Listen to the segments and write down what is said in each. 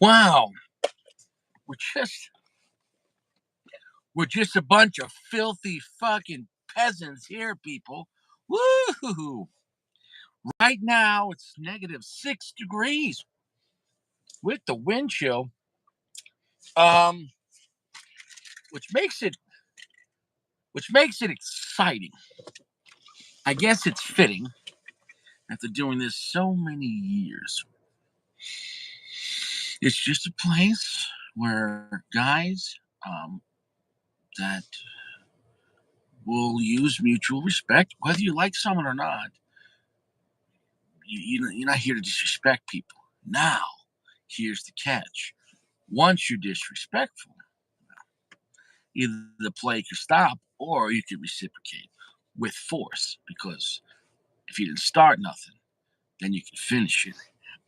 Wow, we're just we're just a bunch of filthy fucking peasants here, people. Woo! Right now it's -6 degrees with the wind chill, um, which makes it exciting. I guess it's fitting after doing this so many years. It's just a place where guys that will use mutual respect, whether you like someone or not. You're not here to disrespect people. Now, here's the catch. Once you're disrespectful, either the play can stop or you can reciprocate with force. Because if you didn't start nothing, then you can finish it.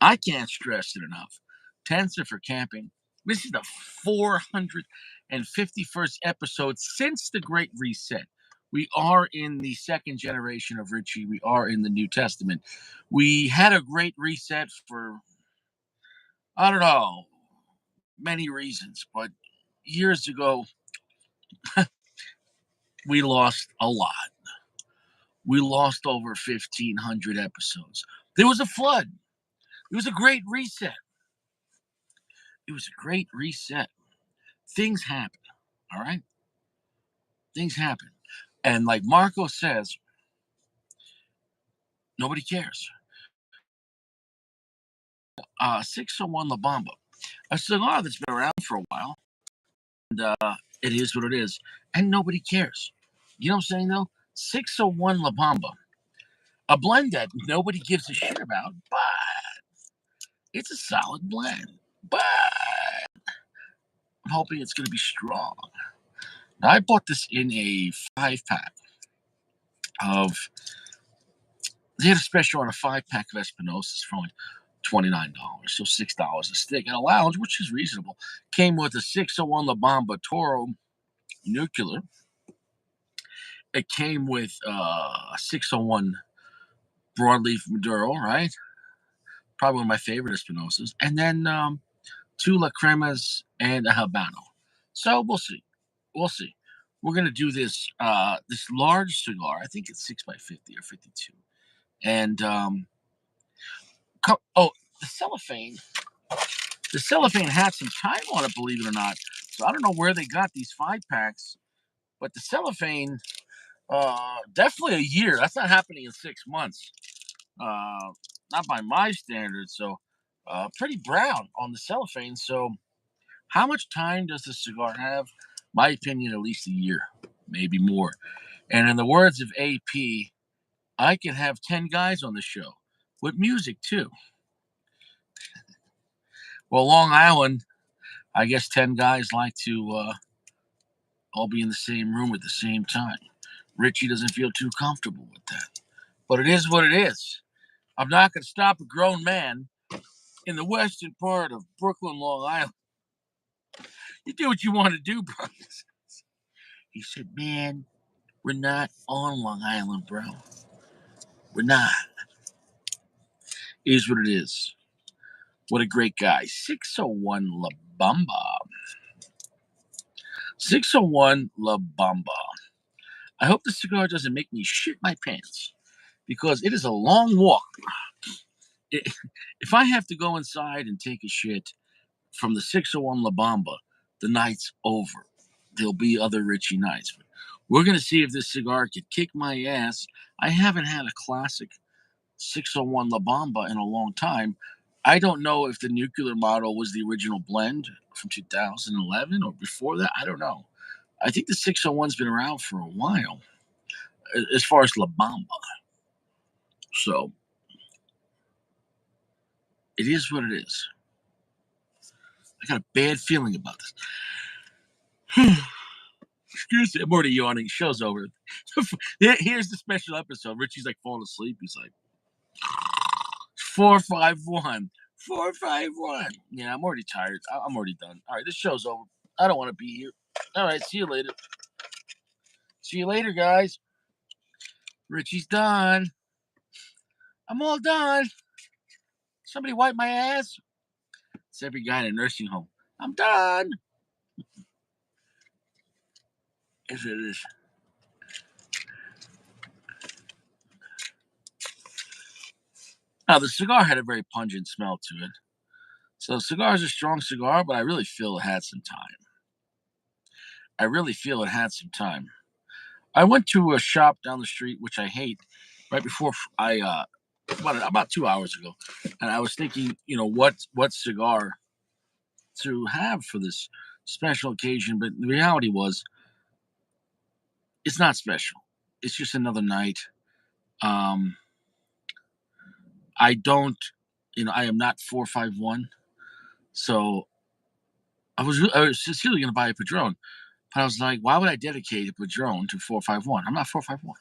I can't stress it enough. Tensor for camping. This is the 451st episode since the Great Reset. We are in the second generation of Richie. We are in the New Testament. We had a great reset for, I don't know, many reasons, but years ago, we lost a lot. We lost over 1,500 episodes. There was a flood. It was a great reset. It was a great reset. Things happen, all right? Things happen. And like Marco says, nobody cares. 601 La Bomba, a cigar that's been around for a while, and it is what it is, and nobody cares. You know what I'm saying, though? 601 La Bomba, a blend that nobody gives a shit about, but it's a solid blend. But I'm hoping it's going to be strong. Now, I bought this in a 5-pack of. They had a special on a 5-pack of Espinosas for only $29, so $6 a stick at a lounge, which is reasonable. Came with a 601 La Bomba Toro Nuclear. It came with a 601 Broadleaf Maduro, right? Probably one of my favorite Espinosas. And then 2 La Cremas and a Habano. So we'll see. We'll see. We're going to do this this large cigar. I think it's 6x50 or 52. And oh, the cellophane. The cellophane had some time on it, believe it or not. So I don't know where they got these 5-packs, but the cellophane, definitely a year. That's not happening in 6 months. Not by my standards. So pretty brown on the cellophane. So how much time does the cigar have? My opinion, at least a year, maybe more. And in the words of AP, I can have 10 guys on the show with music too. Well, Long Island, I guess 10 guys like to all be in the same room at the same time. Richie doesn't feel too comfortable with that. But it is what it is. I'm not going to stop a grown man in the western part of Brooklyn, Long Island. You do what you want to do, bro. He said, man, we're not on Long Island, bro. We're not. It is what it is. What a great guy. 601 La Bamba. 601 La Bamba. I hope the cigar doesn't make me shit my pants because it is a long walk. If I have to go inside and take a shit from the 601 La Bamba, the night's over. There'll be other Richie nights. But we're going to see if this cigar can kick my ass. I haven't had a classic 601 La Bamba in a long time. I don't know if the nuclear model was the original blend from 2011 or before that. I don't know. I think the 601's been around for a while as far as La Bamba. So it is what it is. I got a bad feeling about this. Excuse me, I'm already yawning. Show's over. Here's the special episode. Richie's like falling asleep. He's like 451. 451. Yeah, I'm already tired. I'm already done. All right, this show's over. I don't want to be here. All right, see you later. See you later, guys. Richie's done. I'm all done. Somebody wipe my ass. It's every guy in a nursing home. I'm done. Yes, it is. Now, the cigar had a very pungent smell to it. So, the cigar is a strong cigar, but I really feel it had some time. I really feel it had some time. I went to a shop down the street, which I hate, right before about 2 hours ago, and I was thinking, what cigar to have for this special occasion. But the reality was, it's not special. It's just another night. Um, I don't, I am not 451, so I was just really going to buy a Padron, but I was like, why would I dedicate a Padron to 451? I'm not 451.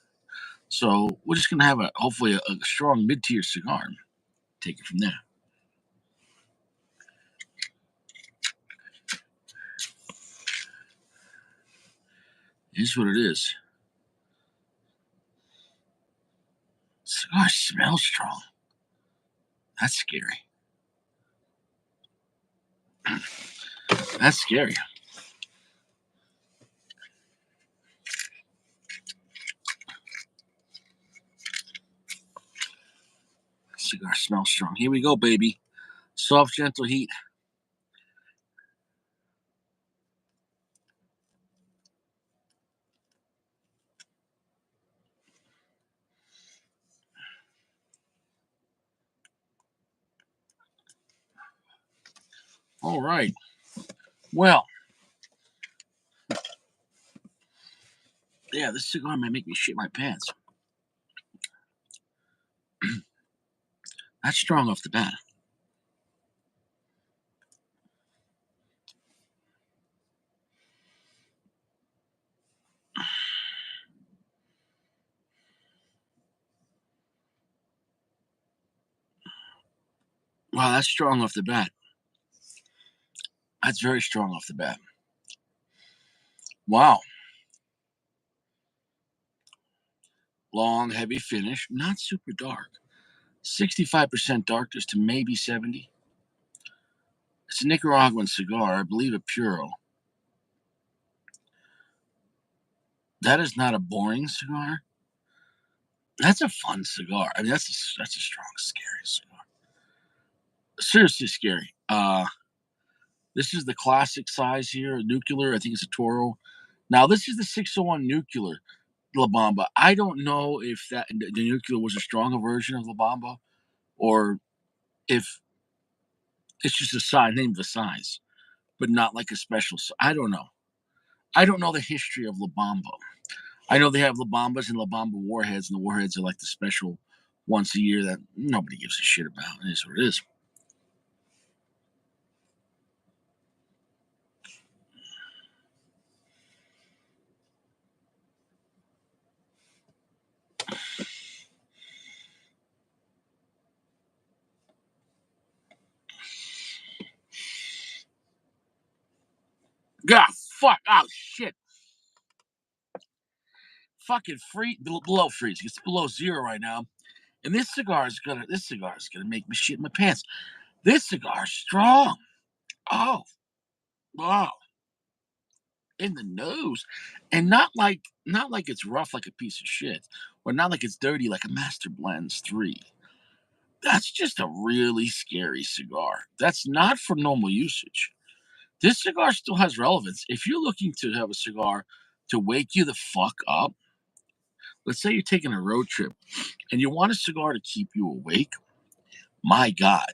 So we're just gonna have hopefully a strong mid-tier cigar. Take it from there. It is what it is. Cigar smells strong. That's scary. That's scary. Cigar smells strong. Here we go, baby. Soft, gentle heat. All right. Well, yeah, this cigar might make me shit my pants. That's strong off the bat. Wow, that's strong off the bat. That's very strong off the bat. Wow. Long, heavy finish. Not super dark. 65% darkness to maybe 70. It's a Nicaraguan cigar, I believe a Puro. That is not a boring cigar. That's a fun cigar. I mean, that's a strong, scary cigar. Seriously scary. This is the classic size here, nuclear. I think it's a Toro. Now this is the 601 nuclear La Bomba. I don't know if the nuclear was a stronger version of La Bomba, or if it's just a size, name of the size, but not like a special. I don't know. I don't know the history of La Bomba. I know they have La Bombas and La Bamba warheads, and the warheads are like the special once a year that nobody gives a shit about. It is what it is. God, fuck. Oh, shit. Fucking below freezing. It's below zero right now. And this cigar is gonna make me shit my pants. This cigar is strong. Oh, wow. In the nose. And not like it's rough like a piece of shit. Or not like it's dirty like a Master Blends 3. That's just a really scary cigar. That's not for normal usage. This cigar still has relevance. If you're looking to have a cigar to wake you the fuck up, let's say you're taking a road trip and you want a cigar to keep you awake, my God,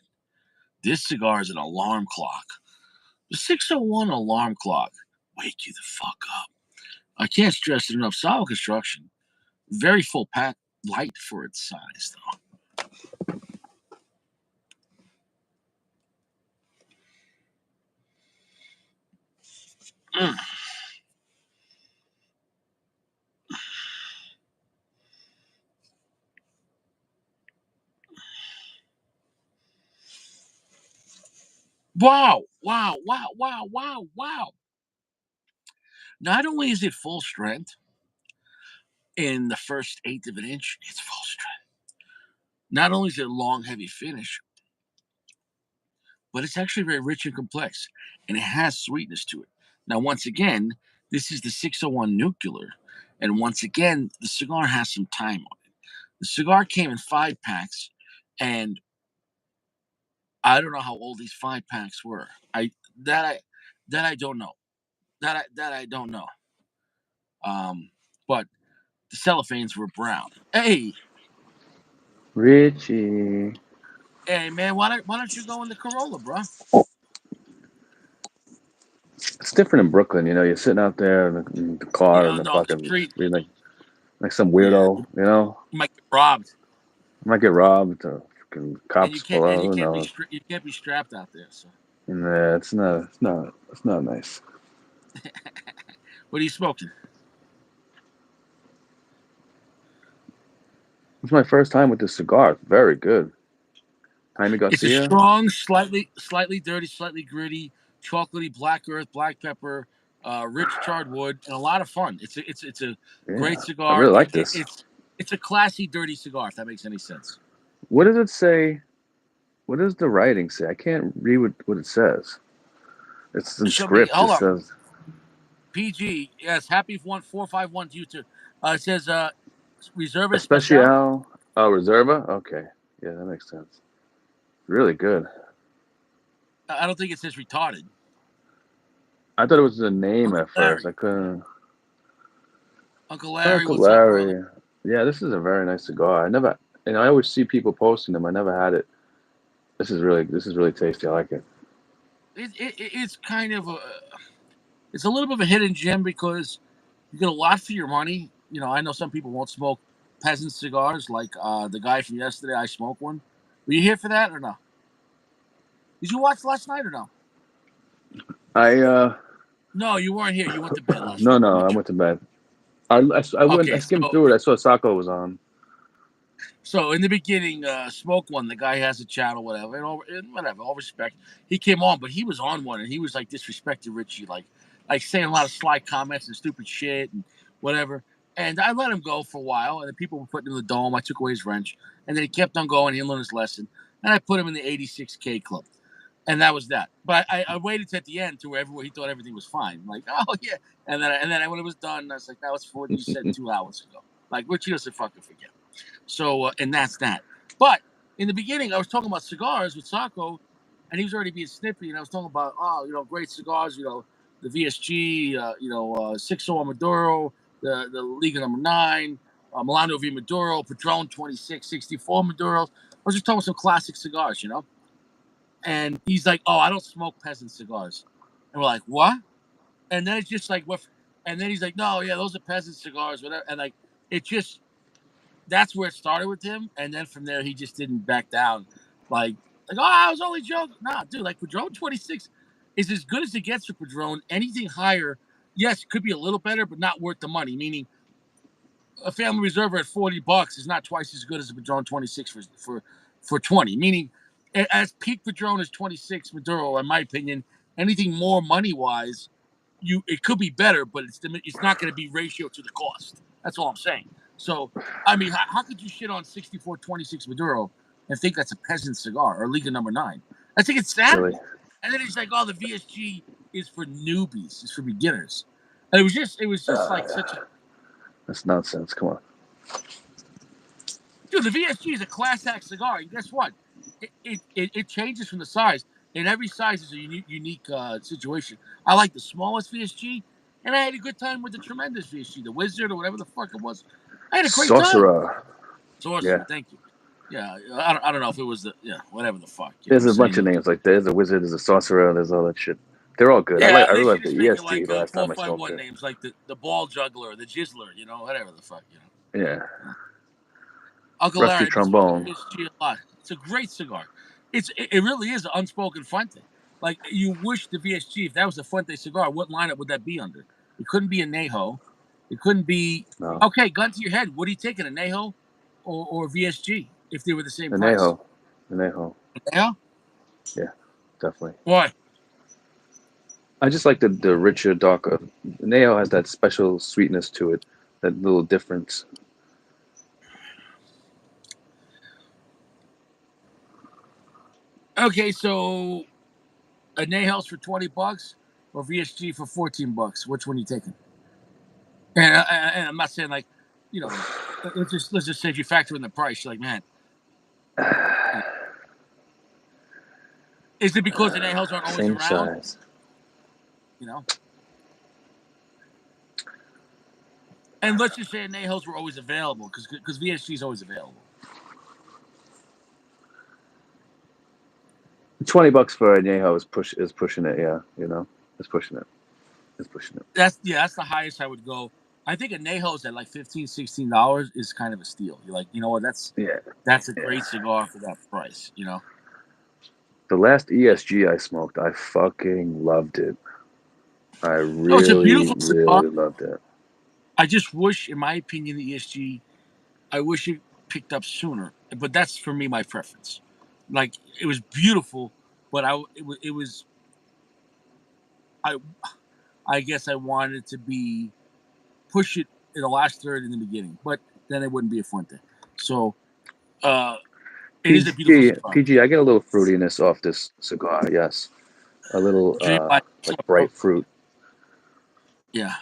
this cigar is an alarm clock. The 601 alarm clock, wake you the fuck up. I can't stress it enough. Solid construction, very full pack, light for its size, though. Mm. Wow, wow, wow, wow, wow, wow. Not only is it full strength in the first eighth of an inch, it's full strength. Not only is it a long, heavy finish, but it's actually very rich and complex, and it has sweetness to it. Now, once again, this is the 601 nuclear, and once again, the cigar has some time on it. The cigar came in 5 packs, and I don't know how old these 5 packs were. I that I don't know. That I don't know. But the cellophanes were brown. Richie. Hey, man, why don't you go in the Corolla, bro? It's different in Brooklyn. You're sitting out there in the car and the No, the fucking street. reading like some Yeah, weirdo. you might get robbed, I might get robbed. Or fucking and cops pull out. you Who can't be knows? you can't be strapped out there. So, Nah, it's not nice. what are you smoking? It's my first time with this cigar. It's very good. Jaime It's a Garcia. strong, slightly dirty, slightly gritty, chocolatey black earth, black pepper, rich charred wood, and a lot of fun. It's a great Yeah, I cigar. really like this. It's a classy, dirty cigar. If that makes any sense. What does it say? What does the writing say? I can't read what it says. It's in Show me. script. It Hold on. says PG. Yes. Happy 1451 to you too. It says Reserva Special. Especial Reserva. Okay, yeah, that makes sense. Really good. I don't think it says retarded. I thought it was a name Uncle at first. Larry. I couldn't. Uncle Larry, Uncle what's up, brother? Larry. Yeah, this is a very nice cigar. I always see people posting them. I never had it. This is really tasty. I like it. It's kind of it's a little bit of a hidden gem because you get a lot for your money. I know some people won't smoke peasant cigars like the guy from yesterday. I smoke one. Were you here for that or no? Did you watch last night or no? I No, you weren't here. You went to bed last no night. no. I went to bed. I went. I Okay, skimmed through it. I saw Sacco was on. so in the beginning, Smoke One, the guy has a channel, whatever, whatever, all respect. He came on, but he was on one, and he was like disrespecting Richie, like saying a lot of sly comments and stupid shit and whatever. And I let him go for a while, and the people were putting him in the dome. I took away his wrench, and then he kept on going. He learned his lesson, and I put him in the 86K club, and that was that. But I waited to at the end to where he thought everything was fine. I'm like, oh yeah, and then when it was done, I was like, that was for what you said 2 hours ago. Like Richie doesn't fucking forget. So, and that's that. But in the beginning, I was talking about cigars with Sacco, and he was already being snippy. And I was talking about, great cigars, the VSG, 601 Maduro, the Liga Number 9, Milano V Maduro, Padron 2664 Maduros. I was just talking about some classic cigars. And he's like, oh, I don't smoke peasant cigars. And we're like, what? And then it's just like, what? And then he's like, no, yeah, those are peasant cigars, whatever. And like, it just, that's where it started with him, and then from there he just didn't back down. Like, I was only joking. Nah, dude, like Padron 26 is as good as it gets for Padron. Anything higher, yes, it could be a little better, but not worth the money. Meaning, a family reserver at $40 is not twice as good as a Padron 26 for 20. Meaning, as peak Padron is 26 Maduro, in my opinion, anything more money wise, it could be better, but it's not going to be ratio to the cost. That's all I'm saying. So, I mean, how could you shit on 6426 Maduro and think that's a peasant cigar or Liga Number 9? I think it's Silly. sad. And then he's like, "Oh, the VSG is for newbies, it's for beginners." And it was just like such a That's nonsense. Come on. dude. The VSG is a class act cigar, and guess what? It changes from the size, and every size is a unique situation. I like the smallest VSG, and I had a good time with the tremendous VSG, the Wizard or whatever the fuck it was. I had a great time. Sorcerer. Sorcerer, Yeah. thank you. Yeah, I don't know if it was whatever the fuck. There's a bunch Same. of names like there's a wizard, there's a sorcerer, there's all that shit. They're all good. Yeah, I they really should like the just make it ESG like the last four time I five smoked one it. names, like the ball juggler, the jizzler, whatever the fuck. Yeah. Uncle Rusty Larry, I've been smoking trombone. VSG a lot. It's a great cigar. It really is an unspoken Fuente. Like you wish the VSG, if that was a Fuente cigar, what lineup would that be under? It couldn't be a Nejo. It couldn't be No. okay. Gun to your head. What are you taking, a Nejo or VSG? If they were the same price. Anejo. Anejo. Yeah. Yeah, definitely. Why? I just like the richer, darker. Añejo has that special sweetness to it, that little difference. Okay, so Añejos for $20 or VSG for $14. Which one are you taking? And I'm not saying like, you know, let's just say if you factor in the price, you're like, man, you know, is it because Añejos aren't always Same around? size. You know, and let's just say Añejos were always available because VSG is always available. $20 for Añejo is pushing it. Yeah, it's pushing it. It's pushing it. That's the highest I would go. I think Añejos at like $15, $16 is kind of a steal. You're like, you know what, Yeah, that's a yeah. great cigar for that price. You know, The last ESG I smoked, I fucking loved it. I no, it's a really, beautiful cigar. really loved it. I just wish, in my opinion, the ESG, I wish it picked up sooner. But that's for me, my preference. Like it was beautiful, but it was I I guess I wanted it to be push it in the last third in the beginning, but then it wouldn't be a Fuente. So uh, it is a beautiful cigar. PG, I get a little fruitiness off this cigar. Yes, a little Dream by like bright fruit. Yeah.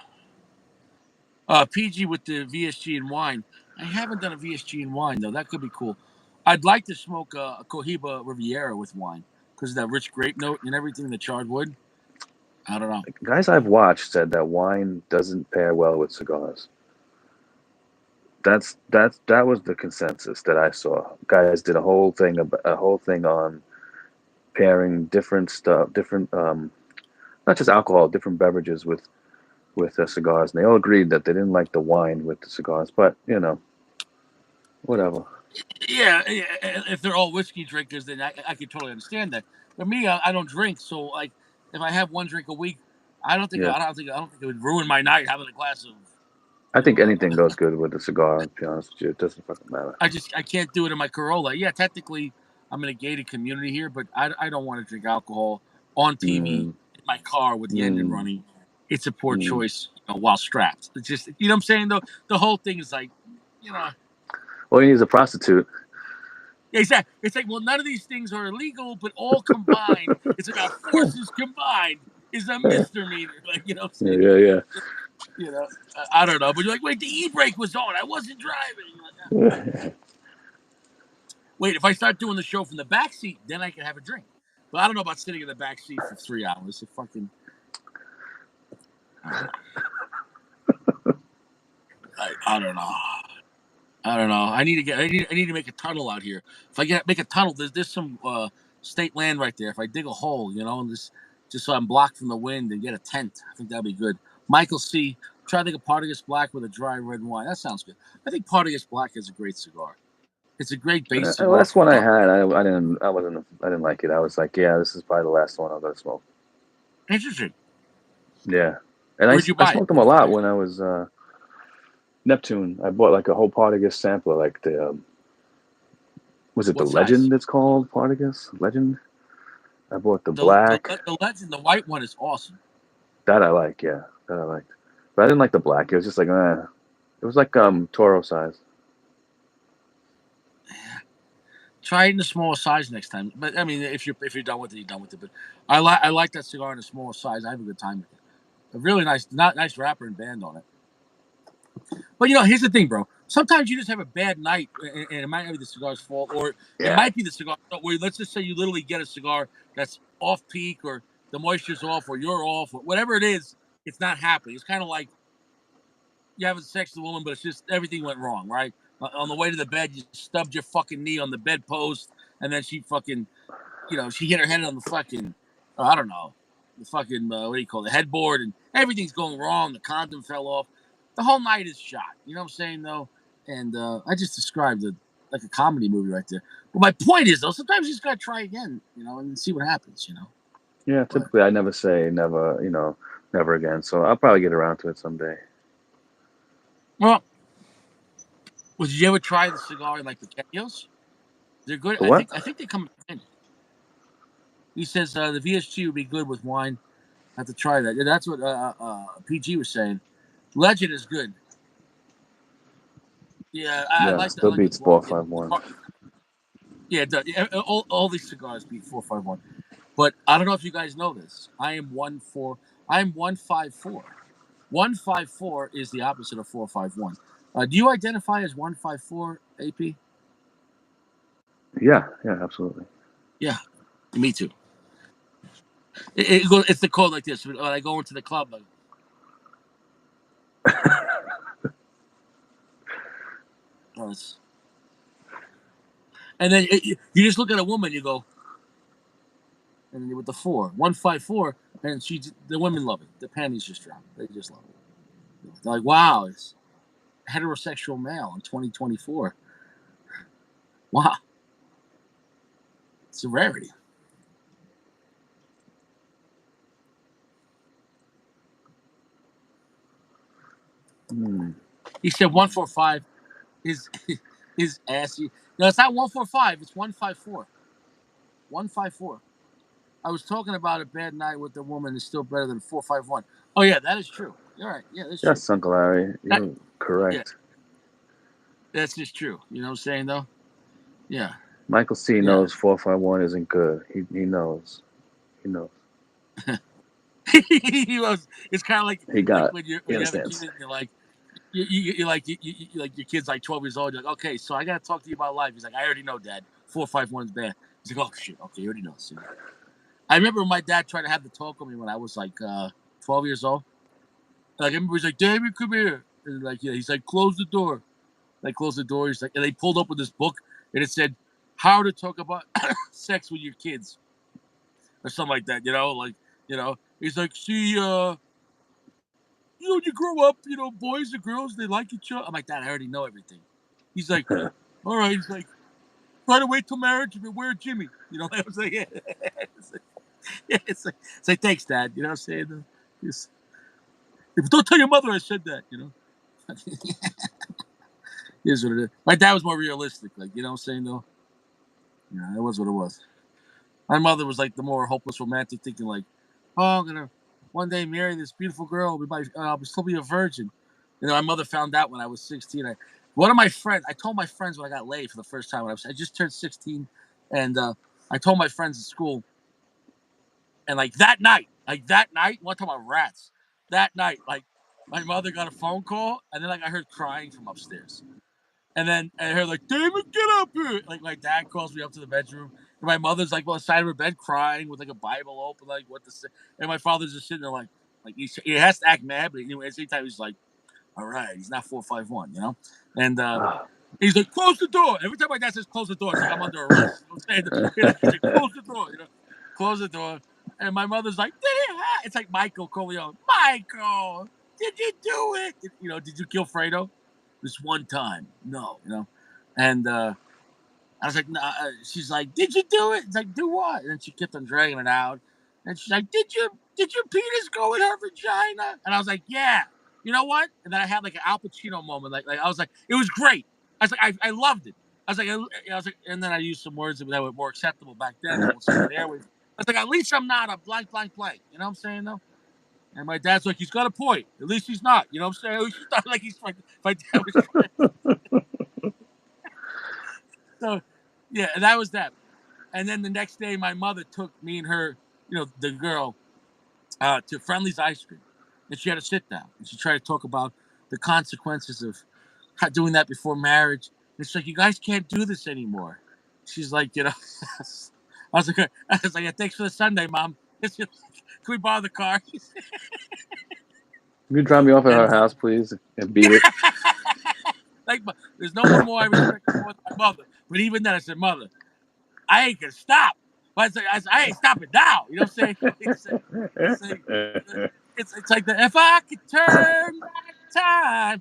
PG with the VSG and wine. I haven't done a VSG and wine though. That could be cool. I'd like to smoke a Cohiba Riviera with wine because of that rich grape note and everything, the charred wood. I don't know. Guys I've watched said that wine doesn't pair well with cigars. That was the consensus that I saw. Guys did a whole thing on pairing different stuff, different not just alcohol, different beverages with cigars, and they all agreed that they didn't like the wine with the cigars. But whatever. Yeah, if they're all whiskey drinkers, then I could totally understand that. But me, I don't drink, so like if I have one drink a week, Yeah, I don't think it would ruin my night having a glass of, I you know, think anything goes good with a cigar. To be honest with you, it doesn't fucking matter. I can't do it in my Corolla. Yeah, technically I'm in a gated community here, but I don't want to drink alcohol on TV Mm, in my car with the engine mm, running. It's a poor mm. choice, while strapped. It's just, you know what I'm saying though. The whole thing is like, you know, All you need is a prostitute. exactly. It's like, well, none of these things are illegal, but all combined, it's like our forces combined is a Yeah, misdemeanor. Like, you know what I'm saying? yeah, You know, I don't know, but you're like, wait, the e-brake was on. I wasn't driving. Like, yeah. wait, if I start doing the show from the back seat, then I can have a drink. But I don't know about sitting in the back seat for 3 hours. It fucking, I don't know. I don't know. I need to make a tunnel out here. If I make a tunnel, there's some state land right there. If I dig a hole, and this just so I'm blocked from the wind and get a tent, I think that'd be good. Michael C. Try to think of Partagas Black with a dry red wine. That sounds good. I think Partagas Black is a great cigar. It's a great base cigar. Last one I had, I didn't like it. I was like, yeah, this is probably the last one I'm gonna smoke. Interesting. Yeah, and Where'd you I buy it? smoked them a lot when I was Neptune. I bought like a whole Partagas sampler, like the was it the What size? Legend? It's called Partagas Legend. I bought the black. The legend, the white one is awesome. That I like, yeah, that I liked. But I didn't like the black. It was just like, it was like Toro size. Yeah. Try it in the smaller size next time. But I mean, if you're done with it, you're done with it. But I like that cigar in a smaller size. I have a good time with it. A really nice wrapper and band on it. But here's the thing, bro. Sometimes you just have a bad night, and it might not be the cigar's fault, or it Yeah, might be the cigar. Where let's just say you literally get a cigar that's off peak, or the moisture's off, or you're off, or whatever it is. It's not happening. It's kind of like you having sex with a woman, but it's just everything went wrong, right? On the way to the bed, you stubbed your fucking knee on the bedpost, and then she fucking, she hit her head on the fucking, I don't know, the fucking, what do you call it, the headboard, and everything's going wrong. The condom fell off. The whole night is shot. You know what I'm saying, though? And I just described it like a comedy movie right there. But my point is, though, sometimes you just got to try again, and see what happens. yeah. But, Typically, I never say never, never again. So I'll probably get around to it someday. well, did you ever try the cigar in like the Pequeños? They're good. The I what? think they come in. He says the VSG would be good with wine. have to try that. Yeah, that's what PG was saying. Legend is good. Yeah, I Yeah, like the still beats 451. Yeah, all these cigars beat 451. But I don't know if you guys know this. I am 154. 154 is the opposite of 451. Do you identify as 154, AP? Yeah, absolutely. Yeah, me too. It's the code like this. When I go into the club, like, oh, and then you just look at a woman, you go, and with the 154, and the women love it. The panties just drop. They just love it. They're like, wow, it's heterosexual male in 2024. Wow, it's a rarity. He said 145 is assy. No, it's not 145. It's 154. 154. I was talking about a bad night with the woman is still better than 451. Oh yeah, that is true. You're right. Yeah, that's true. Yes, Uncle Larry, That, you're yeah, correct. that's just true. You know what I'm saying though? Yeah, Michael C yeah. knows 451 isn't good. He knows. He knows. He was. It's kind of He like got. when He you have a kid understands. and you're like you like your kid's like 12 years old. You're like, okay, so I gotta talk to you about life. He's like, I already know, Dad. 451's bad. He's like, oh shit, okay, you already know. So, I remember my dad tried to have the talk with me when I was like 12 years old. Like everybody's like, David, come here. And like, yeah, he's like, close the door. Like, close the door. He's like, and they pulled up with this book and it said, how to talk about sex with your kids or something like that. He's like, see, when you grow up, boys and girls, they like each other. I'm like, Dad, I already know everything. He's like, all right. He's like, try to wait till marriage and wear Jimmy. I was like, yeah. It's like, thanks, Dad. You know what I'm saying? Don't tell your mother I said that. Here's what it is. My dad was more realistic. Like, you know what I'm saying, though? Yeah, it was what it was. My mother was like the more hopeless romantic, thinking like, oh, I'm going to one day marry this beautiful girl. I'll still be a virgin. My mother found out when I was 16. One of my friends, I told my friends when I got laid for the first time. I just turned 16. And I told my friends at school. And like that night, one time about rats. That night, like my mother got a phone call, and then like I heard crying from upstairs, and then I heard like, David, get up here! Like my dad calls me up to the bedroom, and my mother's like on the side of her bed crying with like a Bible open, like what to say, and my father's just sitting there like he has to act mad, but at the same time he's like, all right, he's not 451, and. He's like, close the door. Every time my dad says close the door, it's like I'm under arrest. He's like, close the door, close the door. And my mother's like, it's like Michael Corleone. Michael, did you do it? Did you kill Fredo? This one time. No, And I was like, nah. She's like, did you do it? It's like, do what? And she kept on dragging it out. And she's like, did your penis go in her vagina? And I was like, yeah. You know what? And then I had like an Al Pacino moment. Like I was like, it was great. I was like, I loved it. I was like, and then I used some words that were more acceptable back then. I won't say the airways. I was like, at least I'm not a blank, blank, blank. You know what I'm saying, though? And my dad's like, he's got a point. At least he's not. You know what I'm saying? At least he's not like he's like, my dad was trying. So, yeah, and that was that. And then the next day, my mother took me and her, the girl, to Friendly's Ice Cream. And she had to sit down. And she tried to talk about the consequences of doing that before marriage. And it's like, you guys can't do this anymore. She's like, I was like, yeah, thanks for the Sunday, Mom. Can we borrow the car? Can you drop me off at her house, please, and beat it? Like, there's no one more I respect more than my mother. But even then, I said, Mother, I ain't gonna stop. But I ain't stopping now. You know what I'm saying? It's like if I could turn back time,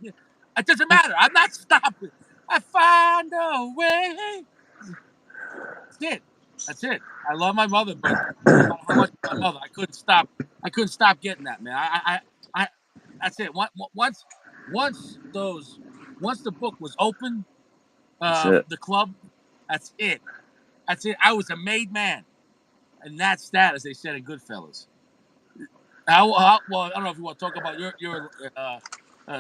it doesn't matter. I'm not stopping. I find a way. That's it. That's it. I love my mother, but no matter how much my mother, I couldn't stop. I couldn't stop getting that, man. I that's it. Once the book was open, That's it. the club, that's it. That's it. I was a made man. And that's that, as they said in Goodfellas. Well, I don't know if you want to talk about your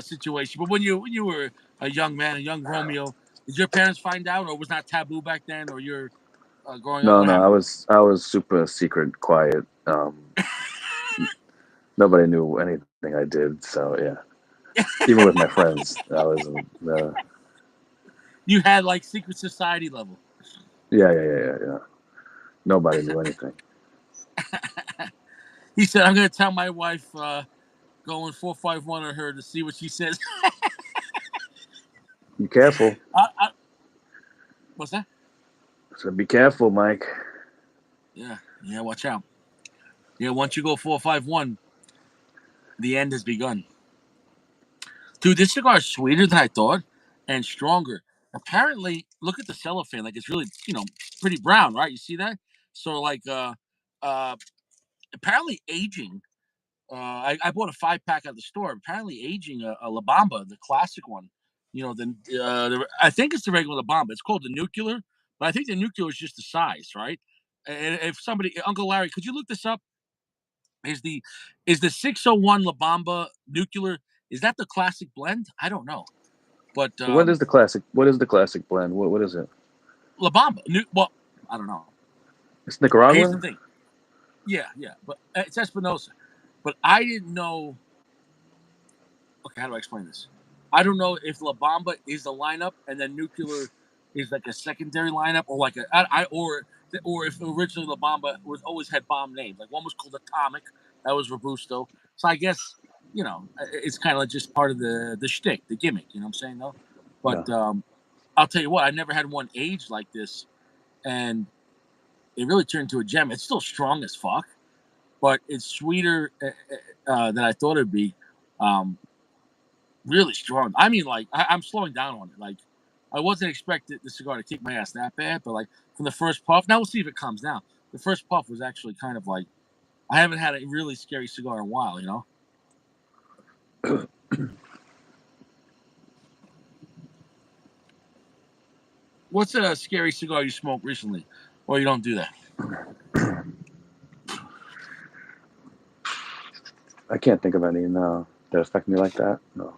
situation, but when you were a young man, a young Romeo, did your parents find out, or was not taboo back then, or you're growing up? No, What no, happened? I was super secret, quiet. Nobody knew anything I did. So yeah, even with my friends, I was. You had like secret society level. Yeah. Nobody knew anything. He said, "I'm going to tell my wife going 451 on her to see what she says." Be careful. I, what's that? So be careful, Mike. Yeah, yeah. Watch out. Yeah, once you go 451, the end has begun. Dude, this cigar is sweeter than I thought and stronger. Apparently, look at the cellophane. Like it's really, pretty brown, right? You see that? So like uh apparently aging. I bought a 5 pack at the store. Apparently aging a La Bomba, the classic one. I think it's the regular La Bomba. It's called the nuclear, but I think the nuclear is just the size, right? And if somebody, Uncle Larry, could you look this up? Is the 601 La Bamba nuclear? Is that the classic blend? I don't know. But What is the classic? What is the classic blend? What is it? La Bamba. Well, I don't know. It's Here's the Nicaraguan. thing. Yeah, yeah, but it's Espinosa. But I didn't know. Okay, how do I explain this? I don't know if La Bamba is the lineup and then Nuclear is like a secondary lineup, or like or if originally La Bamba was always had bomb names. Like one was called Atomic, that was Robusto. So I guess it's kind of like just part of the shtick, the gimmick. You know what I'm saying though? Yeah. But I'll tell you what, I never had one aged like this, and it really turned into a gem. It's still strong as fuck, but it's sweeter than I thought it'd be. Um, really strong. I mean, like I'm slowing down on it. Like I wasn't expecting the cigar to kick my ass that bad, but like from the first puff, now we'll see if it comes down. The first puff was actually kind of like I haven't had a really scary cigar in a while. What's a scary cigar you smoked recently, or you don't do that? I can't think of any no that affect me like that. No.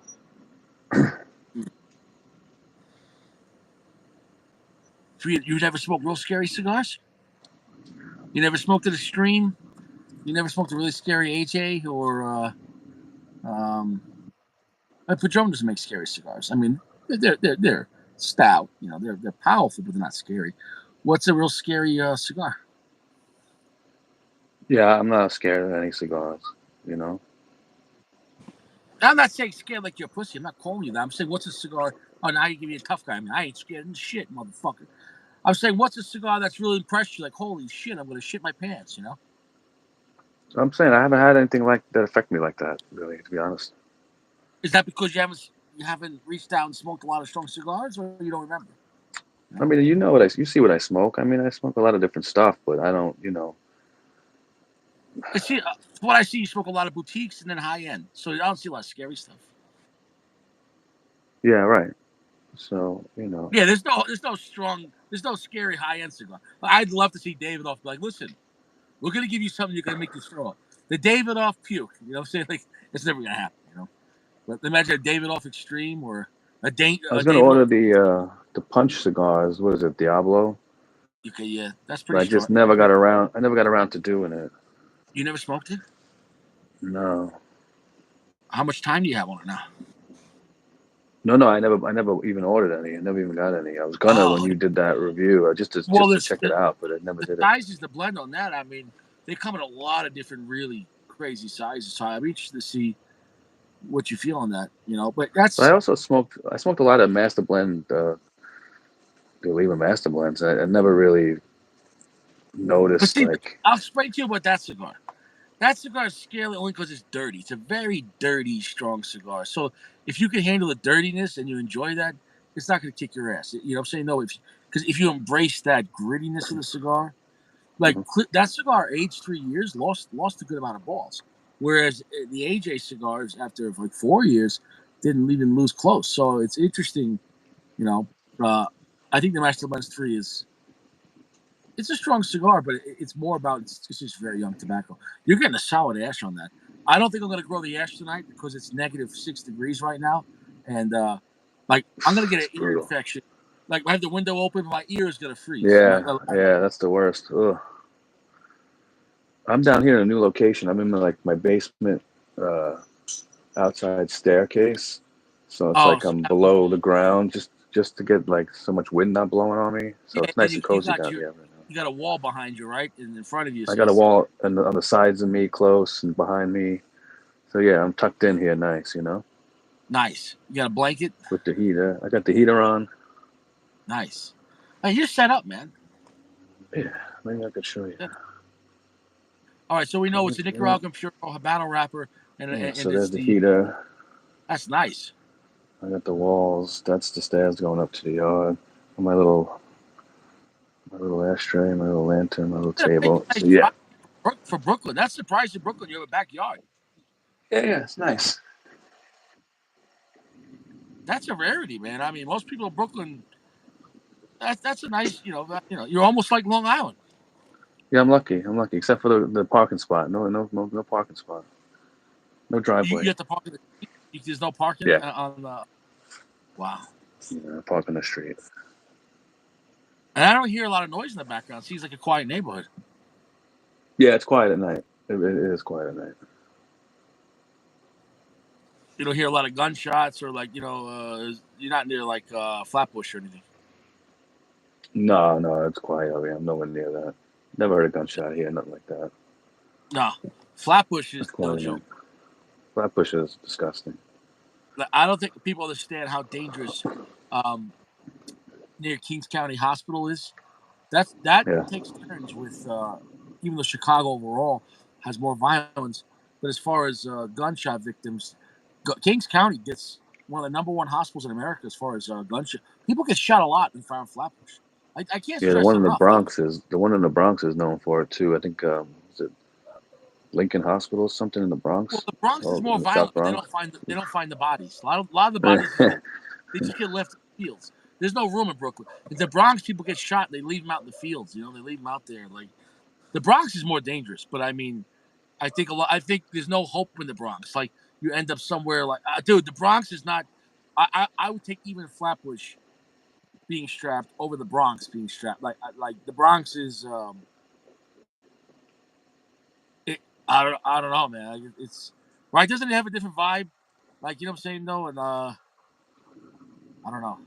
You never smoked real scary cigars? You never smoked an extreme? You never smoked a really scary AJ or Padron doesn't make scary cigars. I mean, they're stout. They're powerful, but they're not scary. What's a real scary cigar? Yeah, I'm not scared of any cigars. You know. I'm not saying scared like you're a pussy. I'm not calling you that. I'm saying what's a cigar? Oh, now you give me a tough guy. I mean, I ain't scared of shit, motherfucker. I'm saying what's a cigar that's really impressed you? Like, holy shit, I'm gonna shit my pants. I'm saying I haven't had anything like that affect me like that. Really, to be honest. Is that because you haven't reached out and smoked a lot of strong cigars, or you don't remember? I mean, you know what you see what I smoke. I mean, I smoke a lot of different stuff, but I don't. I see. From what I see, you smoke a lot of boutiques and then high end. So I don't see a lot of scary stuff. Yeah, right. So Yeah, there's no scary high end cigar. I'd love to see Davidoff be like, listen, we're gonna give you something you're gonna make you throw up. The Davidoff puke. You know what I'm saying? Like it's never gonna happen. But imagine a Davidoff Extreme or I was a gonna Davidoff. order the punch cigars. What is it, Diablo? Okay, yeah, that's But pretty I strong. just never got around. I never got around to doing it. You never smoked it? No, How much time do you have on it now? no. I never even ordered any. I never even got any. I was gonna when Oh, you did that review, well, just to check it out, but I never the did it. sizes, the blend on that. I mean, they come in a lot of different, really crazy sizes. So I'm interested to see what you feel on that. But But I that's. also smoked. I smoked a lot of Master Blend, the Oliva Master Blends. I never really But noticed see, like. I'll explain to you about that cigar. That cigar is scary only because it's dirty. It's a very dirty, strong cigar. So if you can handle the dirtiness and you enjoy that, it's not going to kick your ass. You know what I'm saying? No, because if you embrace that grittiness of the cigar, like Mhm. that cigar aged 3 years, lost a good amount of balls. Whereas the AJ cigars, after like 4 years, didn't even lose close. So it's interesting. You know, uh, I think the Master Blends 3 it's a strong cigar, but it's more about it's just very young tobacco. You're getting a solid ash on that. I don't think I'm gonna grow the ash tonight because it's -6 degrees right now, and like I'm gonna get an It's ear brutal. infection. Like I have the window open, my ear is gonna freeze. Yeah, yeah, that's the worst. Ugh. I'm down here in a new location. I'm in my basement, uh, outside staircase, so it's Oh, like so I'm that was, below the ground just to get like so much wind not blowing on me. So yeah, it's and nice and you cozy got down here right now. you got a wall behind you, right, and in front of you, I so got a it's wall on the sides of me, close and behind me. So yeah, I'm tucked in here, nice, nice. You got a blanket, with the heater. I got the heater on. nice. Hey, you're set up, man. Yeah, maybe I could show you. All right, so we know it's a Yeah, Nicaraguan pure Habano wrapper, yeah. and So it's there's the the heater. that's nice. I got the walls. That's the stairs going up to the yard. My little ashtray, my little lantern, my little It's a big table. nice So yeah, spot for Brooklyn. That's the price of Brooklyn. You have a backyard. yeah, it's nice. That's a rarity, man. I mean, most people in Brooklyn. That's a nice, you're almost like Long Island. Yeah, I'm lucky. I'm lucky, except for the parking spot. No parking spot. No You driveway. have to park in the street. There's no parking Yeah, on the. Wow. park on the street. And I don't hear a lot of noise in the background. It seems like a quiet neighborhood. Yeah, it's quiet at night. It is quiet at night. You don't hear a lot of gunshots or like you're not near like Flatbush or anything. No, no, it's quiet over here. I'm nowhere near that. Never heard a gunshot here. Nothing like that. No, Flatbush It's is no quiet at night. joke. Flatbush is disgusting. Like, I don't think people understand how dangerous um, near Kings County Hospital is. That Yeah, takes turns with even though Chicago overall has more violence, but as far as gunshot victims, Kings County gets one of the number one hospitals in America as far as gunshot. People get shot a lot in Flatbush. I can't yeah. The stress one it in the enough. Bronx is known for it too. I think is it Lincoln Hospital, something in the Well, Bronx, the Bronx is or more in the South violent, but Bronx. they don't find the bodies. A lot of the bodies they just get left in the fields. There's no room in Brooklyn. In the Bronx, people get shot. They leave them out in the fields. They leave them out there. Like the Bronx is more dangerous, but I mean, I think a lot. I think there's no hope in the Bronx. Like you end up somewhere like, dude, the Bronx is not. I would take even Flatbush being strapped over the Bronx being strapped. Like the Bronx is. I don't know, man. It's right. Doesn't it have a different vibe? Like you know what I'm saying, though, and I don't know.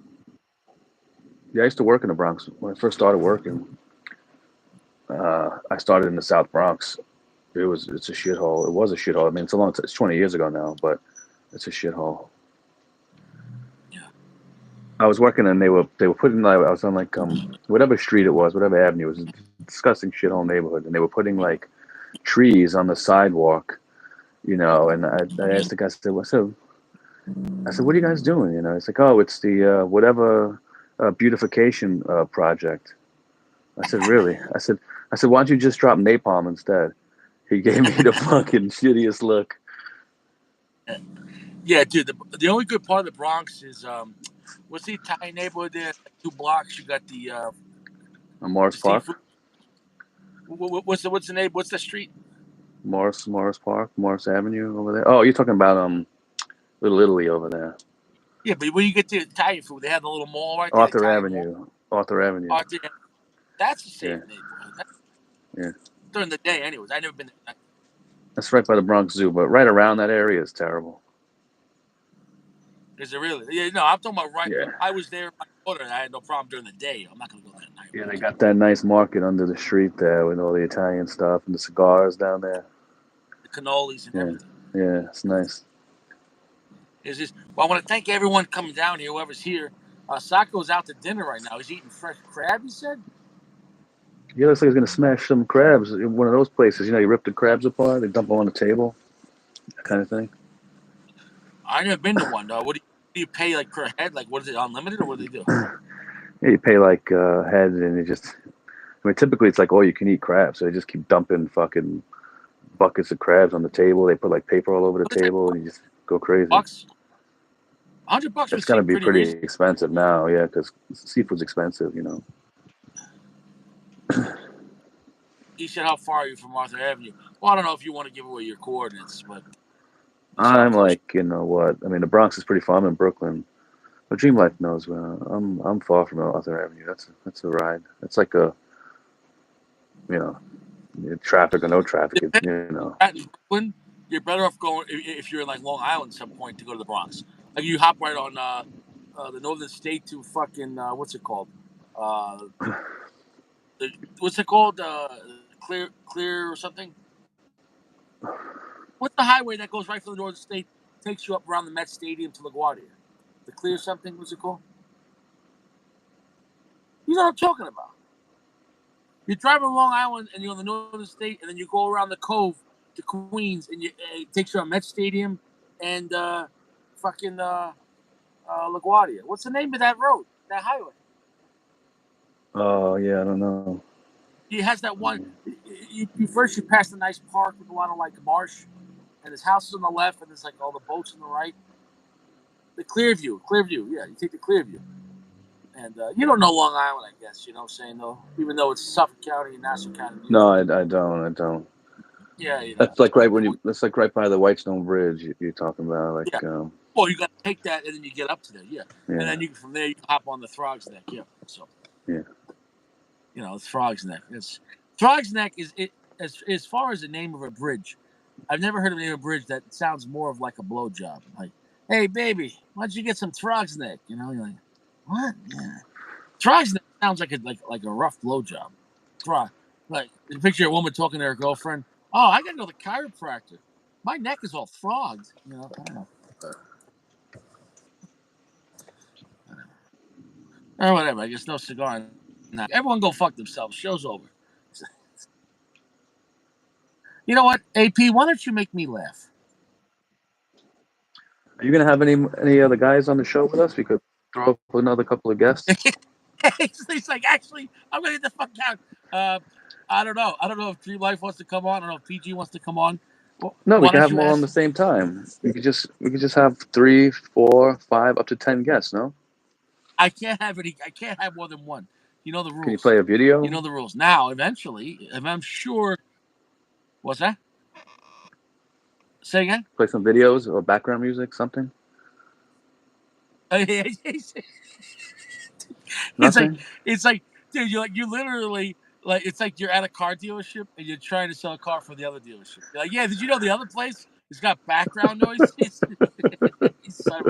Yeah, I used to work in the Bronx when I first started working. I started in the South Bronx. It's a shithole. It was a shithole. I mean, it's 20 years ago now, but it's a shithole. Yeah. I was working and they were putting I was on like whatever street it was, whatever avenue, it was a disgusting shithole neighborhood, and they were putting like trees on the sidewalk, and I asked the guy, I said, what are you guys doing? It's like, oh, it's the whatever beautification project. I said, really? I said, why don't you just drop napalm instead? He gave me the fucking shittiest look. Yeah, dude. The only good part of the Bronx is what's the Italian neighborhood there? Like 2 blocks. You got On Morris the Park, seafood. What's the name? What's the street? Morris Park, Morris Avenue over there. Oh, you're talking about Little Italy over there. Yeah, but when you get to Italian food, they have the little mall right there, the Arthur Italian mall. Avenue. Arthur Avenue. Out there. That's a Yeah, safe neighborhood. yeah. During the day, anyways. I never been there. That's right by the Bronx Zoo, but right around that area is terrible. Is it really? Yeah, no, I'm talking about right. Yeah. I was there with my daughter, and I had no problem during the day. I'm not gonna go there at night. Yeah, they got that nice market under the street there with all the Italian stuff and the cigars down there. The cannolis and Yeah, everything. yeah, it's nice. Is this? Well, I want to thank everyone coming down here. Whoever's here. Sacco's out to dinner right now. He's eating fresh crab. He said. Yeah, looks like he's gonna smash some crabs in one of those places. You rip the crabs apart, they dump them on the table, that kind of thing. I never been to one. What do you pay like per head? Like what is it unlimited or what do they do? Yeah, you pay like head, and I mean, typically it's like all you can eat crabs, so they just keep dumping fucking buckets of crabs on the table. They put like paper all over the What is that? table, and you just go crazy. Bucks. $100 would It's got to seem be pretty pretty reasonable. expensive now, yeah, because seafood's expensive. He said, "How far are you from Arthur Avenue?" Well, I don't know if you want to give away your coordinates, but he said, "How I'm close?" like, you know what? I mean, the Bronx is pretty far. I'm in Brooklyn. But Dream Life knows where I'm far from Arthur Avenue. That's a ride. It's like a, you know, traffic or no traffic. You know. At Brooklyn, you're better off going if you're in like Long Island at some point to go to the Bronx. Like you hop right on the Northern State to fucking what's it called? Uh, the, what's it called? Clear or something? What's the highway that goes right from the Northern State, takes you up around the Met Stadium to LaGuardia? The Clear something? What's it called? You know what I'm talking about? You're driving Long Island and you're on the Northern State, and then you go around the Cove to Queens, and it takes you on Met Stadium and fucking LaGuardia. What's the name of that road? That highway? Oh yeah, I don't know. It has that one. You first you pass a nice park with a lot of like marsh, and there's houses on the left, and there's like all the boats on the right. The Clearview, yeah, you take the Clearview, and you don't know Long Island, I guess. You know what I'm saying though, even though it's Suffolk County and Nassau County, New No, York. I don't. I don't. Yeah, you know. That's like right when you. That's like right by the Whitestone Bridge. You're talking about Yeah. like. Well, you got to take that, and then you get up to there, yeah. Yeah. And then you from there you hop on the Throgs Neck, yeah. So Yeah. you know, it's Throgs Neck. It's Throgs Neck is it as far as the name of a bridge. I've never heard of a name of a bridge that sounds more of like a blowjob. Like, hey baby, why don't you get some Throgs Neck? You know, you're like, what? Yeah. Throgs Neck sounds like a rough blowjob. Throg, like you picture a woman talking to her girlfriend. Oh, I gotta go to the chiropractor. My neck is all frogged. You know, I don't know. Or whatever. I guess no cigar. Nah. Everyone go fuck themselves. Show's over. You know what, AP? Why don't you make me laugh? Are you gonna have any other guys on the show with us? We could throw up another couple of guests. He's like, actually, I'm gonna get the fuck out. I don't know. I don't know if Dream Life wants to come on. I don't know if PG wants to come on. Well, No, we why can don't have you them all on the ask? same time. We could just have 3, 4, 5, up to 10 guests. No? I can't have any. I can't have more than one. You know the Can you rules. play a You video? know the rules. Now, eventually, if I'm sure. What's that? Say again. Play some videos or background music, something? it's like Nothing? it's like, dude, you literally like it's like you're at a car dealership and you're trying to sell a car for the other dealership. You're like, yeah, did you know the other place has got background noise? He's like,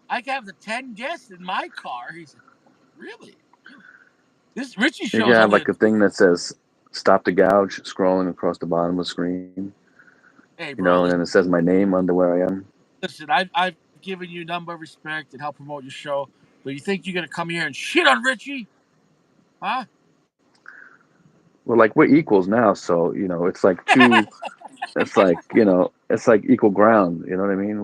I can have the 10 guests in my car. He's like, really? This Richie You show can is have only like a thing that says "Stop the Gouge" scrolling across the bottom of the screen. hey, You bro, know, and then it says my name under where I am. listen, I've given you number of respect and help promote your show, but you think you're gonna come here and shit on Richie? Huh? Well, like we're equals now, so it's like two. It's like it's like equal ground. You know what I mean?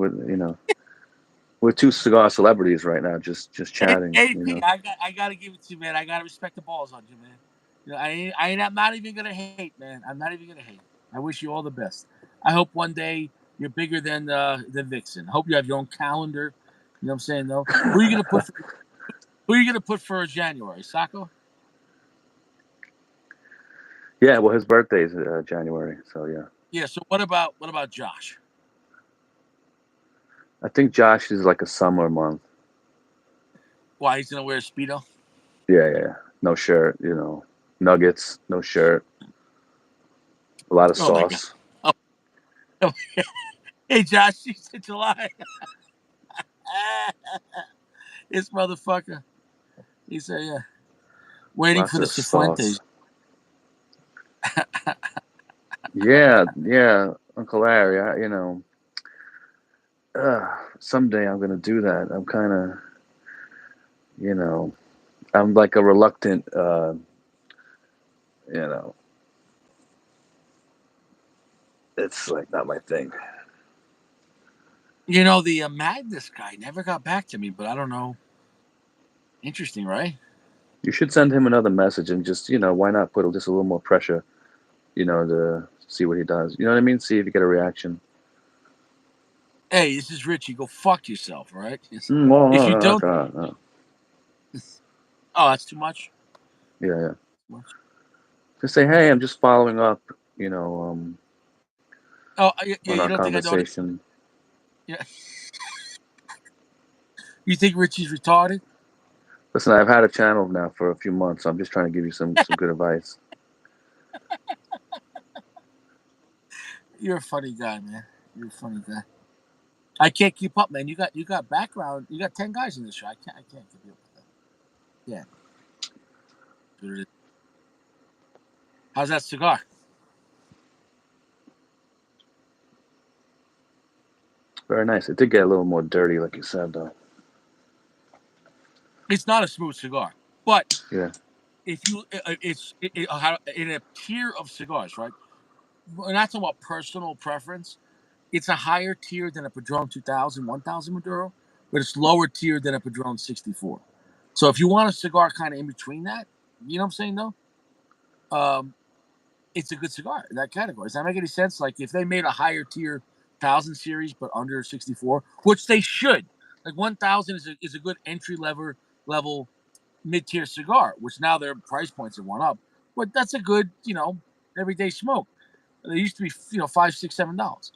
We're two cigar celebrities right now, just chatting. AP, I gotta give it to you, man. I gotta respect the balls on you, man. I'm not even gonna hate, man. I'm not even gonna hate. I wish you all the best. I hope one day you're bigger than Vixen. I hope you have your own calendar. You know what I'm saying, though? Who are you gonna put for January? Sacco? Yeah, well, his birthday is January, so yeah. Yeah. So what about Josh? I think Josh is like a summer month. Why he's gonna wear a speedo? Yeah, yeah. No shirt, nuggets, no shirt, a lot of Oh my god. sauce. Oh, hey Josh, she's in July. This motherfucker. He said, yeah. Waiting Lots for the of Cifuentes. sauce. Yeah, yeah, Uncle Larry. Someday I'm gonna do that. I'm kind of, you know, I'm like a reluctant, you know, it's like not my thing. The Magnus guy never got back to me, but I don't know. Interesting, right? You should send him another message and just, why not put just a little more pressure, to see what he does. You know what I mean? See if you get a reaction. Hey, this is Richie. Go fuck yourself, all right? Well, If no, you no, don't, no, no. oh, that's too much. Yeah, yeah. Just say, hey, I'm just following up, Oh, on you our don't think I noticed? conversation. Yeah. You think Richie's retarded? Listen, I've had a channel now for a few months. So I'm just trying to give you some good advice. You're a funny guy, man. You're a funny guy. I can't keep up, man. You got background. You got 10 guys in this show. I can't keep up with that. Yeah. How's that cigar? Very nice. It did get a little more dirty, like you said, though. It's not a smooth cigar, but Yeah. if you, in a tier of cigars, right? We're not talking about personal preference. It's a higher tier than a Padron 2000, 1000 Maduro, but it's lower tier than a Padron 64. So if you want a cigar kind of in between that, you know what I'm saying, though? It's a good cigar in that category. Does that make any sense? Like if they made a higher tier 1000 series, but under 64, which they should. Like 1000 is a good entry level mid tier cigar, which now their price points have went up. But that's a good, everyday smoke. They used to be, $5, $6, $7.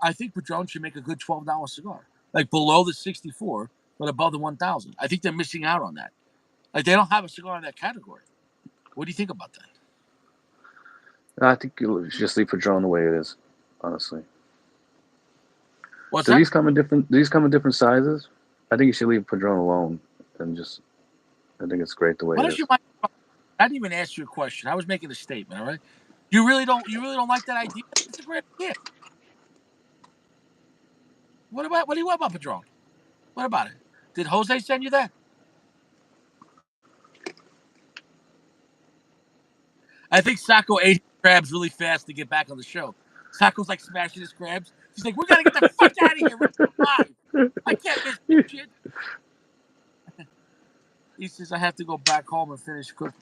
I think Padron should make a good $12 cigar, like below the 64, but above the 1000. I think they're missing out on that. Like they don't have a cigar in that category. What do you think about that? I think you should just leave Padron the way it is, honestly. What's Do that? these come in different? Do these come in different sizes? I think you should leave Padron alone and just. I think it's great the way Why it don't you is. mind? I didn't even ask you a question. I was making a statement. All right. You really don't like that idea? It's a great idea. What do you want about Padron? What about it? Did Jose send you that? I think Sacco ate crabs really fast to get back on the show. Sacco's like smashing his crabs. He's like, "We gotta get the fuck out of here, Rich, live. I can't miss this shit." He says, "I have to go back home and finish cooking."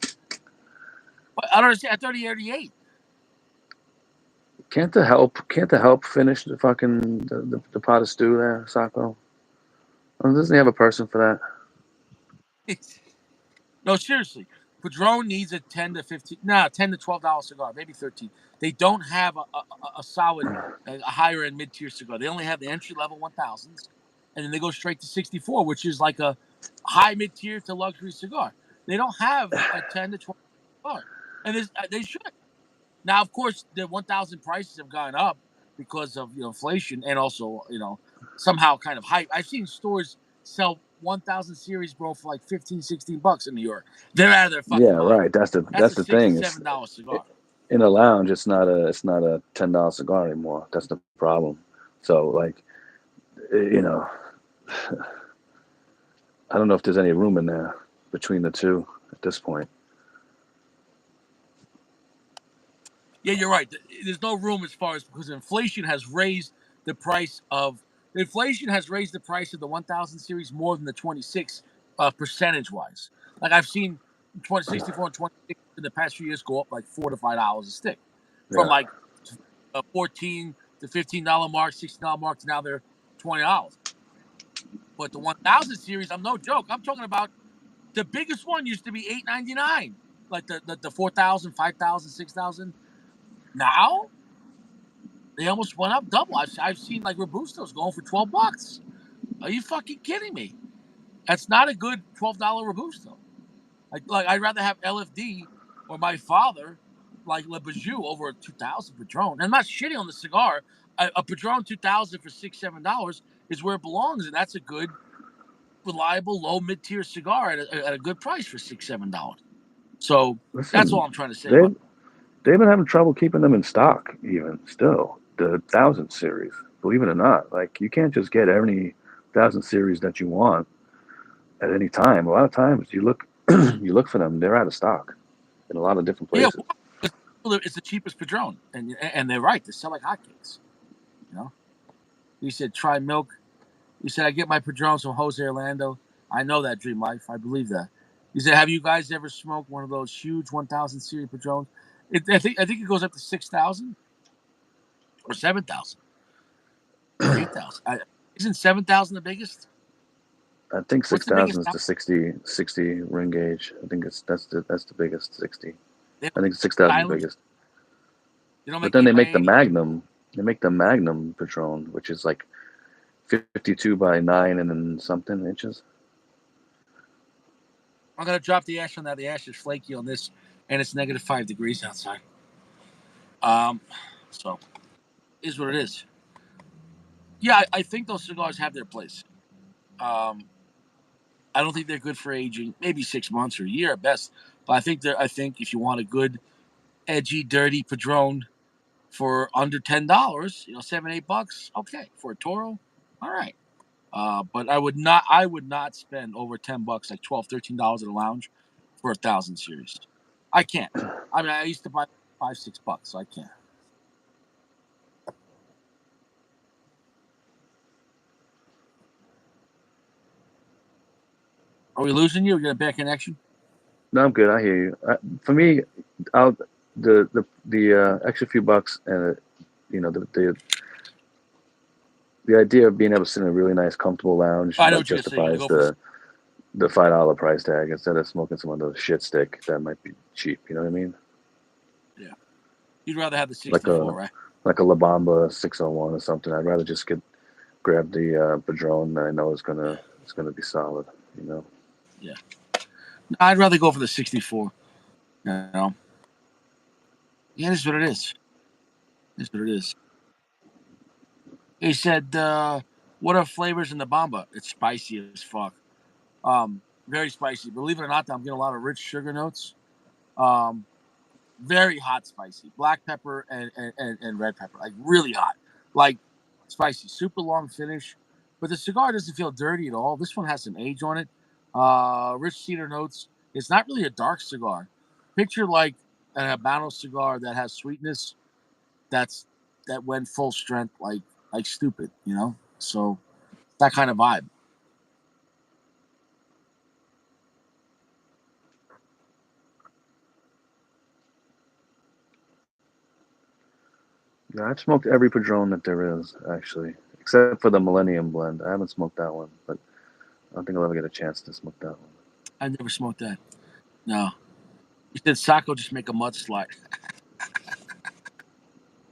But I don't understand. I thought he already ate. Can't the help? Can't the help finish the fucking the pot of stew there, Sacco? Doesn't he have a person for that? No, seriously. Padron needs a 10 to $12 cigar, maybe 13. They don't have a solid, a higher end mid tier cigar. They only have the entry level 1000s, and then they go straight to 64, which is like a high mid tier to luxury cigar. They don't have a 10 to 12 cigar, and they should. Now, of course, the 1000 prices have gone up because of inflation and also somehow kind of hype. I've seen stores sell 1000 series, bro, for like 15, $16 in New York. They're out of their fucking Yeah, mind. right. That's the That's that's a the six or thing. It's $7 cigar. in a lounge. It's not a $10 cigar anymore. That's the problem. So like, you know, I don't know if there's any room in there between the two at this point. Yeah, you're right. There's no room as far as because inflation has raised the price of the 1000 series more than the 26 percentage wise. Like I've seen 2064 and 26 in the past few years go up like $4 to $5 a stick from Yeah, like 14 to $15 mark, $16 mark to now they're $20. But the 1000 series, I'm no joke. I'm talking about the biggest one used to be $8.99, like the 4,000, 5,000, 6,000. Now they almost went up double. I've seen like Robustos going for $12. Are you fucking kidding me? That's not a good $12 Robusto. Like I'd rather have LFD or my father like Le Bijou over a 2000 Padron. And I'm not shitting on the cigar. A Padron 2000 for $6, $7 is where it belongs, and that's a good, reliable, low mid tier cigar at a good price for $6, $7. So that's all listen, I'm trying to say about. they've they've been having trouble keeping them in stock. Even still, the 1000 series. Believe it or not, like you can't just get any 1000 series that you want at any time. A lot of times you look you look for them, they're out of stock in a lot of different Yeah, places. it's the cheapest Padron, and they're right. They sell like hotcakes. You know, he said try milk. He said I get my Padrones from Jose Orlando. I know that dream life. I believe that. He said, have you guys ever smoked one of those huge 1000 series Padrones? I think it goes up to 6,000 or 7,000 or 8,000. Isn't 7,000 the biggest? I think What's the biggest 6,000 is the 60 ring gauge. I think that's the biggest 60. They I don't think 6,000 is the silence. biggest. They don't But make then 8 they by make the 80. Magnum. They make the Magnum Patron, which is like 52 by 9 and then something inches. I'm gonna drop the ash on that. The ash is flaky on this, and it's -5 degrees outside. So is what it is. Yeah, I think those cigars have their place. Um, I don't think they're good for aging. Maybe 6 months or a year at best. But I think if you want a good, edgy, dirty Padron for under $10, $7-8, okay. For a Toro, all right. But I would not spend over $10, like $12, $13 at a lounge for 1,000 series. I can't. I mean, I used to buy $5-6, so I can't. Are we losing you? We got a bad connection. No, I'm good. I hear you. For me, I'll the extra few bucks and the idea of being able to sit in a really nice, comfortable lounge I know like what you're gonna say. You're gonna justifies go for the $5 price tag instead of smoking some of those shit stick that might be cheap. You know what I mean? yeah. You'd rather have the Like 64, right? La Bomba 601 or something. I'd rather just grab the Padron that I know is gonna be solid. You know. Yeah. I'd rather go for the 64. You know. Yeah, this is what it is. This is what it is. He said, "What are flavors in the Bomba?" It's spicy as fuck. Very spicy. Believe it or not, I'm getting a lot of rich sugar notes. Um, very hot, spicy. Black pepper and red pepper, like really hot, like spicy. Super long finish, but the cigar doesn't feel dirty at all. This one has some age on it. Rich cedar notes. It's not really a dark cigar. Picture like an Habano cigar that has sweetness. That's that went full strength, like stupid, So that kind of vibe. Yeah, I've smoked every Padron that there is actually, except for the Millennium Blend. I haven't smoked that one, but I don't think I'll ever get a chance to smoke that one. I never smoked that. No. He said Sacco just make a mudslide.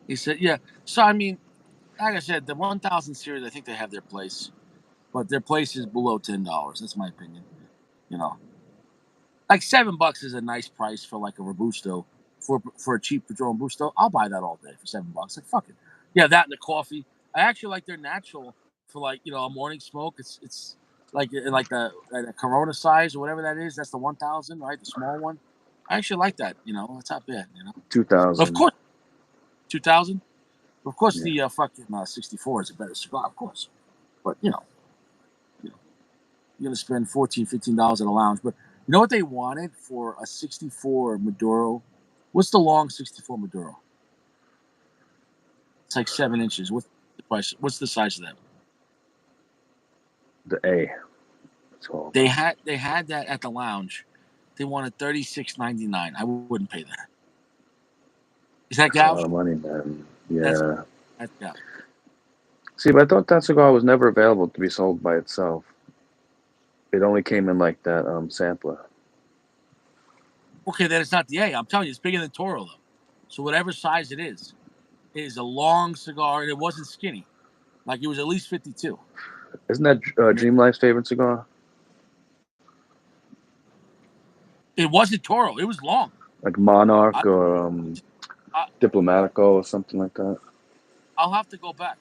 He said, yeah. So I mean, like I said, the 1,000 series, I think they have their place, but their place is below $10. That's my opinion. You know, like $7 is a nice price for like a Robusto. For a cheap Padron Robusto, I'll buy that all day for $7. Like fuck it. Yeah, that and the coffee. I actually like their natural for like a morning smoke. It's like the Corona size or whatever that is. That's the 1,000, right? The small one. I actually like that. It's not bad. But of 2000. course, 2,000. Of course, Yeah. the fucking 64 is a better cigar, of course. But you're gonna spend $14-15 at a lounge. But you know what they wanted for a 64 Maduro? What's the long 64 Maduro? It's like 7 inches. What's the price? What's the size of that? The A. It's called. They had that at the lounge. They wanted $36.99. I wouldn't pay that. Is that That's a lot gouge? of money, man. That's Yeah. that's gouge. See, but I thought that cigar was never available to be sold by itself. It only came in like that sampler. Okay, then it's not the A. I'm telling you, it's bigger than Toro though. So whatever size it is a long cigar, and it wasn't skinny. Like it was at least 52. Isn't that I mean, Dream Life's favorite cigar? it wasn't Toro. It was long. Like Monarch I, or I Diplomatico or something like that. I'll have to go back.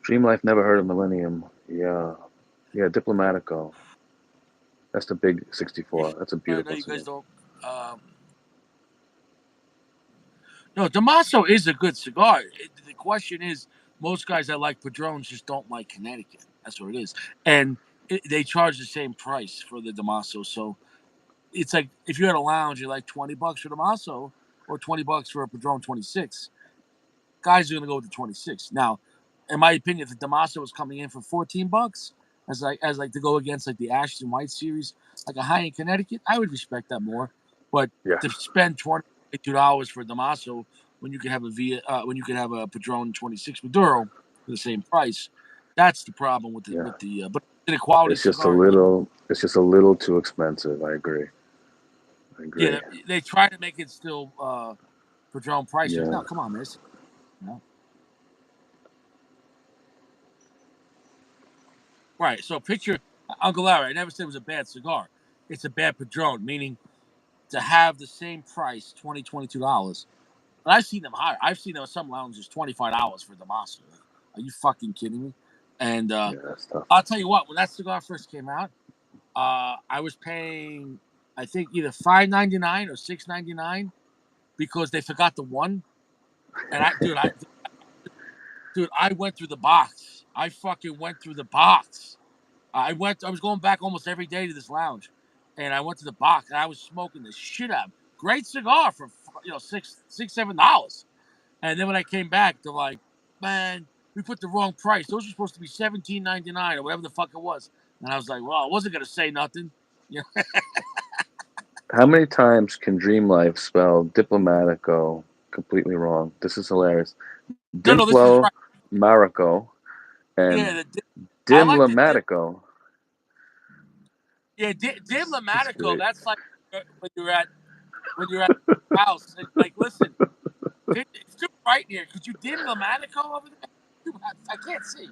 Dream Life never heard of Millennium. Yeah. Yeah, Diplomatico. That's the big 64. That's a I know beautiful you guys cigar. don't. No, Damaso is a good cigar. The question is, most guys that like Padrones just don't like Connecticut. That's what it is, and they charge the same price for the Damaso. So it's like if you're at a lounge, you're like $20 for Damaso or $20 for a Padron 26. Guys are gonna go with the 26. Now, in my opinion, if the Damaso was coming in for $14 as like to go against like the Ashton White series, like a high end Connecticut, I would respect that more. But Yeah. to spend $22 for a Damaso when you can have a Padron 26 Maduro for the same price, That's the problem with Yeah. the but the quality It's just a cigar. little. It's just a little too expensive. I agree. Yeah, they try to make it still Padron price. Yeah. No, come on, man. No. Right. So picture Uncle Larry. I never said it was a bad cigar. It's a bad Padron, meaning to have the same price, $22. And I've seen them higher. I've seen them in some lounges $25 for the Monster. Like, are you fucking kidding me? And Yeah, that's tough. I'll tell you what, when that cigar first came out, I was paying, I think, either $5.99 or $6.99 because they forgot the one. And I went through the box. I fucking went through the box. I was going back almost every day to this lounge, and I went to the box and I was smoking the shit out. Great cigar for $6-7. And then when I came back, they're like, "Man, we put the wrong price. Those are supposed to be $17.99 or whatever the fuck it was." And I was like, "Well, I wasn't gonna say nothing." Yeah. How many times can Dream Life spell Diplomatico completely wrong? This is hilarious. No, this is Dimplo right. Marico and Yeah, I like the Dimlamatico. That's Dimlamatico. great. That's like when you're at your house. And like, listen, it's too bright here. Could you dim Dimlamatico over there? I can't see.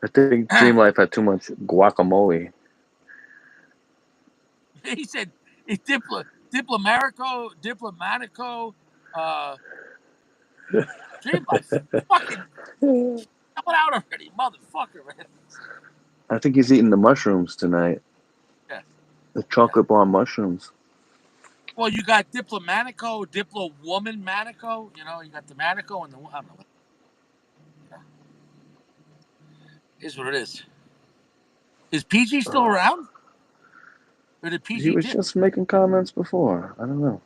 I think Dream Life had too much guacamole. He said it's diplomatico, Dream Life. Fucking coming out already, motherfucker, man. I think he's eating the mushrooms tonight. Yeah. The chocolate bar mushrooms. Well, you got diplomatico, diplo woman manico. You know, you got the manico and the I don't know. Yeah. Is what it is. Is PG still around? Or did He PG was dip? just making comments before. I don't know.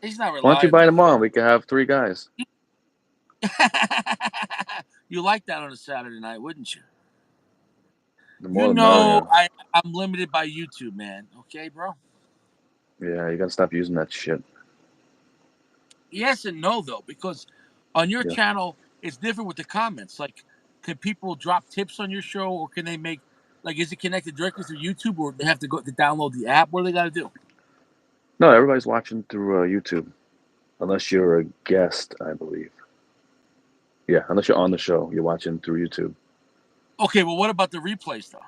He's not Why don't you buy reliable. them on? We could have 3 guys. You like that on a Saturday night, wouldn't you? The You more the know, merrier. I'm limited by YouTube, man. Okay, bro. Yeah, you gotta stop using that shit. Yes and no, though, because on your Yeah. channel, it's different with the comments. Like, can people drop tips on your show, or can they make, like, is it connected directly through YouTube, or they have to go to download the app? What do they got to do? No, everybody's watching through YouTube, unless you're a guest, I believe. Yeah, unless you're on the show, you're watching through YouTube. Okay, well, what about the replays, though?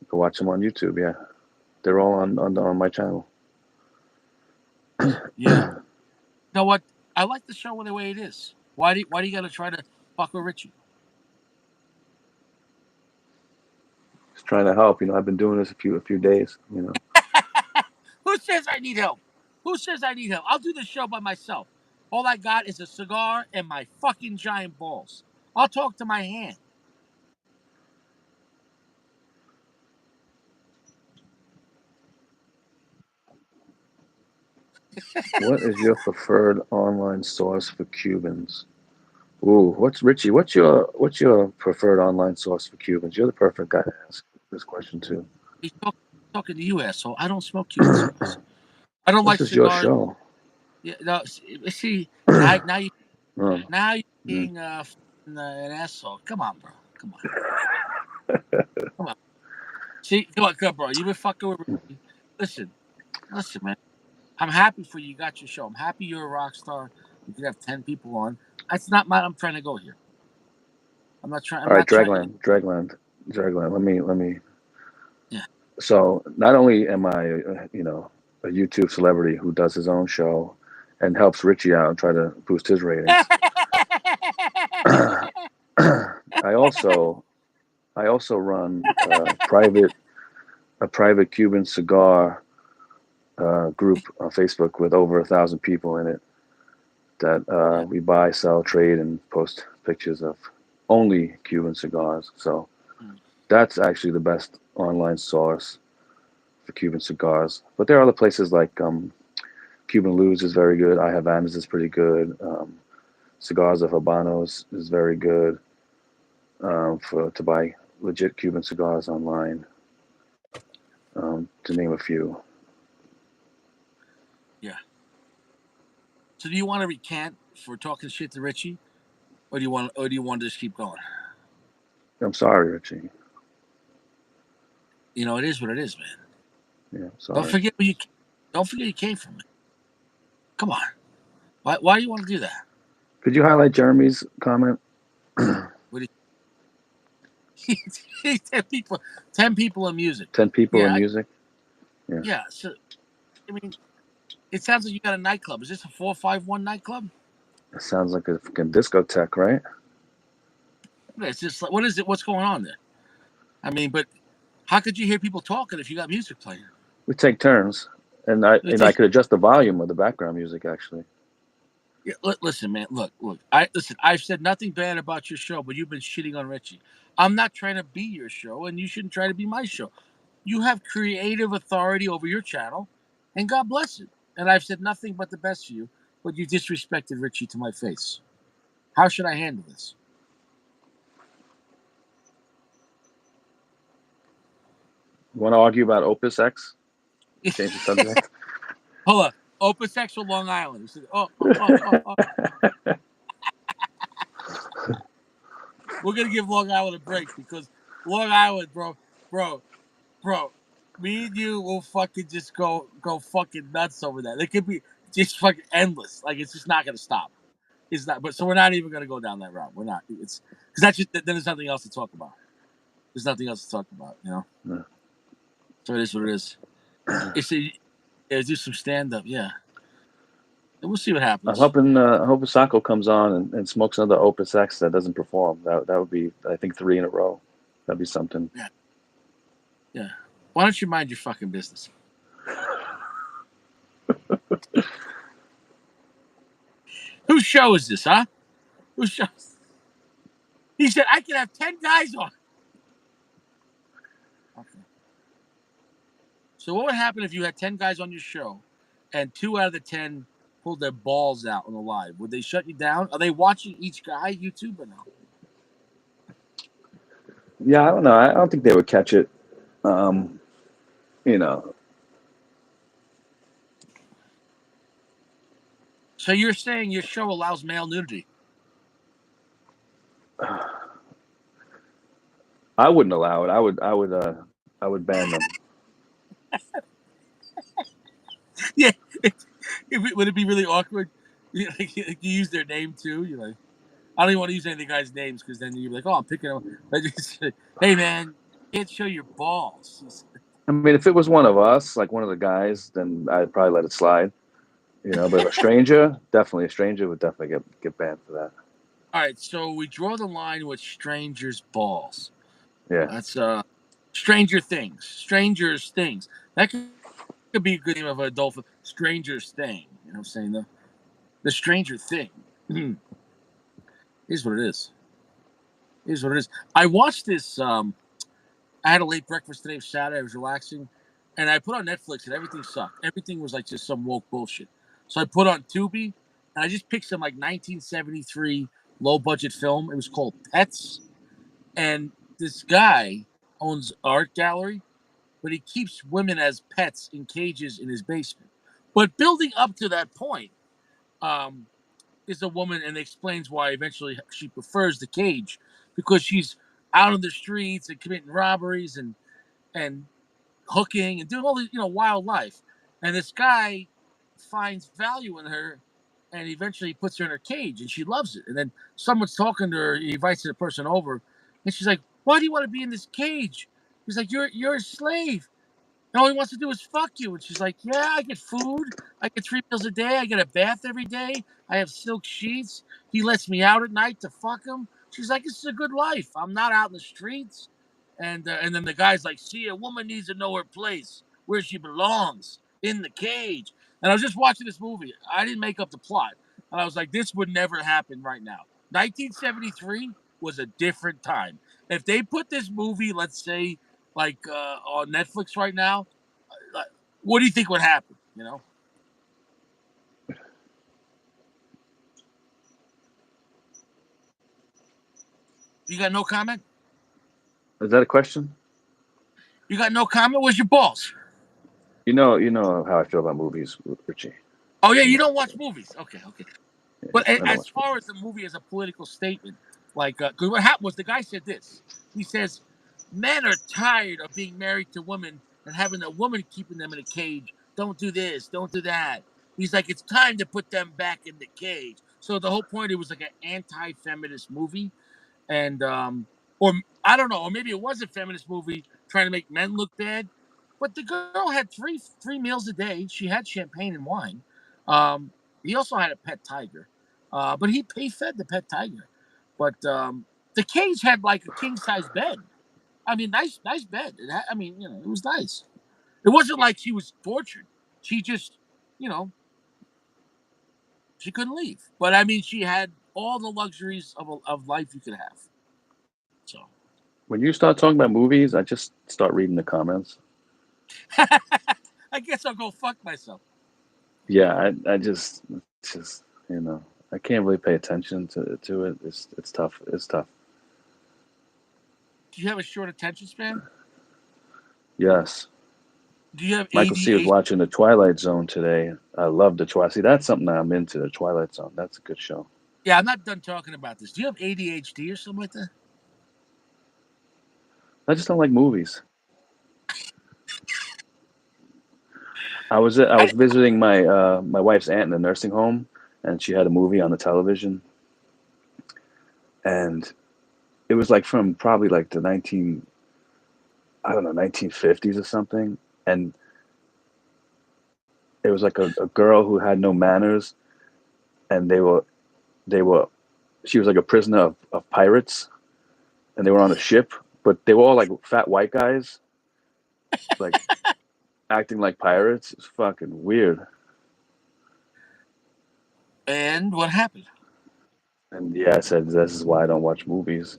You can watch them on YouTube. Yeah, they're all on my channel. Yeah. You know what? I like the show the way it is. Why do you got to try to fuck with Richie? Just trying to help. I've been doing this a few days. Who says I need help? Who says I need help? I'll do the show by myself. All I got is a cigar and my fucking giant balls. I'll talk to my hand. What is your preferred online source for Cubans? Ooh, Richie? What's your preferred online source for Cubans? You're the perfect guy to ask this question to. He's talking to you, asshole. I don't smoke Cuban cigars. I don't This like is your cigars. show. Yeah, no, see, now you Oh. now you're being an asshole. Come on, bro. Come on. See, come on, bro. You've been fucking with me. Listen, man. I'm happy for you. You got your show. I'm happy you're a rock star. You could have 10 people on. That's not my. I'm trying to go here. I'm not trying. I'm All right, not trying. Dragland. Let me. Yeah. So not only am I, a YouTube celebrity who does his own show and helps Richie out and try to boost his ratings. I also run a private Cuban cigar group on Facebook with over 1,000 people in it that we buy, sell, trade, and post pictures of only Cuban cigars. So that's actually the best online source for Cuban cigars. But there are other places like Cuban Luz is very good. I Havanas is pretty good. Cigars of Habanos is very good to buy legit Cuban cigars online, to name a few. Yeah. So do you want to recant for talking shit to Richie, or do you want to just keep going? I'm sorry, Richie. You know, it is what it is, man. Yeah, I'm Don't sorry. forget where you. Don't forget you came from. Man. Come on. Why do you want to do that? Could you highlight Jeremy's comment? What do you, 10 people. 10 people in music. 10 people in Yeah, music. Yeah, yeah. So I mean, it sounds like you got a nightclub. Is this a 451 nightclub? it sounds like a fucking discotheque, right? It's just like, what is it? What's going on there? I mean, but how could you hear people talking if you got music playing? We take turns, and I could adjust the volume of the background music actually. Yeah, listen, man. Look. I've said nothing bad about your show, but you've been shitting on Richie. I'm not trying to be your show, and you shouldn't try to be my show. You have creative authority over your channel, and God bless it. And I've said nothing but the best for you, but you disrespected Richie to my face. How should I handle this? You want to argue about Opus X? Change the subject. Hold on. Opus X or Long Island? Said, oh. We're gonna give Long Island a break because Long Island, bro, me and you will fucking just go fucking nuts over that. It could be just fucking endless. Like it's just not gonna stop. It's not. But so we're not even gonna go down that route. We're not. It's because that's just then there's nothing else to talk about. There's nothing else to talk about. You know. No. So it is what it is. It's do some stand up. Yeah. And we'll see what I'm happens. hoping Sacco comes on and smokes another Opus X that doesn't perform. That would be, I think, 3 in a row. That'd be something. Yeah. Yeah. Why don't you mind your fucking business? Whose show is this, huh? Whose show? He said I could have 10 guys on. Okay. So what would happen if you had 10 guys on your show and 2 out of the 10 pulled their balls out on the live? Would they shut you down? Are they watching each guy YouTube or no? Yeah, I don't know. I don't think they would catch it. Um, you know, So you're saying your show allows male nudity? I wouldn't allow it. I would ban them. Yeah. Would it be really awkward? You use their name too? You're like, I don't even want to use any of the guys' names because then you're like, oh, I'm picking them. Hey, man, you can't show your balls. I mean, if it was one of us, like one of the guys, then I'd probably let it slide. But a stranger, definitely, a stranger would definitely get banned for that. All right, so we draw the line with strangers' balls. Yeah. That's Stranger Things. Strangers Things. That could be a good name of an adult film. Stranger's Thing. You know what I'm saying? The Stranger Thing. Here's what it is. Here's what it is. I watched this. I had a late breakfast today, Saturday. I was relaxing, and I put on Netflix, and everything sucked. Everything was like just some woke bullshit. So I put on Tubi, and I just picked some like 1973 low budget film. It was called Pets, and this guy owns art gallery, but he keeps women as pets in cages in his basement. But building up to that point, um, is a woman and explains why eventually she prefers the cage because she's out on the streets and committing robberies and hooking and doing all the wild life. And this guy finds value in her and eventually puts her in her cage and she loves it. And then someone's talking to her, he invites the person over, and she's like, why do you want to be in this cage? He's like, you're a slave. And all he wants to do is fuck you. And she's like, yeah, I get food. I get 3 meals a day. I get a bath every day. I have silk sheets. He lets me out at night to fuck him. She's like, this is a good life. I'm not out in the streets. And then the guy's like, see, a woman needs to know her place, where she belongs, in the cage. And I was just watching this movie. I didn't make up the plot. And I was like, this would never happen right now. 1973 was a different time. If they put this movie, let's say, like on Netflix right now, what do you think would happen? You got no comment. Is that a question? You got no comment. Where's your balls? You know how I feel about movies, Richie. Oh yeah, You you know, don't watch movies. Okay. yeah, But I don't as watch far movies. as the movie as a political statement, Like, because what happened was the guy said this. He says, men are tired of being married to women and having a woman keeping them in a cage. Don't do this, don't do that. He's like, it's time to put them back in the cage. So the whole point, it was like an anti-feminist movie, and or I don't know, or maybe it was a feminist movie trying to make men look bad. But the girl had three meals a day. She had champagne and wine. Um, he also had a pet tiger, but he fed the pet tiger. But the cage had like a king size bed. I mean, nice bed. I mean, it was nice. It wasn't like she was tortured. She just, you know, she couldn't leave. But I mean, she had all the luxuries of life you could have. So When you start talking about movies, I just start reading the comments. I guess I'll go fuck myself. Yeah, I just I can't really pay attention to it. It's tough. It's tough. Do you have a short attention span? Yes. Do you have Michael C was ADHD? watching The Twilight Zone today. I love The Twilight. See, that's something that I'm into, The Twilight Zone. That's a good show. Yeah, I'm not done talking about this. Do you have ADHD or something like that? I just don't like movies. I was I, visiting my wife's aunt in the nursing home, and she had a movie on the television, and it was like from probably like the 1950s or something, and it was like a girl who had no manners, and they were she was like a prisoner of pirates, and they were on a ship, but they were all like fat white guys, like acting like pirates. It's fucking weird. and what happened? And yeah, I said this is why I don't watch movies.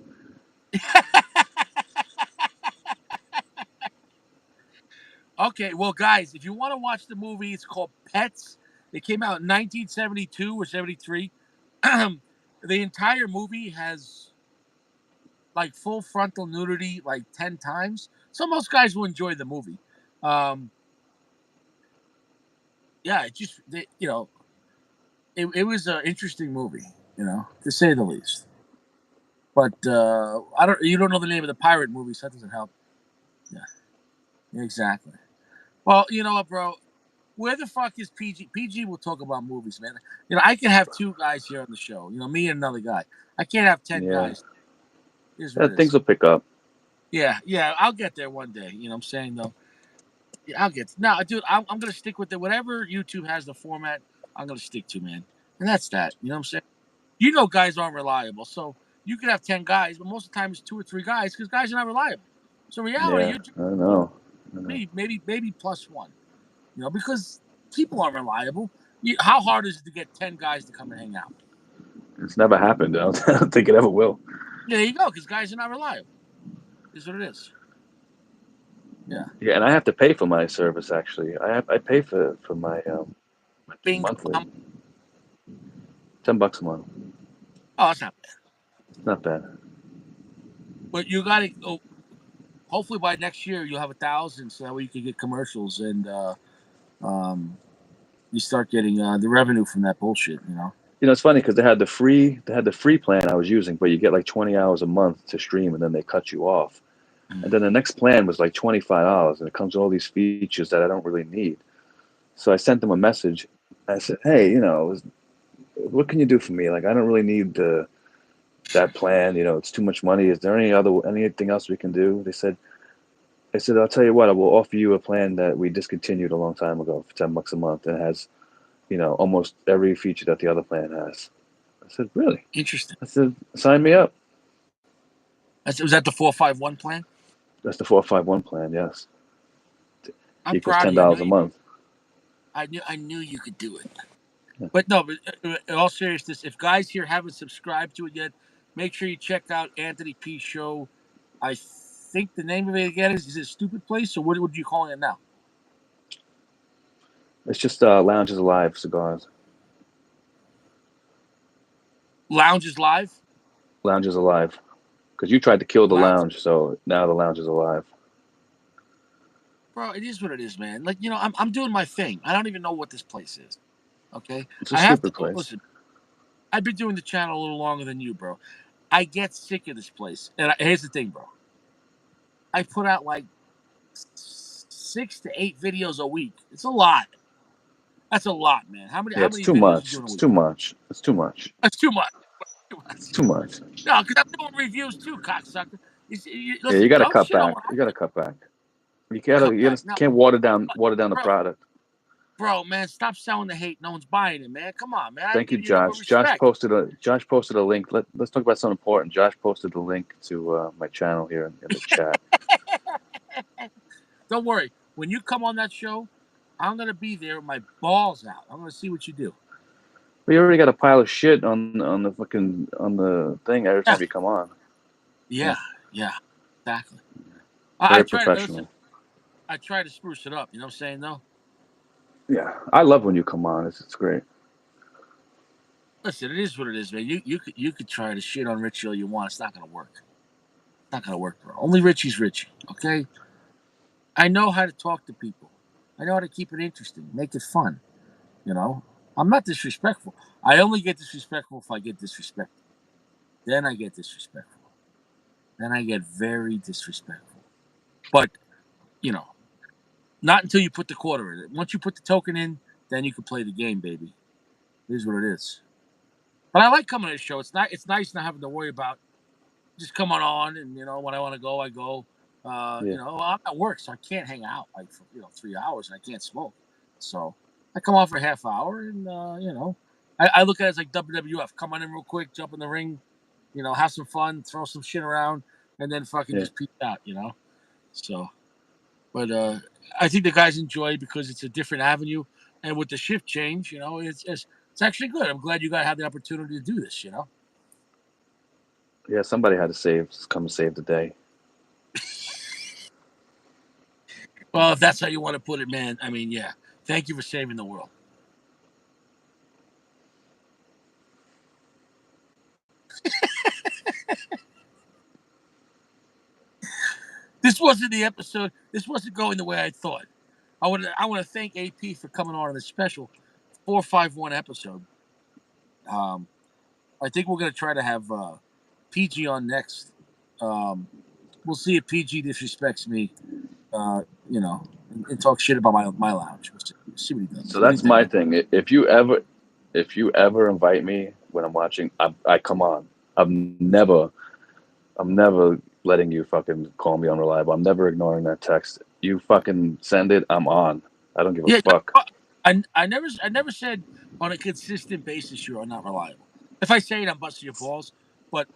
Okay, well, guys, if you want to watch the movie, it's called Pets. It came out in 1972 or 73. The entire movie has like full frontal nudity like 10 times. So most guys will enjoy the movie. Um, yeah, it just, it was an interesting movie, to say the least. But you don't know the name of the pirate movie, so that doesn't help. Yeah, exactly. Well, you know what, bro? Where the fuck is PG? PG will talk about movies, man. I can have two guys here on the show. Me and another guy. I can't have 10 Yeah, guys. Here's what yeah, it things is. will pick up. Yeah. I'll get there one day. You know what I'm saying, though? Yeah, I'll get. No, dude, I'm going to stick with it. Whatever YouTube has the format, I'm going to stick to, man. And that's that. You know what I'm saying? Guys aren't reliable. So you could have 10 guys, but most of the time it's two or three guys because guys are not reliable. So in reality, Yeah, you're just I know. I know. maybe plus one. Because people aren't reliable. How hard is it to get 10 guys to come and hang out? It's never happened. I don't think it ever will. Yeah, there you go, because guys are not reliable. Is what it is. Yeah. Yeah, and I have to pay for my service. Actually, I pay for my Bing. monthly, $10 a month. Oh, that's not bad. It's not bad. But you got to. Oh, hopefully by next year you'll have 1,000, so that way you can get commercials and um, you start getting the revenue from that bullshit. It's funny because they had the free plan I was using, but you get like 20 hours a month to stream, and then they cut you off. And then the next plan was like $25, and it comes with all these features that I don't really need. So I sent them a message. I said, "Hey, what can you do for me? Like, I don't really need that plan. It's too much money. Is there anything else we can do?" I said, "I'll tell you what. I will offer you a plan that we discontinued a long time ago for $10 a month, and it has, almost every feature that the other plan has." I said, "Really?" Interesting. I said, "Sign me up." Was that the 451 plan? That's the 451 plan. Yes, I'm equals proud ten of you. dollars a month. I knew you could do it. Yeah. But no, but in all seriousness, if guys here haven't subscribed to it yet, make sure you check out Anthony P Show. I think the name of it again is it Stupid Place, or what would you calling it now? It's just Lounges Alive cigars. Lounge is live. Lounges Alive, because you tried to kill the Lounge, lounge, so now the lounge is alive. bro. It is what it is, man. Like I'm doing my thing. I don't even know what this place is. Okay, It's a I have to stupid place. listen. I've been doing the channel a little longer than you, bro. I get sick of this place. And here's the thing, bro. I put out like 6 to 8 videos a week. It's a lot. That's a lot, man. How Yeah, it's many too videos you much. doing a It's week? too much. It's too much. That's too much. Too It's much. too much. No, because I'm doing reviews too, cocksucker. Yeah, you Listen, got to don't cut shit on back. what I You got to do. cut back. You Cut back. gotta, Now, can't water down the bro, product. bro, man, stop selling the hate. No one's buying it, man. Come on, man. I Thank you, give you number of Josh. Josh respect. posted a link. Let's talk about something important. Josh posted the link to my channel here in the chat. Don't worry. When you come on that show, I'm gonna be there with my balls out. I'm gonna see what you do. We already got a pile of shit on the thing every Yeah, time you come on. yeah, exactly. I Very try to listen. professional. I try to spruce it up. You know what I'm saying, though? Yeah, I love when you come on. It's great. Listen, it is what it is, man. You could try to shit on Richie all you want. It's not gonna work. It's not gonna work, bro. Only Richie's Richie. Okay. I know how to talk to people. I know how to keep it interesting, make it fun. You know, I'm not disrespectful. I only get disrespectful if I get disrespected. Then I get disrespectful. Then I get very disrespectful. But you know, not until you put the quarter in it. Once you put the token in, then you can play the game, baby. It is what it is. But I like coming to the show. It's not. It's nice not having to worry about just coming on and when I want to go, I go. Yeah, I'm at work, so I can't hang out like for 3 hours, and I can't smoke. So I come on for a half hour, and I look at it as like WWF. Come on in real quick, jump in the ring, have some fun, throw some shit around, and then fucking yeah. just peace out. So, but I think the guys enjoy it because it's a different avenue, and with the shift change, it's actually good. I'm glad you guys had the opportunity to do this. Yeah, somebody had to come save the day. Well, if that's how you want to put it, man, I mean, yeah. Thank you for saving the world. This wasn't the episode. This wasn't going the way I thought. I want to thank AP for coming on this special 451 episode. Um, I think we're going to try to have PG on next. We'll see if PG disrespects me, and talk shit about my lounge. We'll see what he does. So What do you that's think, my man? thing. If you ever invite me when I'm watching, I come on. I'm never letting you fucking call me unreliable. I'm never ignoring that text. You fucking send it, I'm on. I don't give a Yeah, fuck. I never said on a consistent basis you are not reliable. If I say it, I'm busting your balls. But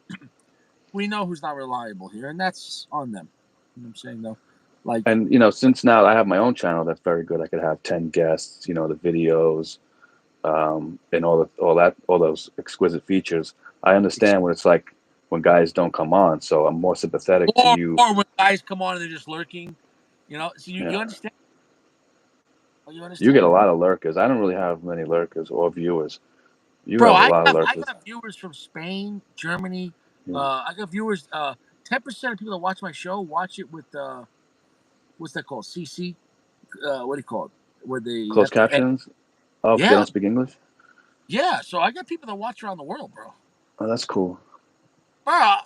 we know who's not reliable here, and that's on them. You know what I'm saying, though? Like, And since now I have my own channel, that's very good. I could have 10 guests. The videos, and all those exquisite features. I understand what it's like when guys don't come on, so I'm more sympathetic to you. or when guys come on and they're just lurking, so you Yeah, understand. You you get understand, a man. lot of lurkers. I don't really have many lurkers or viewers. You Bro, have a I lot of got I lurkers. got viewers from Spain, Germany. Yeah. I got viewers. 10% of people that watch my show watch it with what's that called? CC. What do you call it? Where they Closed have to edit. captions. Oh, because they Yeah, don't speak English. yeah. So I got people that watch around the world, bro. Oh, that's cool. Bro,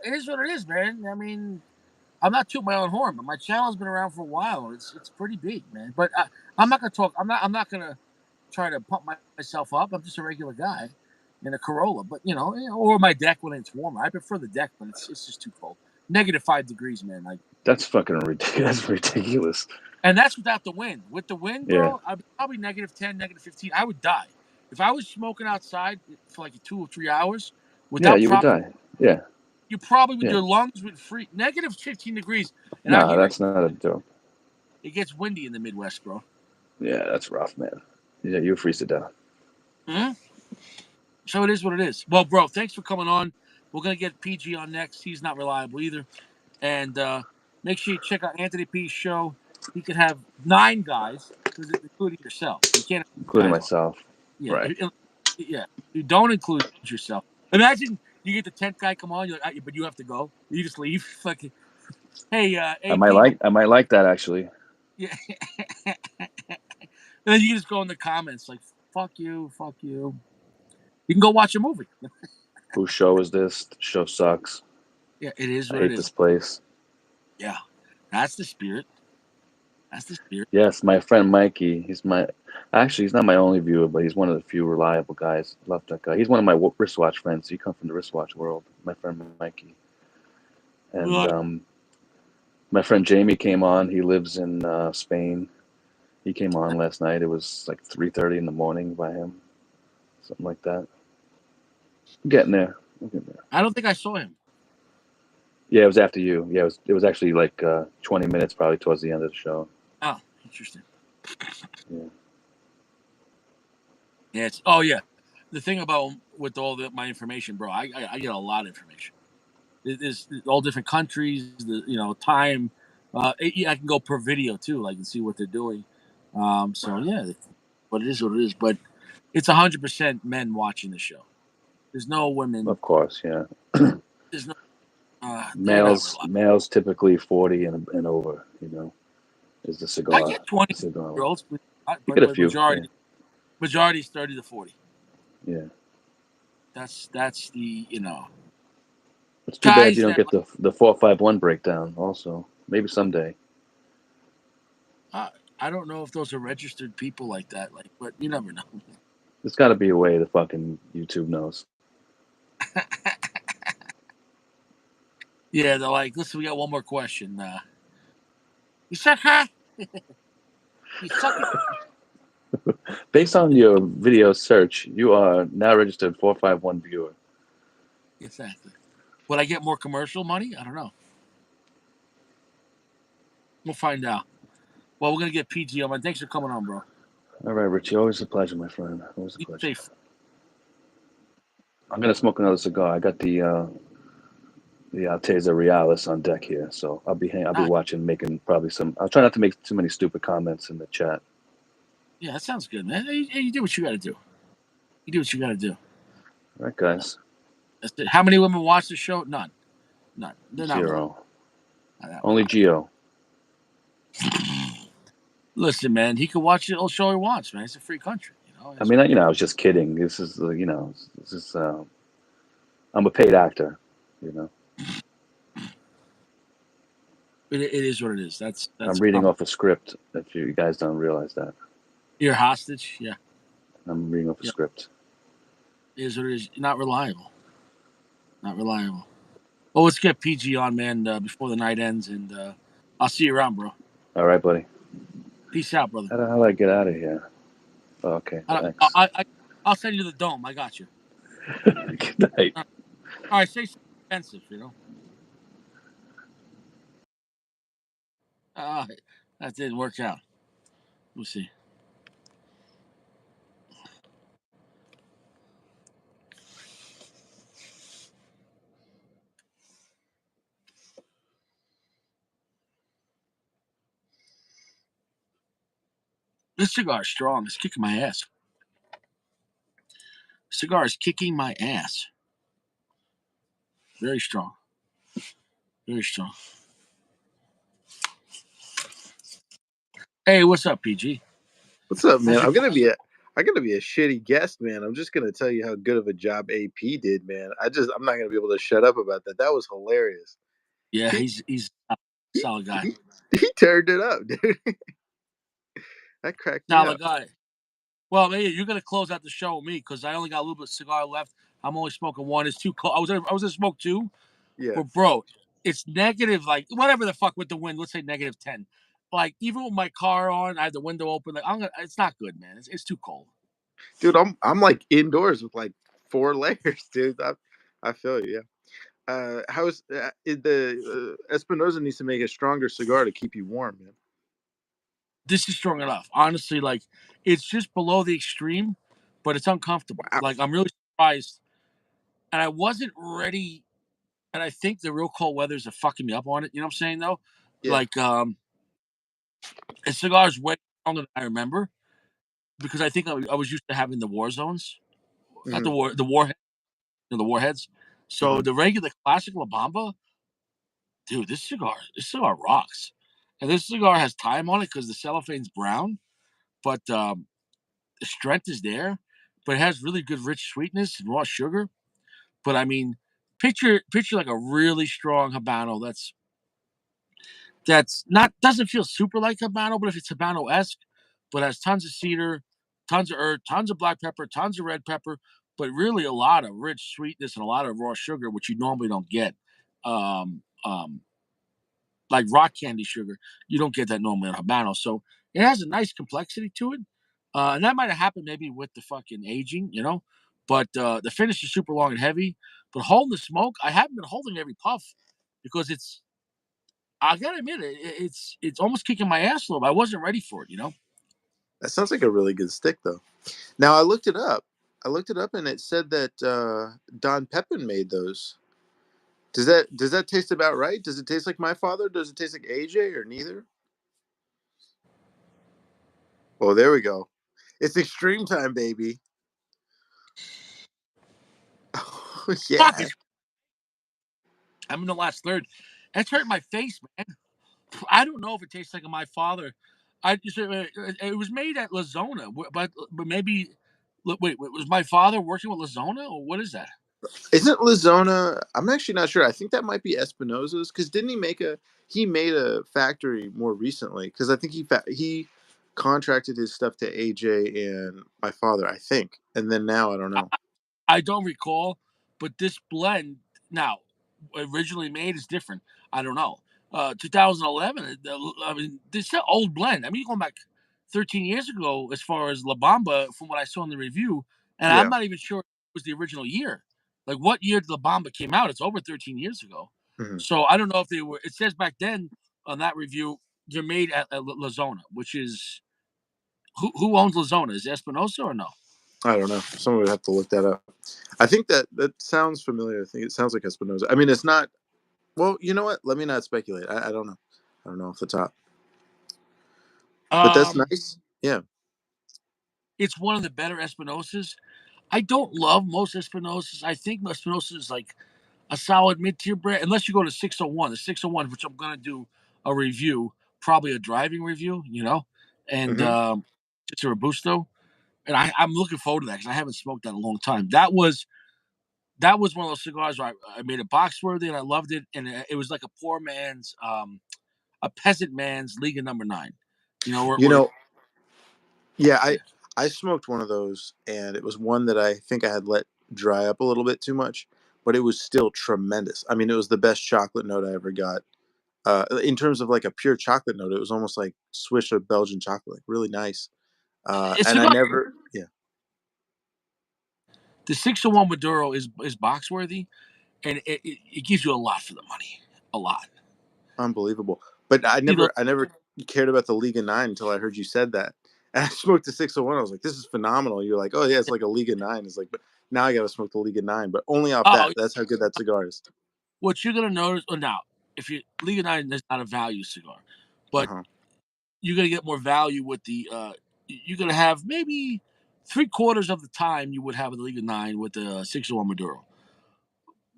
it is what it is, man. I mean, I'm not tooting my own horn, but my channel's been around for a while. It's pretty big, man. But I'm not gonna talk. I'm not gonna try to pump myself up. I'm just a regular guy in a Corolla, but or my deck when it's warmer. I prefer the deck, but it's just too cold. -5 degrees, man. Like, That's fucking ridiculous. That's ridiculous. and that's without the wind. With the wind, Yeah. bro, I'd be probably -10, -15. I would die if I was smoking outside for like 2 or 3 hours Yeah, without you would proper. die. Yeah. You probably with Yeah. your lungs would freeze. -15 degrees, and out No, here that's not a joke. it gets windy in the Midwest, bro. Yeah, that's rough, man. Yeah, you freeze to death. Hmm. So it is what it is. Well, bro, thanks for coming on. We're gonna get PG on next. He's not reliable either. And make sure you check out Anthony P's show. He can have 9 guys, including yourself. You can't have Including guys on. myself. Yeah, Right. yeah. You don't include yourself. Imagine you get the 10th guy come on, you're like, but you have to go. You just leave. Fucking, hey, AP. I might like that actually. Yeah. And then you can just go in the comments like, fuck you, fuck you. You can go watch a movie. Whose show is this? The show sucks. Yeah, it is I what it hate is. this place. Yeah, that's the spirit. That's the spirit. Yes, my friend Mikey. Actually, he's not my only viewer, but he's one of the few reliable guys. Love that guy. He's one of my wristwatch friends. He come from the wristwatch world. My friend Mikey. And Well, my friend Jamie came on. He lives in Spain. He came on last night. It was like 3:30 in the morning by him, something like that. I'm getting there. I'm getting there. I don't think I saw him. Yeah, it was after you. Yeah, it was actually like 20 minutes probably towards the end of the show. Oh, interesting. Yeah. Yeah, oh yeah. The thing about with my information, bro, I get a lot of information. There's all different countries, time. I can go per video too, like and see what they're doing. So yeah, but it is what it is. But it's 100% men watching the show. There's no women. Of course, yeah. There's no. They're not Males reliable. males typically 40 and over, is the I cigar get 20 the cigar year line. olds, You but get a few, yeah. majority is 30 to 40. Yeah. That's the It's too bad you guys don't that get the 451 breakdown also. Maybe someday. I don't know if those are registered people like that, but you never know. There's got to be a way the fucking YouTube knows. Yeah, they're like, listen, we got one more question. You suck, huh? You suck it. Based on your video search, you are now registered 451 viewer. Exactly. Would I get more commercial money? I don't know. We'll find out. Well, we're gonna get PG on, man. Thanks for coming on, bro. All right, Richie. Always a pleasure, my friend. Always a You pleasure. safe. I'm gonna smoke another cigar. I got the Alteza Realis on deck here, so I'll be Ah, watching, making probably some. I'll try not to make too many stupid comments in the chat. yeah, that sounds good, man. Hey, you do what you got to do. You do what you got to do. All right, guys. That's it. How many women watch the show? None. None. They're not reliable. 0. Not that Only reliable. Geo. Listen, man, he can watch the whole show he wants, man. It's a free country, I mean, I was just kidding. This is, this is. I'm a paid actor, you know. it is what it is. I'm That's reading off a script. If you guys don't realize that, you're hostage. Yeah, I'm reading off a yeah. script. It is what it is. Not reliable. Not reliable. Well, let's get PG on, man, before the night ends, and I'll see you around, bro. All right, buddy. Peace out, brother. How the hell I get out of here? Oh, okay, I, thanks. I'll send you the dome. I got you. Good night. All right, say something expensive. Uh, that didn't work out. We'll see. This cigar is strong. It's kicking my ass. Cigar is kicking my ass. Very strong. Very strong. Hey, what's up, PG? What's up, man? How's your I'm gonna be a shitty guest, man. I'm just gonna tell you how good of a job AP did, man. I'm not gonna be able to shut up about that. That was hilarious. Yeah, He he's a he solid guy. he turned it up, dude. That cracked me Solid up. guy. Well, man, you're gonna close out the show with me because I only got a little bit of cigar left. I'm only smoking one. It's too cold. I was gonna smoke two, Yeah, but bro, it's negative like whatever the fuck with the wind. Let's say -10. Like even with my car on, I have the window open. Like it's not good, man. It's too cold. dude. I'm like indoors with like 4 layers, dude. I feel you. Yeah. How's the Espinosa needs to make a stronger cigar to keep you warm, man. This is strong enough. Honestly, like it's just below the extreme, but it's uncomfortable. Wow. Like I'm really surprised, and I wasn't ready. And I think the real cold weathers are fucking me up on it. You know what I'm saying though? Yeah. Like a cigar is way stronger than I remember because I think I was used to having the war zones, not Hmm. the warhead, the warheads. So Hmm. the regular classic La Bomba, dude, this cigar rocks. And this cigar has time on it because the cellophane's brown, but the strength is there. But it has really good rich sweetness and raw sugar. But I mean, picture like a really strong Habano that's not doesn't feel super like Habano, but if it's Habano-esque, but has tons of cedar, tons of earth, tons of black pepper, tons of red pepper, but really a lot of rich sweetness and a lot of raw sugar, which you normally don't get. Um, um, like rock candy sugar, you don't get that normally in Habano. So it has a nice complexity to it. And that might have happened maybe with the fucking aging, you know. But the finish is super long and heavy. But holding the smoke, I haven't been holding every puff because I gotta admit it's almost kicking my ass a little bit. I wasn't ready for it, you know. That sounds like a really good stick, though. Now I looked it up. I looked it up, and it said that Don Pepin made those. Does that taste about right? Does it taste like my father? Does it taste like AJ or neither? Oh, there we go. It's extreme time, baby. Fuck, Yeah. I'm in the last third. It's hurting my face, man. I don't know if it tastes like my father. I just it was made at Lazona, but maybe wait, was my father working with Lazona or what is that? Isn't Lizona? I'm actually not sure. I think that might be Espinosa's because didn't he made a factory more recently? Because I think he contracted his stuff to AJ and my father, I think, and then now I don't know. I don't recall, but this blend now originally made is different. I don't know. 2011. I mean, this is an old blend. I mean, going back 13 years ago, as far as La Bamba, from what I saw in the review, and I'm Yeah. not even sure it was the original year. Like, what year did La Bamba came out? It's over 13 years ago. Hmm. So I don't know if they were. It says back then on that review they're made at La Zona, which is who owns La Zona? Is it Espinosa or no? I don't know. Someone would have to look that up. I think that sounds familiar. I think it sounds like Espinosa. I mean, it's not. Well, you know what? Let me not speculate. I don't know. I don't know off the top. But that's Um, nice. Yeah. it's one of the better Espinosas. I don't love most Espinosas. I think Espinosa is like a solid mid-tier brand, unless you go to 601. The 601, which I'm gonna do a review, probably a driving review, you know, and Hmm. it's a Robusto, and I'm looking forward to that because I haven't smoked that in a long time. That was one of those cigars where I made it box worthy and I loved it, and it was like a poor man's, a peasant man's Liga Number Nine, you know, You know, yeah, yeah. I smoked one of those, and it was one that I think I had let dry up a little bit too much, but it was still tremendous. I mean, it was the best chocolate note I ever got. In terms of like a pure chocolate note, it was almost like swish of Belgian chocolate, like really nice. It's And I cigar. never, yeah, The 601 Maduro is box worthy, and it gives you a lot for the money, a lot. unbelievable. But See those? I never cared about the Liga Nine until I heard you said that. And I smoked the 601. I was like, this is phenomenal. You're like, oh yeah, it's like a Liga Nine. It's like, but now I got to smoke the Liga Nine, but only off Oh, that. That's how good that cigar is. what you're gonna notice? Oh, now, if you Liga Nine is not a value cigar, Uh but huh. you're gonna get more value with the. You're gonna have maybe 3/4 of the time you would have the Liga Nine with the 601 Maduro,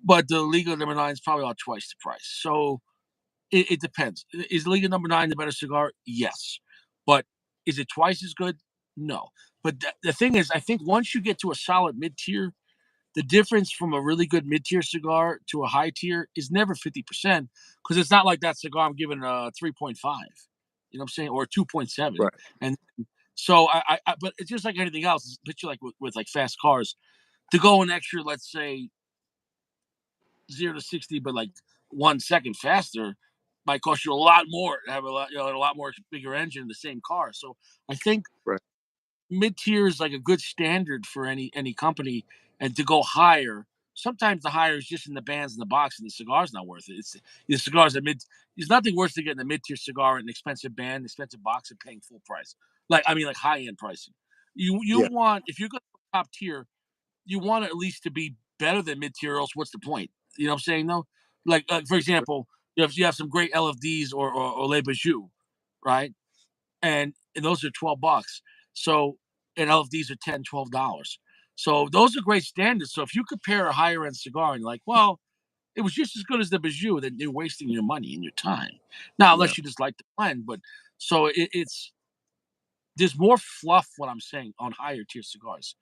but the Liga Number Nine is probably about twice the price. So it depends. Is Liga Number Nine the better cigar? Yes, but is it twice as good? No. But the thing is, I think once you get to a solid mid tier, the difference from a really good mid tier cigar to a high tier is never 50% because it's not like that cigar I'm giving a 3.5, you know what I'm saying, or 2.7. Right. And so but it's just like anything else. It's picture like with like fast cars to go an extra, let's say 0 to 60, but like 1 second faster might cost you a lot more to have a lot, a lot more bigger engine in the same car. So I think Right. mid tier is like a good standard for any company, and to go higher. Sometimes the higher is just in the bands in the box, and the cigar's not worth it. It's the cigars at mid. There's nothing worse than getting a mid tier cigar in an expensive band, expensive box, and paying full price. Like I mean, like high end pricing. You Yeah. want if you go top tier, you want it at least to be better than mid tier. Else, what's the point? You know what I'm saying? Though, like for example, you have some great LFDs or Le Bijou, right? And those are $12. So and LFDs are $10, $12. So those are great standards. So if you compare a higher end cigar and you're like, well, it was just as good as the Bijou, then you're wasting your money and your time. Now, Yeah. unless you just like the blend, but so it's there's more fluff. What I'm saying on higher tier cigars.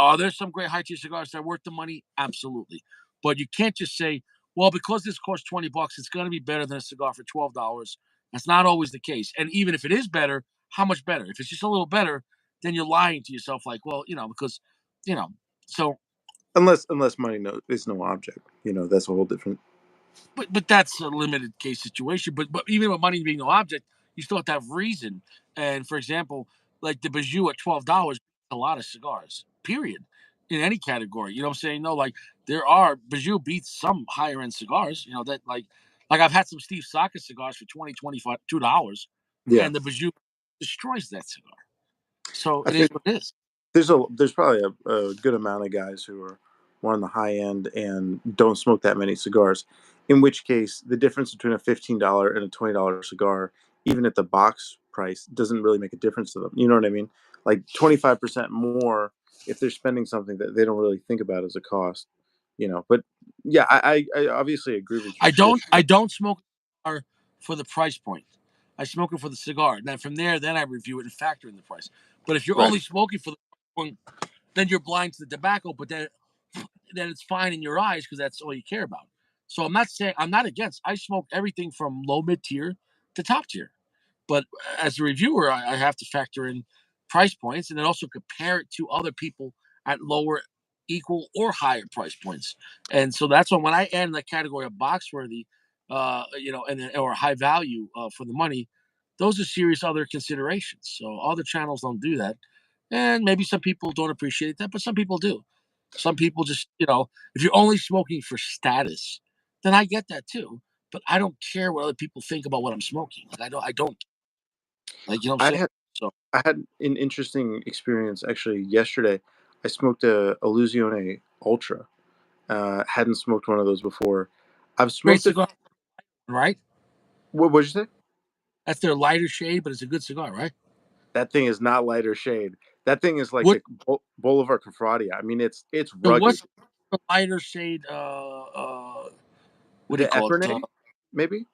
Are there some great high tier cigars that are worth the money? Absolutely. But you can't just say, well, because this costs $20, it's going to be better than a cigar for $12. That's not always the case. And even if it is better, how much better? If it's just a little better, then you're lying to yourself, like, well, because, you know, so Unless money is no object, that's a whole different. but that's a limited case situation. But even with money being no object, you still have to have reason. And for example, like the Bijou at $12, a lot of cigars. Period. In any category, you know what I'm saying? No, like there are Bijou beats some higher end cigars. That like I've had some Steve Saka cigars for 20, 25, $2, Yeah, and the Bijou destroys that cigar. So I it is think what it is. there's probably a good amount of guys who are more on the high end and don't smoke that many cigars. In which case, the difference between a $15 and a $20 cigar, even at the box price, doesn't really make a difference to them. You know what I mean? Like 25% more if they're spending something that they don't really think about as a cost. But yeah, I obviously agree with you. I don't smoke a cigar for the price point. I smoke it for the cigar. And then from there, then I review it and factor in the price. But if you're Right. only smoking for the point, then you're blind to the tobacco. But then it's fine in your eyes because that's all you care about. So I'm not against. I smoke everything from low mid tier to top tier. But as a reviewer, I have to factor in price points and then also compare it to other people at lower, equal, or higher price points. And so that's when I add in the category of box worthy, and then, or high value for the money, those are serious other considerations. So other channels don't do that, and maybe some people don't appreciate that, but some people do. Some people just, if you're only smoking for status, then I get that too. But I don't care what other people think about what I'm smoking. Like I don't like, you know what I'm I saying? had So I had an interesting experience actually yesterday. I smoked a Illusione Ultra. Hadn't smoked one of those before. I've great smoked a. cigar, right? What'd you say? That's their lighter shade, but it's a good cigar, right? That thing is not lighter shade. That thing is like What the Bolivar Confradia. I mean, it's so rugged. what's the lighter shade what do you The call it? Epernay, maybe.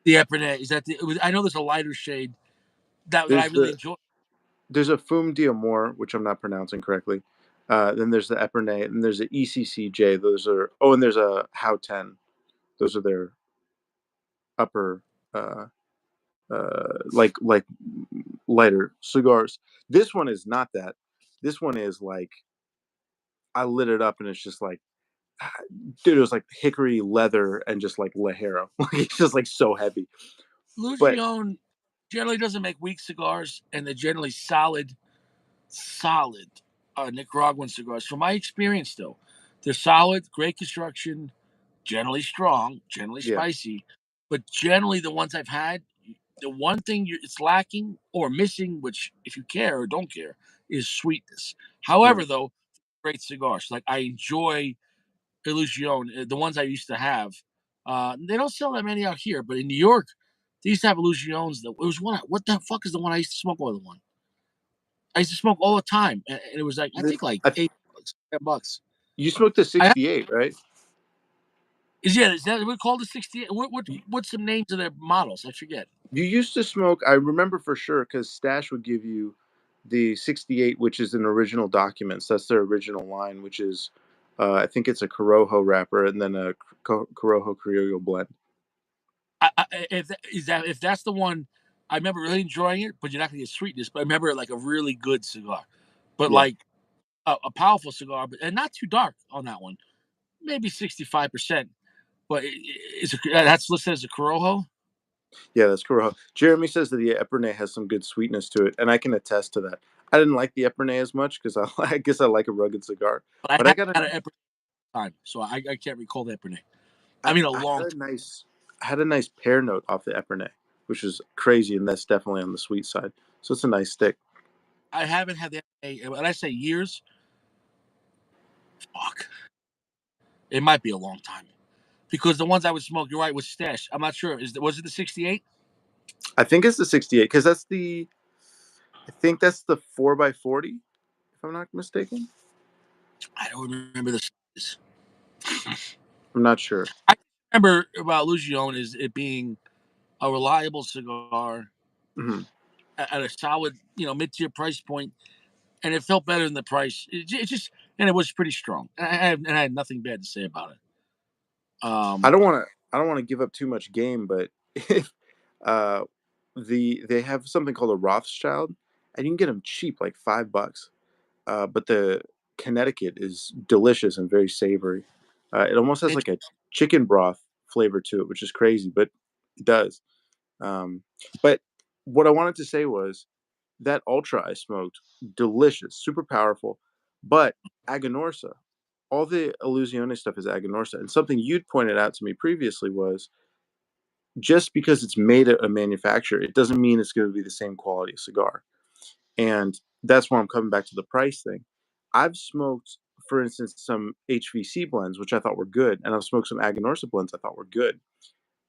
The Epernay. Is that I know there's a lighter shade that I There's really the enjoy. there's a Fum d'Amour, which I'm not pronouncing correctly. Then there's the Epernay, and there's a ECCJ. Those are and there's a How 10. Those are their upper uh, like lighter cigars. This one is not that. This one is like I lit it up and it's just like dude, it was like hickory leather and just like Lajero. Like it's just like so heavy. But Lucion generally doesn't make weak cigars, and they're generally solid Nicaraguan cigars. From my experience, though, they're solid, great construction, generally strong, generally yeah, spicy, but generally the ones I've had, the one thing it's lacking or missing, which if you care or don't care, is sweetness. right. However, though, great cigars. Like I enjoy Illusion, the ones I used to have. They don't sell that many out here, but in New York, they used to have Illusions. It was one. What the fuck is the one I used to smoke all the one? I used to smoke all the time, and it was like I The, think like I, $8, $10. you smoked the I 68, right? is that what we call the 68? What's some names of their models? I forget. You used to smoke. I remember for sure because Stash would give you the 68, which is in original documents. That's their original line, which is I think it's a Corojo wrapper and then a Corojo Criollo blend. If that's the one, I remember really enjoying it, but you're not gonna get sweetness. But I remember like a really good cigar, but Yeah, like a powerful cigar, but and not too dark on that one. Maybe 65%. But that's listed as a Corojo. yeah, that's Corojo. Jeremy says that the Epernay has some good sweetness to it, and I can attest to that. I didn't like the Epernay as much because I guess I like a rugged cigar, But I but I haven't got had a an Epernay time, so I can't recall the Epernay. I mean, a I long had time. a nice pear note off the Epernay, which is crazy, and that's definitely on the sweet side. So it's a nice stick. I haven't had the Epernay. When I say years, fuck, it might be a long time because the ones I would smoke, you're right, was Stash. I'm not sure. Was it the 68? I think it's the 68 because I think that's the 4x40, if I'm not mistaken. I don't remember the size. I'm not sure. I remember about Lucion is it being a reliable cigar Hmm. at a solid, mid-tier price point. and it felt better than the price. It just and it was pretty strong, and I had nothing bad to say about it. I Um, don't want to. I don't want to give up too much game, but if uh, they have something called a Rothschild, and you can get them cheap, like $5. But the Connecticut is delicious and very savory. It almost has it, like a chicken broth flavor to it, which is crazy, but it does. But what I wanted to say was that Ultra I smoked, delicious, super powerful, but Aganorsa, all the Illusione stuff is Aganorsa. And something you'd pointed out to me previously was just because it's made at a manufacturer, it doesn't mean it's going to be the same quality of cigar. And that's why I'm coming back to the price thing. I've smoked, for instance, some HVC blends, which I thought were good, and I've smoked some Aganorsa blends I thought were good.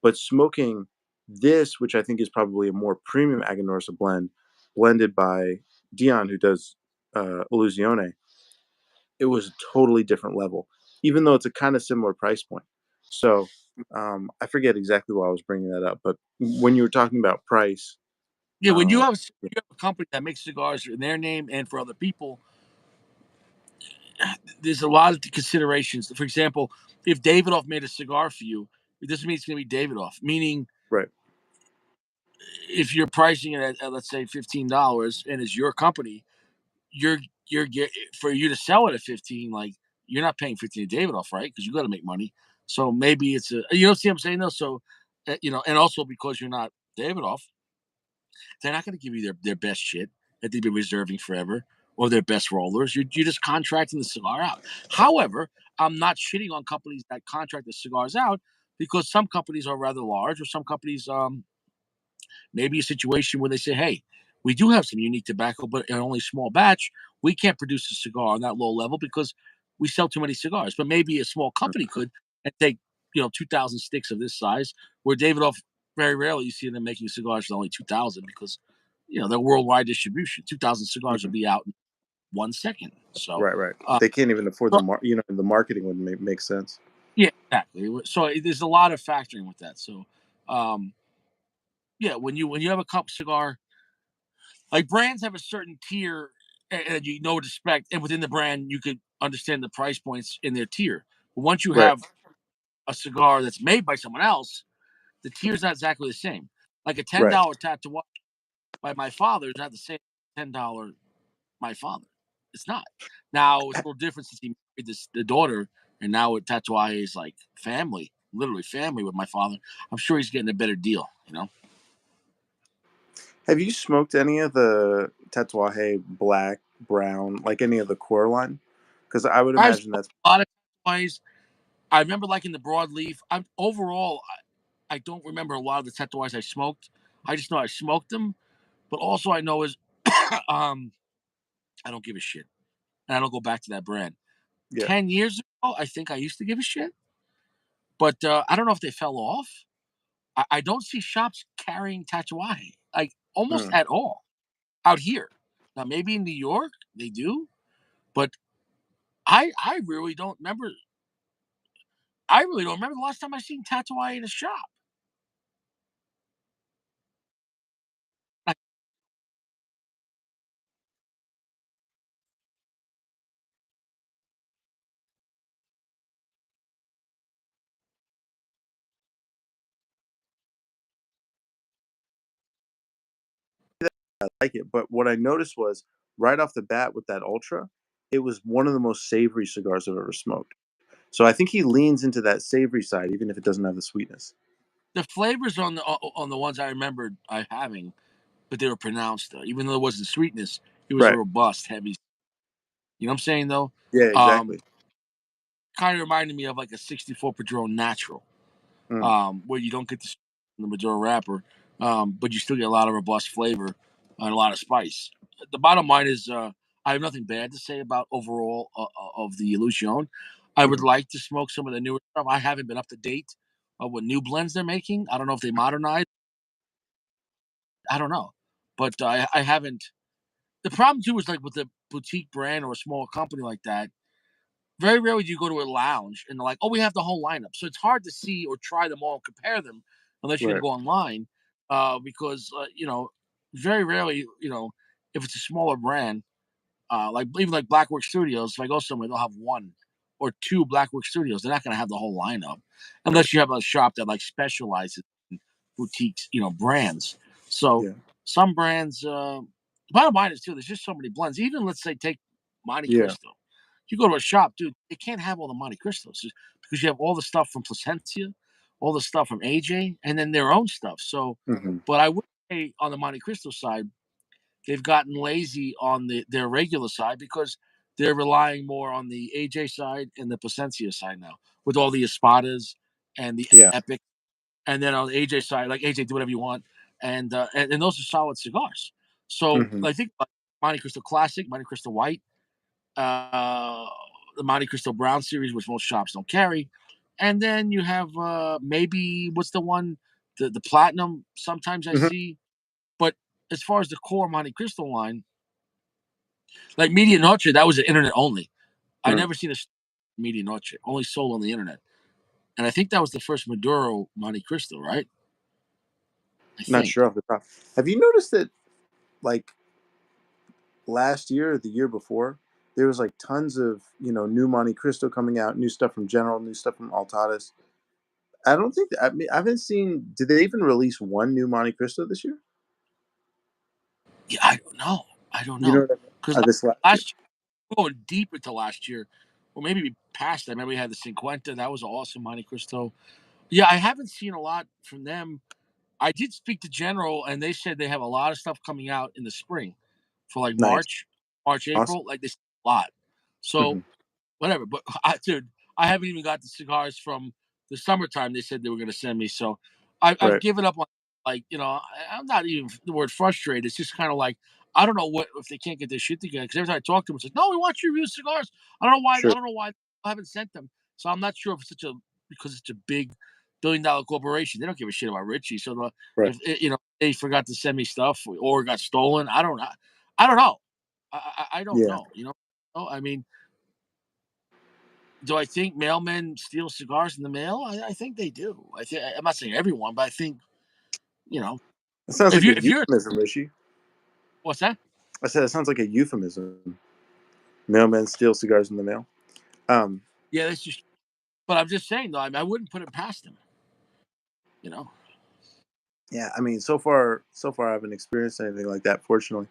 But smoking this, which I think is probably a more premium Aganorsa blend, blended by Dion, who does Illusione, it was a totally different level, even though it's a kind of similar price point. So I forget exactly why I was bringing that up, but when you were talking about price, yeah, when uh, you have a company that makes cigars in their name and for other people, there's a lot of considerations. For example, if Davidoff made a cigar for you, it doesn't mean it's going to be Davidoff. Meaning, right, if you're pricing it at let's say $15 and it's your company, you're you're get for you to sell it at 15, like you're not paying 15 to Davidoff, right? Because you got to make money. So maybe it's a see what I'm saying though. So and also because you're not Davidoff, they're not going to give you their best shit that they've been reserving forever or their best rollers. You're just contracting the cigar out. However, I'm not shitting on companies that contract the cigars out because some companies are rather large or some companies maybe a situation where they say, hey, we do have some unique tobacco, but in only small batch. We can't produce a cigar on that low level because we sell too many cigars. But maybe a small company could and take 2,000 sticks of this size. Where Davidoff, very rarely you see them making cigars for only 2,000 because they're worldwide distribution. 2,000 cigars will mhm, be out in 1 second. So, right, right. uh, They can't even afford so the marketing wouldn't make sense. yeah, exactly. So there's a lot of factoring with that. So, um, yeah, when you have a cup cigar, like brands have a certain tier and you know what to expect, and within the brand you could understand the price points in their tier. But once you Right, have a cigar that's made by someone else, the tier's not exactly the same. Like a ten right. dollar tattoo by my father is not the same $10 my father. It's not. Now it's a little different since he married the daughter, and now with Tatuaje is like family, literally family with my father. I'm sure he's getting a better deal. Have you smoked any of the Tatuaje black, brown, like any of the core line? Because I would I've imagine smoked that's a lot of Tatuajes. I remember liking the broadleaf. I'm overall, I don't remember a lot of the Tatuajes I smoked. I just know I smoked them, but also I know is um I don't give a shit, and I don't go back to that brand. yeah. 10 years ago, I think I used to give a shit, but I don't know if they fell off. I don't see shops carrying Tatuaje like almost Mm. at all out here. Now maybe in New York they do, but I really don't remember. I really don't remember the last time I seen Tatuaje in a shop. Like, I like it. But what I noticed was right off the bat with that Ultra, it was one of the most savory cigars I've ever smoked. So I think he leans into that savory side, even if it doesn't have the sweetness. the flavors on the ones I remembered I having, but they were pronounced though. Even though there wasn't sweetness, it was a Right. robust, heavy. You know what I'm saying though? Yeah, Um, exactly. Kind of reminded me of like a '64 Padron Natural, Mm. where you don't get the Maduro wrapper, but you still get a lot of robust flavor and a lot of spice. The bottom line is, I have nothing bad to say about overall of the Illusion. I would Hmm. like to smoke some of the newer stuff. I haven't been up to date of what new blends they're making. I don't know if they modernize. I don't know, but I haven't. The problem too is like with a boutique brand or a small company like that. Very rarely do you go to a lounge and they're like, "Oh, we have the whole lineup." So it's hard to see or try them all, compare them, unless you're going to Right. go online, because very rarely, if it's a smaller brand, like even like Blackwork Studios. If I go somewhere, they'll have one or two Blackwork Studios. They're not going to have the whole lineup unless you have a shop that like specializes in boutiques, brands. So Yeah. some brands, bottom line is too, there's just so many blends. Even let's say take Monte Yeah. Cristo. You go to a shop, dude, they can't have all the Monte Cristos because you have all the stuff from Placencia, all the stuff from AJ, and then their own stuff. So, Hmm. but I would say on the Monte Cristo side, they've gotten lazy on their regular side because they're relying more on the AJ side and the Placencia side now with all the Espadas and the Yeah. Epic. And then on the AJ side, like AJ, do whatever you want. And those are solid cigars. So Hmm. I think Monte Cristo Classic, Monte Cristo White, uh, the Monte Cristo Brown series, which most shops don't carry. And then you have maybe what's the one, the Platinum sometimes I Hmm. see. But as far as the core Monte Cristo line, like Media Noche, that was the internet only. I Mm. never seen a Media Noche, only sold on the internet. And I think that was the first Maduro Monte Cristo, right? I Not think. sure off the top. Have you noticed that, like, last year or the year before, there was like tons of new Monte Cristo coming out, new stuff from General, new stuff from Altadas. I don't think I mean I haven't seen. Did they even release one new Monte Cristo this year? Yeah, I don't know. I don't You know know. what I mean? Because This last year. last year, going deep into last year, or maybe past that, maybe we had the Cinquenta. That was an awesome Monte Cristo. Yeah, I haven't seen a lot from them. I did speak to General, and they said they have a lot of stuff coming out in the spring for like Nice, March, awesome. April. Like this a lot. So Hmm. whatever. But dude, I haven't even got the cigars from the summertime. They said they were going to send me. So I've Right, given up on, like, I'm not even the word frustrated. It's just kind of like, I don't know what if they can't get their shit together. Because every time I talk to them, it's like, no, we want you to review cigars. I don't know why. sure, I don't know why I haven't sent them. So I'm not sure if it's because it's a big $1 billion corporation. They don't give a shit about Richie. So right, if they forgot to send me stuff or got stolen, I don't know. I don't know. I don't yeah. know. I mean, do I think mailmen steal cigars in the mail? I think they do. I'm not saying everyone, but I think you know It sounds if like you a if you're euphemism, Rishi. what's that? I said it sounds like a euphemism. Mailmen steal cigars in the mail. Um, Yeah, that's just. But I'm just saying though. I mean, I wouldn't put it past them. You know. yeah. I mean, so far, I haven't experienced anything like that, fortunately.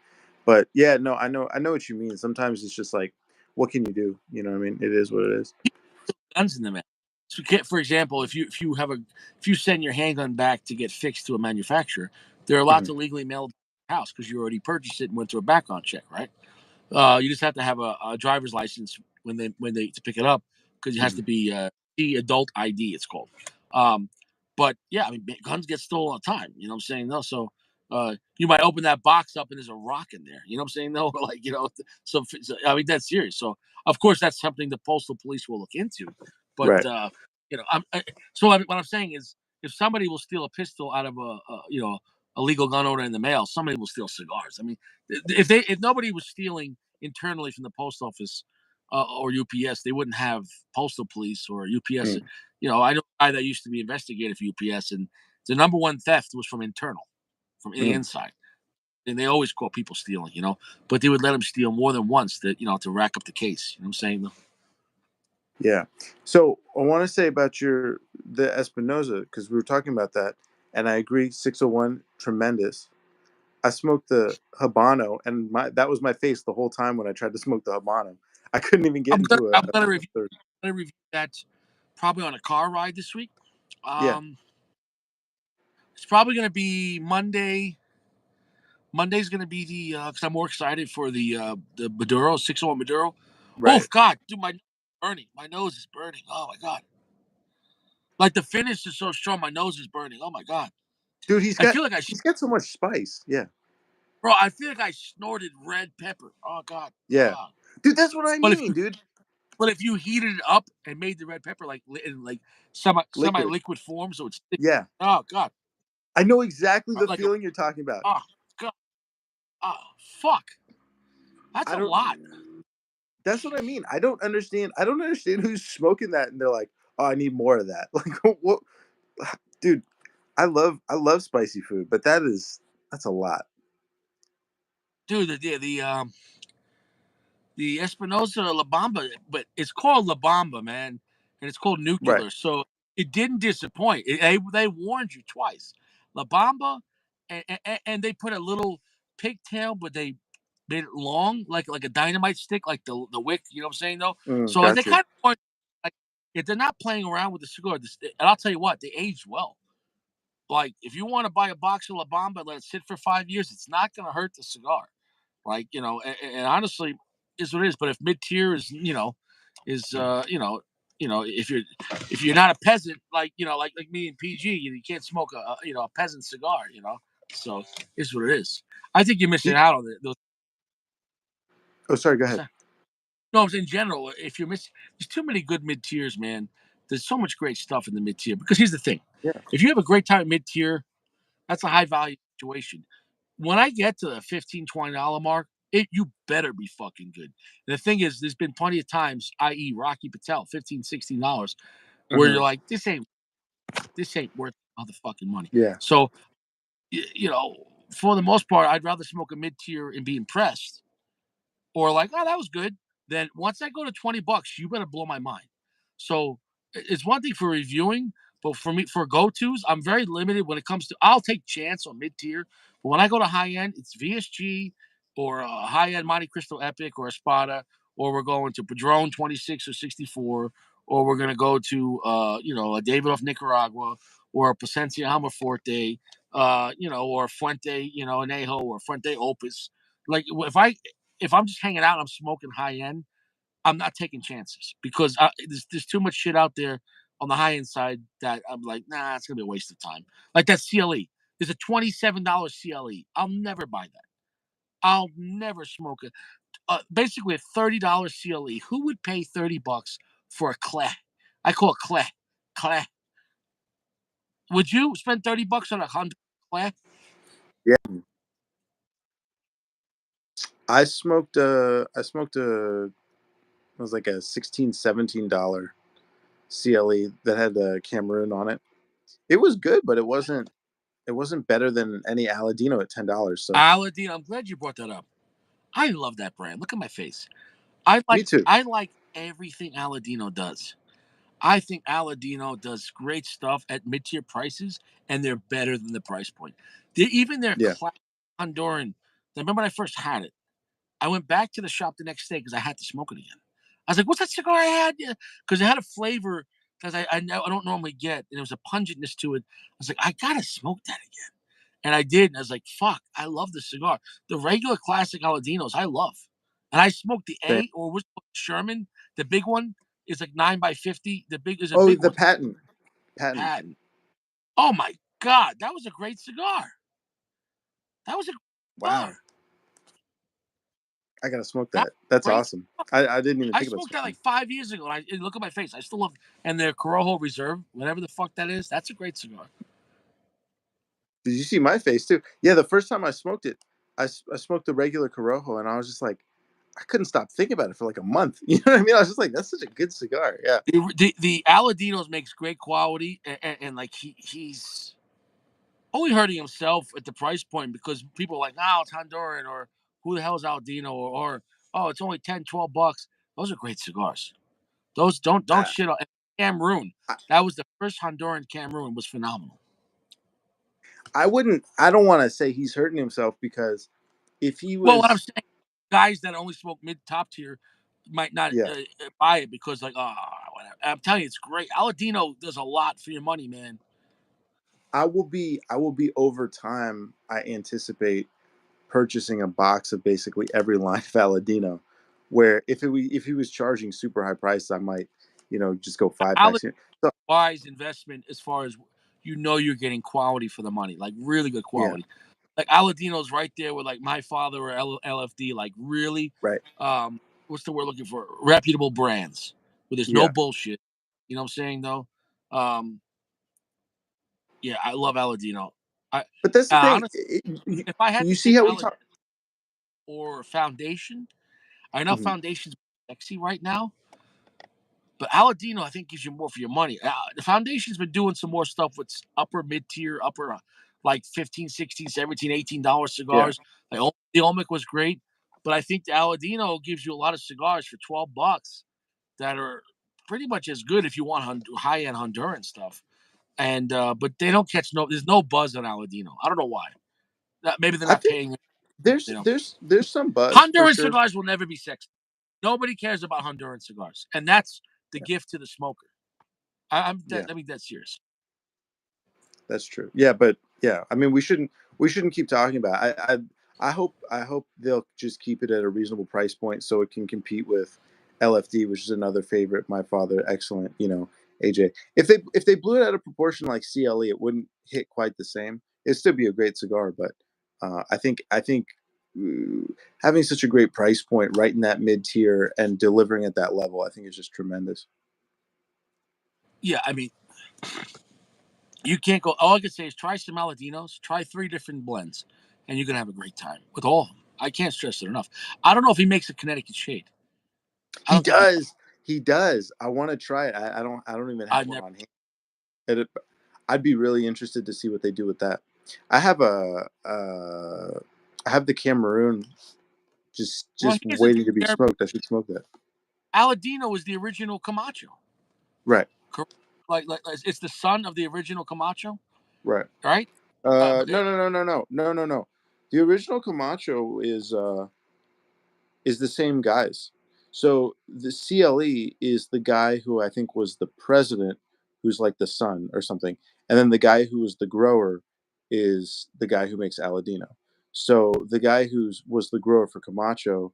But yeah, no, I know what you mean. Sometimes it's just like, what can you do? You know what I mean? It is what it is. Guns in the mail. So, for example, if you send your handgun back to get fixed to a manufacturer, they're allowed Hmm. to legally mail it to your house because you already purchased it and went through a background check, right? You just have to have a driver's license when they to pick it up because it has Hmm. to be the adult ID. It's called. Um, but yeah, I mean, guns get stolen all the time. You know what I'm saying? No, so you might open that box up and there's a rock in there. You know what I'm saying? No, like so I mean that's serious. So of course that's something the postal police will look into. But Right. so what I'm saying is if somebody will steal a pistol out of a legal gun owner in the mail, somebody will steal cigars. I mean, if nobody was stealing internally from the post office or UPS, they wouldn't have postal police or UPS. Mm. I know a guy that used to be investigated for UPS, and the number one theft was from internal, from the Mm. inside. And they always caught people stealing, but they would let them steal more than once to rack up the case. You know what I'm saying? Yeah. So I want to say about the Espinosa because we were talking about that, and I agree. 601, tremendous. I smoked the Habano, and that was my face the whole time when I tried to smoke the Habano. I couldn't even get into I'm a gonna review. third. I'm gonna review that probably on a car ride this week. Yeah. Um, it's probably gonna be Monday. Monday's gonna be the because I'm more excited for the Maduro 601 Maduro. Oh Right. God, dude, my burning. My nose is burning. Oh my God. Like the finish is so strong, my nose is burning. Oh my God. Dude, he's I got feel like he's got so much spice. Yeah. bro. I feel like I snorted red pepper. Oh God. Yeah. Ah. Dude, that's what I But if mean, you dude. but if you heated it up and made the red pepper like in like semi Liquid. liquid form, so it's thick. Yeah. Oh God. I know exactly the Like feeling you're talking about. oh God. Oh fuck. That's I a don't lot. That's what I mean. I don't understand who's smoking that and they're like, "Oh, I need more of that." Like what dude, I love spicy food, but that's a lot. Dude, the the Espinosa La Bomba, but it's called La Bomba, man, and it's called Right. Nuclear. So it didn't disappoint. They warned you twice. La Bomba, and they put a little pigtail, but they made it long, like a dynamite stick, like the wick. You know what I'm saying, though? So they Gotcha. kind of like if they're not playing around with the cigar, and I'll tell you what, they aged well. Like if you want to buy a box of La Bomba, let it sit for 5 years. It's not going to hurt the cigar. Like and honestly, is what it is. But if mid tier is is if you're not a peasant like me and PG, you can't smoke a peasant cigar. So is what it is. I think you're missing out on it. Oh, sorry. Go ahead. No, in general, if you're missing, there's too many good mid tiers, man. There's so much great stuff in the mid tier. Because here's the thing: Yeah. if you have a great time at mid tier, that's a high value situation. When I get to the $15-$20 mark, you better be fucking good. And the thing is, there's been plenty of times, i.e., Rocky Patel, $15-$16, where you're like, this ain't worth all the fucking money. Yeah. So, for the most part, I'd rather smoke a mid tier and be impressed, or like, oh, that was good. Then once I go to $20, you better blow my mind. So it's one thing for reviewing, but for me, for go-tos, I'm very limited when it comes to. I'll take chance on mid-tier, but when I go to high-end, it's VSG or a high-end Monte Cristo Epic or Espada, or we're going to Padron 26 or 64, or we're going to go to a David of Nicaragua or a Plasencia Almaforte, or Fuente, Anejo or Fuente Opus. Like if I'm just hanging out and I'm smoking high-end, I'm not taking chances because there's too much shit out there on the high end side that I'm like, nah, it's gonna be a waste of time. Like that CLE. There's a $27 CLE. I'll never buy that. I'll never smoke it. Basically a $30 CLE. Who would pay $30 for a clay? I call it clay. Clay. Would you spend $30 on a Honda clay? Yeah. I smoked it was like a $16-$17 CLE that had the Cameroon on it. It was good, but it wasn't better than any Aladino at $10. So Aladino. I'm glad you brought that up. I love that brand. Look at my face. me too. I like everything Aladino does. I think Aladino does great stuff at mid-tier prices, and they're better than the price point. Even their Yeah. classic Honduran. I remember when I first had it. I went back to the shop the next day because I had to smoke it again. I was like, "What's that cigar I had?" Because it had a flavor that I don't normally get, and there was a pungentness to it. I was like, "I gotta smoke that again," and I did. And I was like, "Fuck, I love this cigar." The regular classic Aladinos, I love, and I smoked the Same. A or was Sherman, the big one is like 9x50. The big is a Oh, big the one. patent. Patent. Oh my god, that was a great cigar. That was a Wow. cigar. I gotta smoke That that. That's great. awesome. I didn't even I think about smoked that smoking. like 5 years ago. And look at my face. I still love. And their Corojo Reserve, whatever the fuck that is, that's a great cigar. Did you see my face too? Yeah, the first time I smoked it, I smoked the regular Corojo, and I was just like, I couldn't stop thinking about it for like a month. You know what I mean? I was just like, that's such a good cigar. Yeah. The Aladinos makes great quality, and like he's only hurting himself at the price point because people are like, oh, it's Honduran, or who the hell is Aladino, or oh, it's only $10-$12. Those are great cigars. Those don't I, shit on Cameroon. I, That was the first Honduran Cameroon was phenomenal. I wouldn't. I don't want to say he's hurting himself because if he Well, what I'm was, saying, guys that only smoke mid top tier might not yeah, buy it because like, oh, whatever. I'm telling you, it's great. Aladino does a lot for your money, man. I will be. I will be over time. I anticipate purchasing a box of basically every line of Aladino. Where if he was charging super high prices, I might, just go 5 packs. Aladino So wise investment as far as you're getting quality for the money, like really good yeah, quality. Like Aladino's right there with like My Father or LFD, like really, right, what's the word looking for? Reputable brands where there's no yeah. bullshit. You know what I'm saying though? Um, yeah, I love Aladino. I But that's the thing. honestly, if I had You to see pick how we Aladino talk. or Foundation, I know Mhm. Foundation's sexy right now, but Aladino I think gives you more for your money. The Foundation's been doing some more stuff with upper mid tier, like 15, 16, 17, $18 Yeah, cigars. Like the Olmec was great, But I think the Aladino gives you a lot of cigars for $12 that are pretty much as good if you want high end Honduran stuff. And but they don't catch there's no buzz on Aladino. I don't know why. Maybe they're I not think paying. there's You know, there's some buzz for Honduran sure. cigars will never be sexy. Nobody cares about Honduran cigars, and that's the Yeah. gift to the smoker. Yeah. I mean, that's serious. That's true. Yeah, but yeah, I mean, we shouldn't keep talking about it. I hope they'll just keep it at a reasonable price point so it can compete with LFD, which is another favorite. My father, excellent. AJ. If they blew it out of proportion like CLE, it wouldn't hit quite the same. It'd still be a great cigar, but I think having such a great price point right in that mid tier and delivering at that level, I think is just tremendous. Yeah, I mean, you can't go. All I can say is try some Aladinos, try 3 different blends, and you're gonna have a great time with all of them. I can't stress it enough. I don't know if he makes a Connecticut shade. I He don't think he does. does. He does. I want to try it. I don't even I have one never. on hand. I'd be really interested to see what they do with that. I have I have the Cameroon Well, just here's the waiting to be thing. smoked. I should smoke that. Aladino is the original Camacho. Right. Like it's the son of the original Camacho, Right. right? No, no, no, no, no, no, no, no. The original Camacho is the same guys. So the CLE is the guy who I think was the president, who's like the son or something, and then the guy who was the grower is the guy who makes Aladino. So the guy who's was the grower for Camacho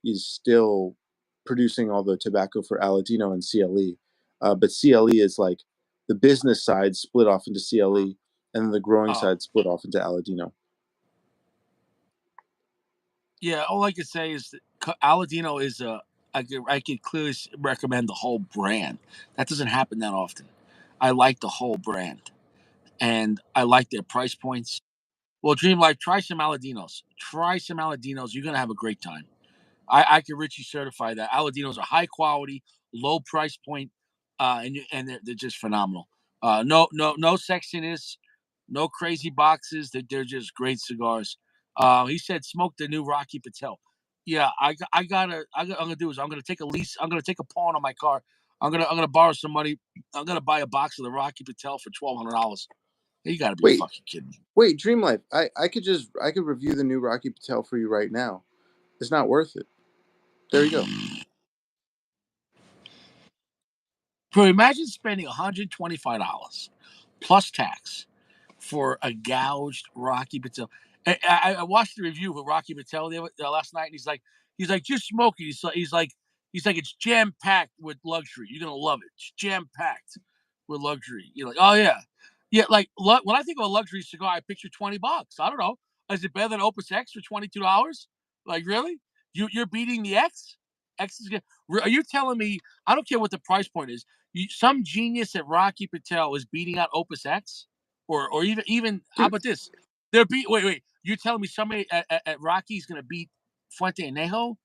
is still producing all the tobacco for Aladino and CLE, but CLE is like the business side split off into CLE, and then the growing Oh, side split off into Aladino. yeah. All I can say is that Aladino is a. I could clearly recommend the whole brand. That doesn't happen that often. I like the whole brand, and I like their price points. Well, Dream Life, try some Aladinos. Try some Aladinos. You're gonna have a great time. I can richly certify that Aladinos are high quality, low price point, and they're just phenomenal. No sexiness, no crazy boxes. They're just great cigars. He said smoke the new Rocky Patel. Yeah, I'm gonna do is I'm gonna take a lease. I'm gonna take a pawn on my car. I'm gonna borrow some money. I'm gonna buy a box of the Rocky Patel for $1,200. You got to be Wait, fucking kidding me. wait, Dream Life. I could review the new Rocky Patel for you right now. It's not worth it. There you go. Bro, imagine spending $125 plus tax for a gouged Rocky Patel. I watched the review of Rocky Patel last night, and he's like, just smoke it. He's like, it's jam packed with luxury. You're gonna love it. It's jam packed with luxury. You're like, oh yeah, yeah. Like when I think of a luxury cigar, I picture $20. I don't know. Is it better than Opus X for $22? Like really? You're beating the X? X is good. Are you telling me? I don't care what the price point is. Some genius at Rocky Patel is beating out Opus X? Or even how Dude, about this? They're wait. You telling me somebody at Rocky's gonna beat Fuente Anejo?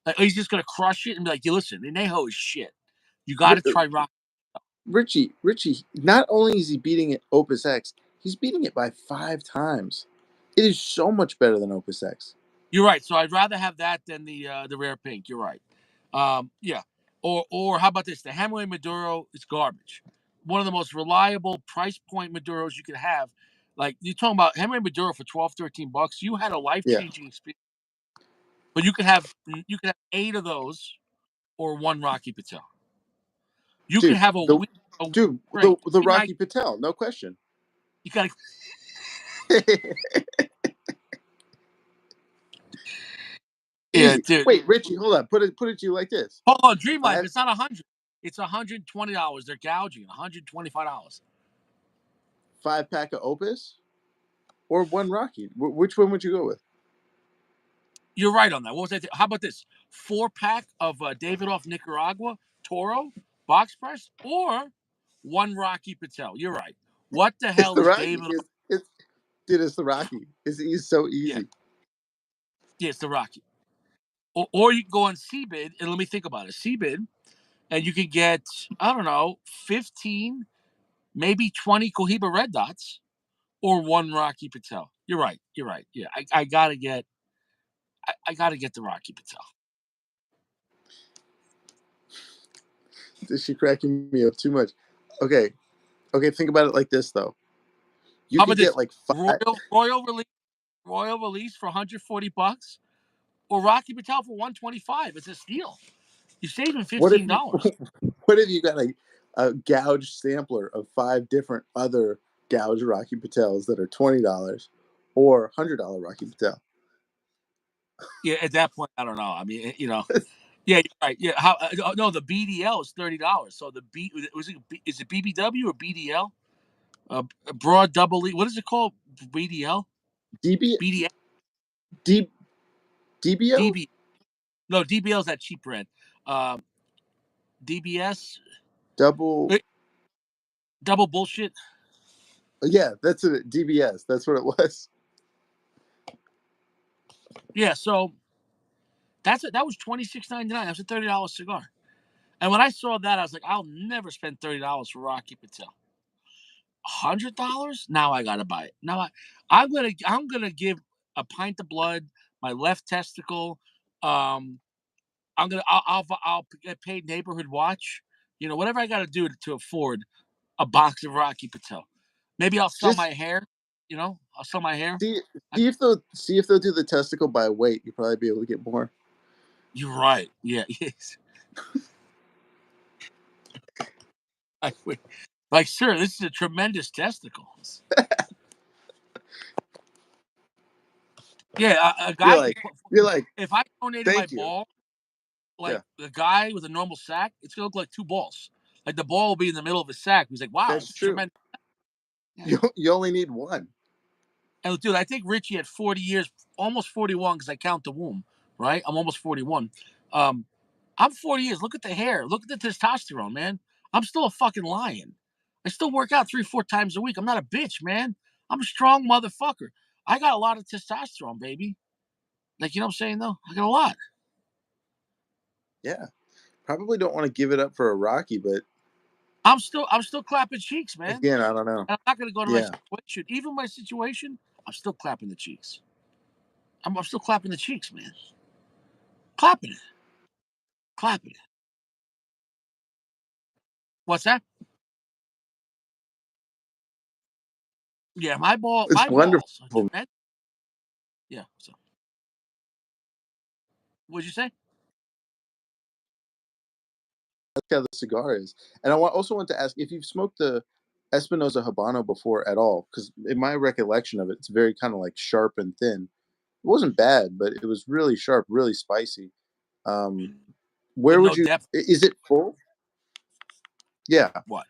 Like, he's just gonna crush it and be like, "You listen, Anejo is shit. You got to try Rocky." Richie, not only is he beating it Opus X, he's beating it by 5 times. It is so much better than Opus X. You're right. So I'd rather have that than the rare pink. You're right. Yeah. Or how about this? The Hemingway Maduro is garbage. One of the most reliable price point Maduros you could have. Like you're talking about Hemingway Maduro for $12, $13. You had a life Yeah, changing experience. But you could have 8 of those or one Rocky Patel. You could dude, have the a week dude straight. the Every night Rocky Patel, no question. you got to. Yeah, Easy. dude. Wait, Richie, hold on. Put it to you like this: Hold on, Dream Life. five It's not 100. It's $120. They're gouging $125. 5 pack of Opus or one Rocky. Which one would you go with? You're right on that. What was that? How about this? 4-pack of David off Nicaragua, Toro, box press, or one Rocky Patel. You're right. What the It's hell the is Rocky. David? Dude, it's the Rocky. It's so Yeah, easy. yeah, it's the Rocky. Or you can go on CBID and let me think about it. CBID, and you can get, I don't know, 15, maybe 20 Cohiba Red Dots or one Rocky Patel. You're right. You're right. Yeah, I gotta get. I got to get the Rocky Patel. She's cracking me up too much. Okay, think about it like this though. You How could about this? get like 5. Royal release for $140, or Rocky Patel for $125. It's a steal. You're saving What if $15. what if you got a gouge sampler of 5 different other gouge Rocky Patels that are $20 or $100 Rocky Patel? Yeah, at that point, I don't know. I mean, you know, yeah, you're right. Yeah, how? No, the BDL is $30. So the B is it BBW or BDL? Broad double E. What is it called? BDL? DB BDL? D, DBO DB? No, DBL is that cheap brand. DBS? double. Double bullshit. Yeah, that's it. DBS. That's what it was. Yeah, so that was $26.99. That was a $30 cigar. And when I saw that, I was like, I'll never spend $30 for Rocky Patel. $100? Now I gotta buy it. I'm gonna give a pint of blood, my left testicle. I'll get paid neighborhood watch. You know, whatever I gotta do to afford a box of Rocky Patel. Maybe I'll sell my Just hair. You know, I'll sell my hair. see see if they'll do the testicle by weight. You'll probably be able to get more. You're right. Yeah. Yes. Like, sir, this is a tremendous testicle. Yeah, a You're guy like, could if I donated my thank you. ball, Yeah, like the guy with a normal sack, it's gonna look like 2 balls. Like the ball will be in the middle of his sack. He's like, wow, that's it's true. tremendous. Yeah. You only need one. And dude, I think Richie had 40 years, almost 41, because I count the womb, right? I'm almost 41. I'm 40 years. Look at the hair. Look at the testosterone, man. I'm still a fucking lion. I still work out 3-4 times a week. I'm not a bitch, man. I'm a strong motherfucker. I got a lot of testosterone, baby. Like, you know what I'm saying, though? I got a lot. Yeah, probably don't want to give it up for a Rocky, but I'm still clapping cheeks, man. again, I don't know. And I'm not gonna go to my Yeah, situation. Even my situation, I'm still clapping the cheeks. I'm still clapping the cheeks, man. Clapping it. Clapping it. What's that? Yeah, my it's wonderful. balls. Tremendous. Yeah. So what'd you say? That's how the cigar is. And also want to ask if you've smoked the Espinosa Habano before at all, because in my recollection of it, it's very kind of like sharp and thin. It wasn't bad, but it was really sharp, really spicy. Um, With where no would you? depth. Is it full? Yeah, What?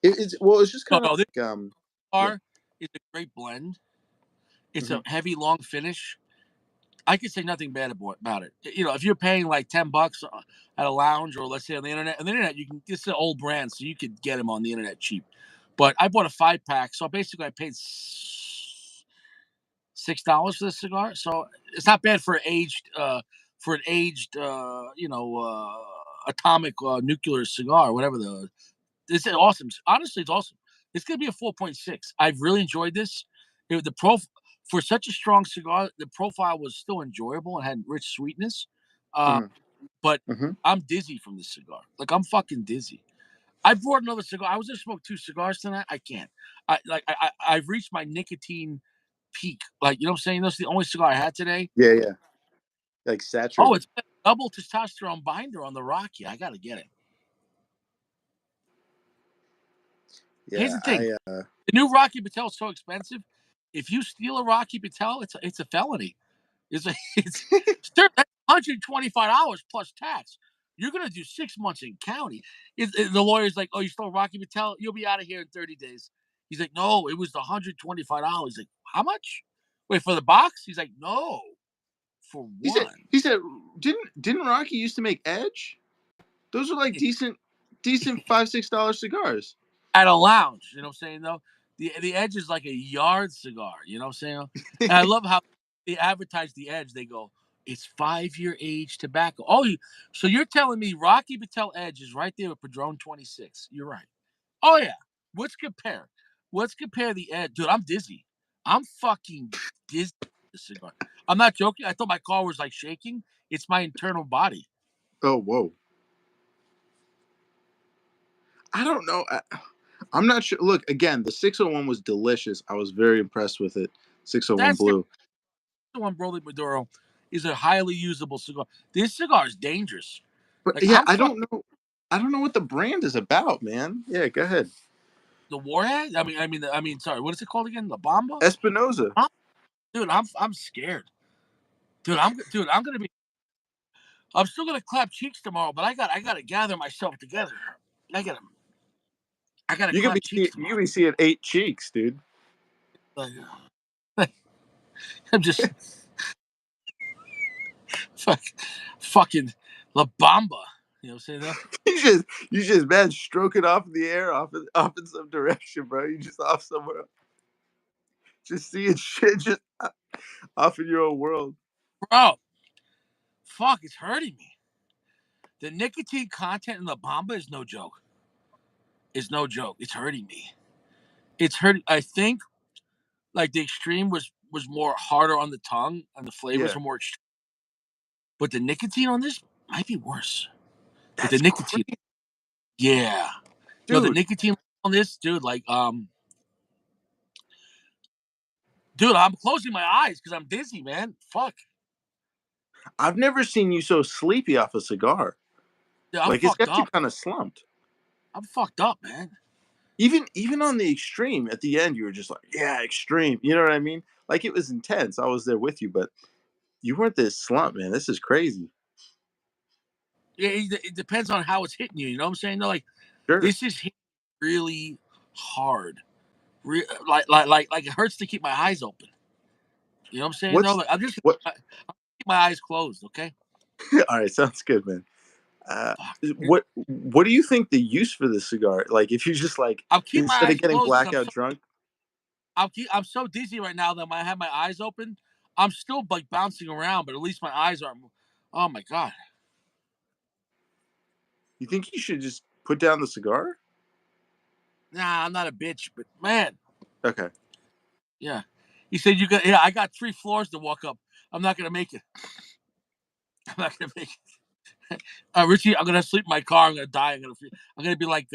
it's well. It's just No, kind of no. This like yeah. bar is a great blend. It's Hmm. a heavy, long finish. I could say nothing bad about it. You know, if you're paying like $10 at a lounge, or let's say on the internet, you can. It's an old brand, so you could get them on the internet cheap. But I bought a 5-pack, so basically I paid $6 for the cigar. So it's not bad for an aged atomic nuclear cigar, whatever the. It's awesome. Honestly, it's awesome. It's gonna be a 4.6. I've really enjoyed this. The for such a strong cigar, the profile was still enjoyable and had rich sweetness. Uh, Hmm. but Hmm. I'm dizzy from this cigar. Like, I'm fucking dizzy. I brought another cigar. I was gonna smoke 2 cigars tonight. I can't. I've reached my nicotine peak. Like, you know what I'm saying? That's the only cigar I had today. Yeah, yeah, like Oh, saturated. it's got a double testosterone binder on the Rocky. I gotta get it. Here's Yeah, the thing: the new Rocky Patel is so expensive. If you steal a Rocky Patel, it's a felony. That's $125 plus tax. You're gonna do 6 months in county. The lawyer's like, "Oh, you stole Rocky Patel? You'll be out of here in 30 days." He's like, "No, it was the $125." Like, how much? Wait, for the box? He's like, "No, for he said. one." He said, didn't Rocky used to make Edge? Those are like decent $5-6 cigars. At a lounge. You know what I'm saying, though? The Edge is like a yard cigar. You know what I'm saying? And I love how they advertise the Edge. They go, "It's 5-year age tobacco." Oh, so you're telling me Rocky Patel Edge is right there with Padron 26? You're right. Oh yeah. Let's compare. Let's compare the Edge, dude. I'm dizzy. I'm fucking dizzy. this cigar. I'm not joking. I thought my car was like shaking. It's my internal body. Oh, whoa. I don't know. I'm not sure. Look, again, the 601 was delicious. I was very impressed with it. 601 That's the Blue. one. Broly Maduro is a highly usable cigar. This cigar is dangerous. But Like yeah, I'm I fucking don't know. I don't know what the brand is about, man. Yeah, go ahead. the warhead. Sorry, what is it called again? The Bomba. Espinosa. Dude, I'm scared. I'm gonna be. I'm still gonna clap cheeks tomorrow, but I gotta gather myself together. I gotta I gotta You could clap be cheeks you tomorrow. could be seeing 8 cheeks, dude. Like, I'm just fuck, fucking La Bamba. You know what I'm saying though? You just man stroking off in the air, off in some direction, bro. You just off somewhere, just seeing shit, just off in your own world. Bro, fuck, it's hurting me. The nicotine content in La Bamba is no joke. It's no joke. It's hurting me. It's hurting. I think like the extreme was more harder on the tongue and the flavors Yeah, were more extreme. But the nicotine on this might be worse. Like the that's nicotine, crazy, yeah. Yo, the dude. nicotine on this, dude, dude, I'm closing my eyes because I'm dizzy, man. Fuck. I've never seen you so sleepy off a cigar. Dude, I'm Like it's fucked got you up. kind of slumped. I'm fucked up, man. Even on the extreme at the end, you were just like, yeah, extreme. You know what I mean? Like it was intense. I was there with you, but you weren't this slump, man. This is crazy. Yeah, it depends on how it's hitting you. You know what I'm saying? Though, like Sure. this is hitting really hard. Like it hurts to keep my eyes open. You know what I'm saying? Though, What's like I'm just what? gonna keep my eyes closed. Okay. All right, sounds good, man. Fuck. What do you think the use for this cigar? Like, if you just like I'll keep my instead of eyes getting closed because blackout drunk, I'm so dizzy right now that when I have my eyes open, I'm still like bouncing around, but at least my eyes aren't. Oh my god. you think you should just put down the cigar? Nah, I'm not a bitch, but man, Okay. yeah. He said you got. Yeah, I got 3 floors to walk up. I'm not gonna make it. I'm not gonna make it. Richie, I'm gonna sleep in my car. I'm gonna die. I'm gonna be like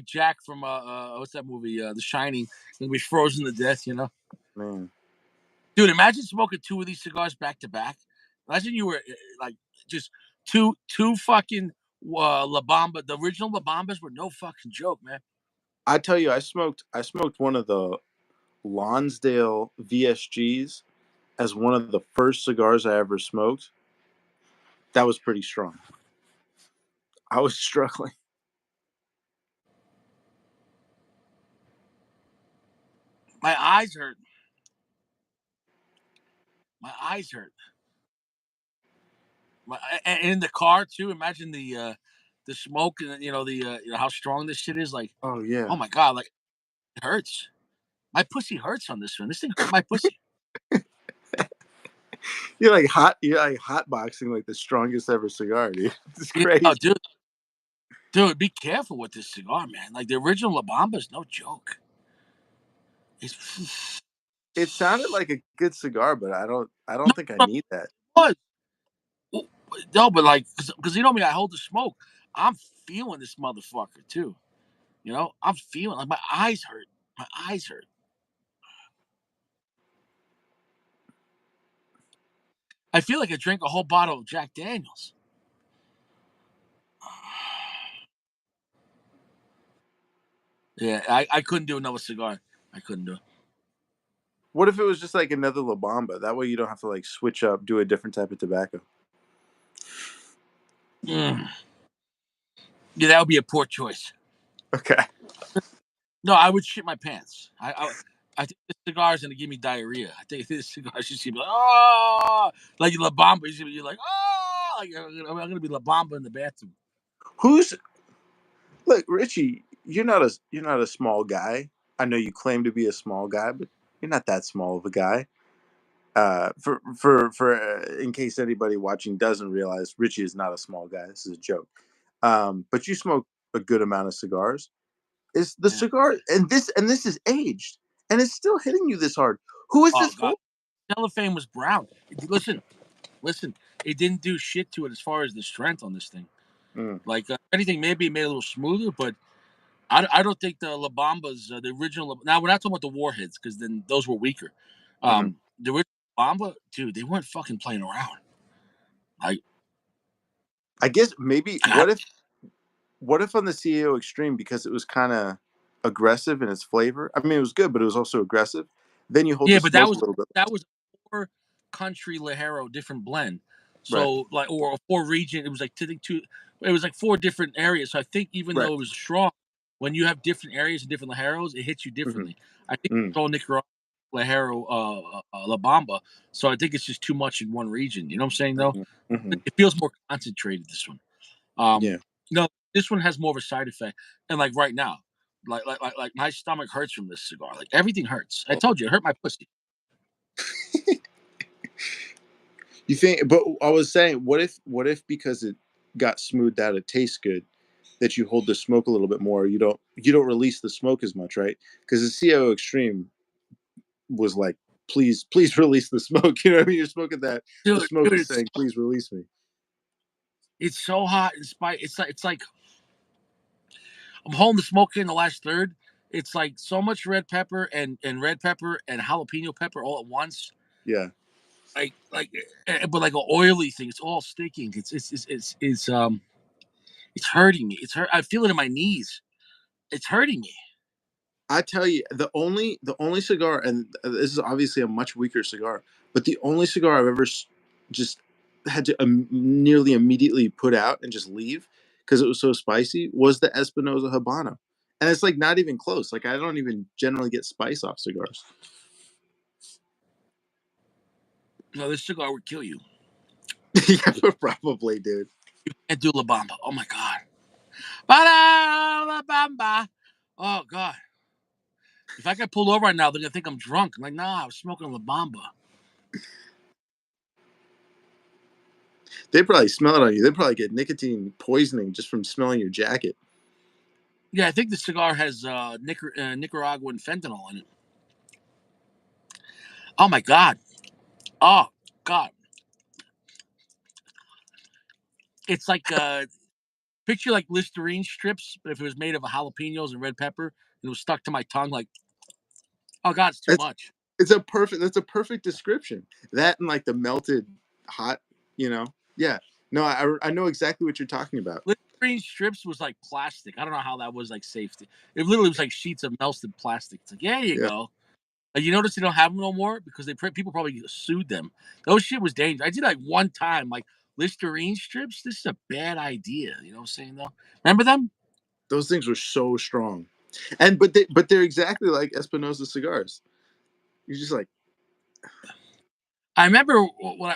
Jack from what's that movie? The Shining. I'm gonna be frozen to death. You know, Man, dude. Imagine smoking 2 of these cigars back to back. Imagine you were like just two fucking La Bamba. The original La Bambas were no fucking joke, man. I tell you, I smoked one of the Lonsdale VSGs as one of the first cigars I ever smoked. That was pretty strong. I was struggling. My eyes hurt. My eyes hurt. And in the car too. Imagine the smoke and how strong this shit is. Like, Oh yeah. oh my god, like it hurts. My pussy hurts on this one. This thing hurt my pussy. You're like hot boxing like the strongest ever cigar, dude. It's Yeah, oh, crazy. dude, be careful with this cigar, man. Like the original La Bamba is no joke. It's It sounded like a good cigar, but I no, don't think I no, need that. it was. No, but like, because you know me, I hold the smoke. I'm feeling this motherfucker too. You know, I'm feeling like my eyes hurt. My eyes hurt. I feel like I drank a whole bottle of Jack Daniels. Yeah, I couldn't do another cigar. I couldn't do it. What if it was just like another La Bamba? That way you don't have to like switch up, do a different type of tobacco. Mm. Yeah, that would be a poor choice. Okay. No, I would shit my pants. I think this cigar is gonna give me diarrhea. I think this cigar is just gonna be like, oh, like La Bamba. You're like, oh, like, I'm gonna be La Bamba in the bathroom. Who's Look, Richie, you're not a small guy. I know you claim to be a small guy, but you're not that small of a guy. In case anybody watching doesn't realize, Richie is not a small guy. This is a joke. But you smoke a good amount of cigars. Is the Yeah. cigar and this is aged and it's still hitting you this hard? Who is Oh this God, for? cellophane was brown. Listen, it didn't do shit to it as far as the strength on this thing. Like anything, maybe it made it a little smoother, but I don't think the La Bombas, the original. Now we're not talking about the Warheads because then those were weaker. The original Bomba, dude, they weren't fucking playing around. I guess maybe what if on the CEO Extreme, because it was kind of aggressive in its flavor. I mean, it was good, but it was also aggressive. Then you hold the but smoke a little bit. that was a 4-country Lajero different blend. So Right. like or a 4-region, it was like it was like 4 different areas. So I think even though it was strong, when you have different areas and different Lajeros, it hits you differently. I think it's all Nicaragua Lajero La Bamba. So I think it's just too much in one region. You know what I'm saying though? It feels more concentrated, this one. Yeah. No, this one has more of a side effect. And like right now, like my stomach hurts from this cigar. Like everything hurts. I told you, it hurt my pussy. You think? But I was saying, what if because it got smoothed out, it tastes good, that you hold the smoke a little bit more. You don't release the smoke as much, right? Because the CEO Extreme was like, please release the smoke. You know what I mean? You're smoking that. The smoke is saying, please release me. It's so hot in spite. It's like I'm holding the smoke in the last third. It's like so much red pepper and red pepper and jalapeno pepper all at once. Yeah. But like an oily thing. It's all sticking. It's hurting me. I feel it in my knees. It's hurting me. I tell you, the only cigar, and this is obviously a much weaker cigar, but the only cigar I've ever just had to nearly immediately put out and just leave because it was so spicy was the Espinosa Habano, and it's like not even close. Like I don't even generally get spice off cigars. No, this cigar would kill you. Yeah, probably, dude. You can't do La Bamba. Oh my god. La Bamba. Oh god. If I get pulled over right now, they're gonna think I'm drunk. I'm like, nah, I was smoking La Bamba. They probably smell it on you. They probably get nicotine poisoning just from smelling your jacket. Yeah, I think the cigar has Nicaraguan fentanyl in it. Oh my god. Oh god. It's like picture like Listerine strips, but if it was made of jalapenos and red pepper, and it was stuck to my tongue. Like, oh god, it's too much. That's a perfect description. That and like the melted hot, Yeah. No, I know exactly what you're talking about. Listerine strips was like plastic. I don't know how that was like safety. It literally was like sheets of melted plastic. It's like, yeah, you go. You notice they don't have them no more because people probably sued them. Those shit was dangerous. I did like one time, like Listerine strips. This is a bad idea. You know what I'm saying though? Remember them? Those things were so strong, and but they're exactly like Espinosa cigars. You're just like, I remember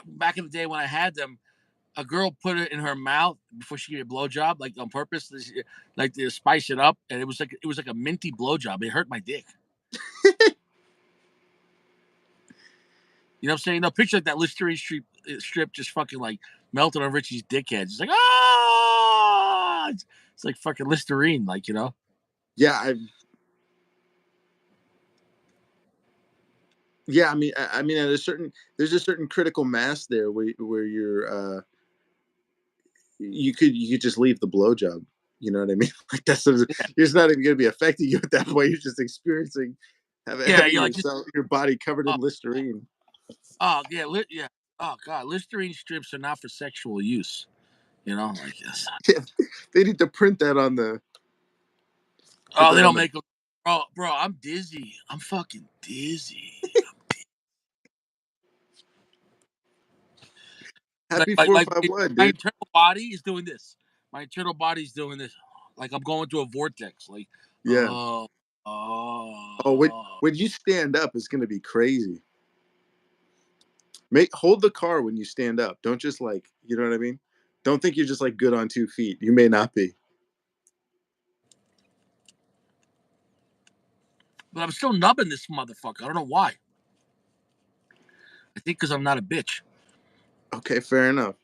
back in the day when I had them, a girl put it in her mouth before she gave a blowjob, like on purpose, like to spice it up, and it was like a minty blowjob. It hurt my dick. You know what I'm saying? No, picture like that Listerine strip just fucking like melted on Richie's dickhead. It's like, ah, it's like fucking Listerine, like, you know? yeah, I mean, there's a certain critical mass there where you could just leave the blowjob. You know what I mean? Like you're just not even going to be affecting you at that point. You're just experiencing having you're like, your body covered in Listerine. Oh yeah, yeah. Oh god, Listerine strips are not for sexual use. You know, like yes. Yeah, they need to print that on the. Oh, they don't make them. Bro, I'm dizzy. I'm fucking dizzy. Happy like 451, my dude. internal body is doing this. My internal body's doing this. Like I'm going through a vortex. Like, Yeah. oh. When you stand up, it's gonna be crazy. Hold the car when you stand up. Don't just you know what I mean? Don't think you're just like good on 2 feet. You may not be. But I'm still nubbing this motherfucker. I don't know why. I think because I'm not a bitch. Okay, fair enough.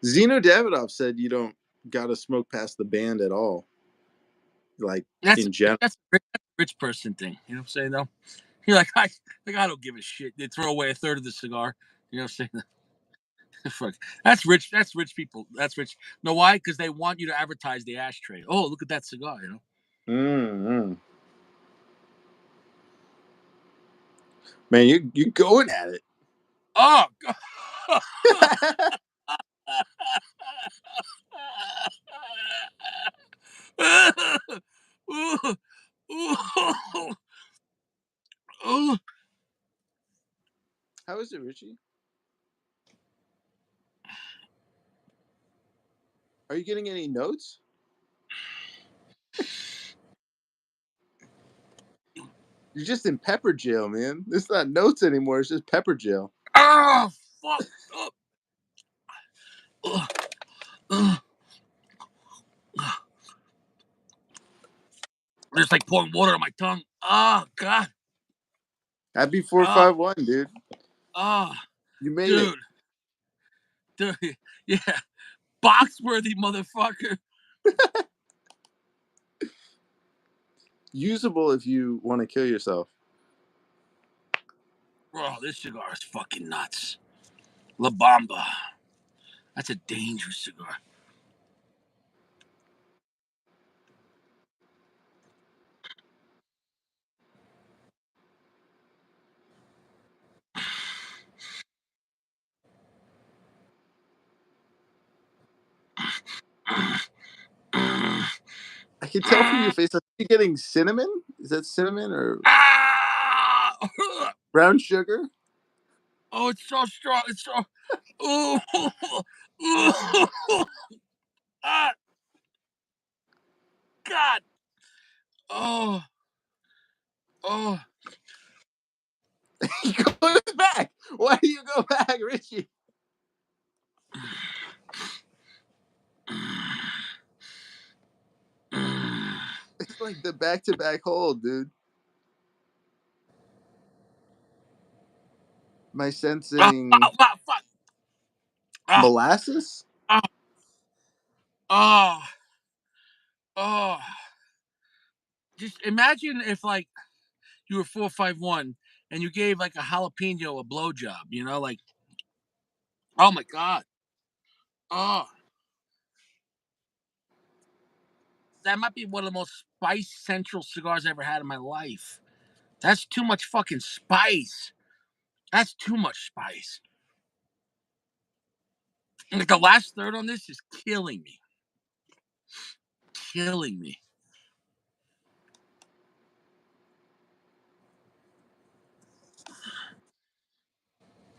Zeno Davidoff said you don't gotta smoke past the band at all. Like in general. That's a rich person thing. You know what I'm saying though? You're like, I don't give a shit. They throw away a third of the cigar. You know what I'm saying? Fuck. That's rich. That's rich people. That's rich. Know why? Because they want you to advertise the ashtray. Oh, look at that cigar. You know. Mm-hmm. Man, you going at it. Oh. How is it, Richie? Are you getting any notes? You're just in pepper jail, man. It's not notes anymore. It's just pepper jail. Oh, fuck. It's like pouring water on my tongue. Oh, God. Happy 451, dude. Oh, You made dude. Dude. Yeah. Box-worthy motherfucker. it. Usable if you want to kill yourself. Bro, this cigar is fucking nuts. La Bomba. That's a dangerous cigar. I can tell from your face. Are you getting cinnamon? Is that cinnamon or Ah! brown sugar? Oh, it's so strong. It's so. Oh, ah, God. Oh, oh. He goes back. Why do you go back, Richie? It's like the back-to-back hold, dude. Am I sensing Fuck. Ah, molasses? ah, oh, oh. Just imagine if, like, you were 451 and you gave, like, a jalapeno a blowjob, you know? Like, oh, my God. Oh, that might be one of the most spice central cigars I ever had in my life. That's too much fucking spice. That's too much spice. Like, the last third on this is killing me. Killing me.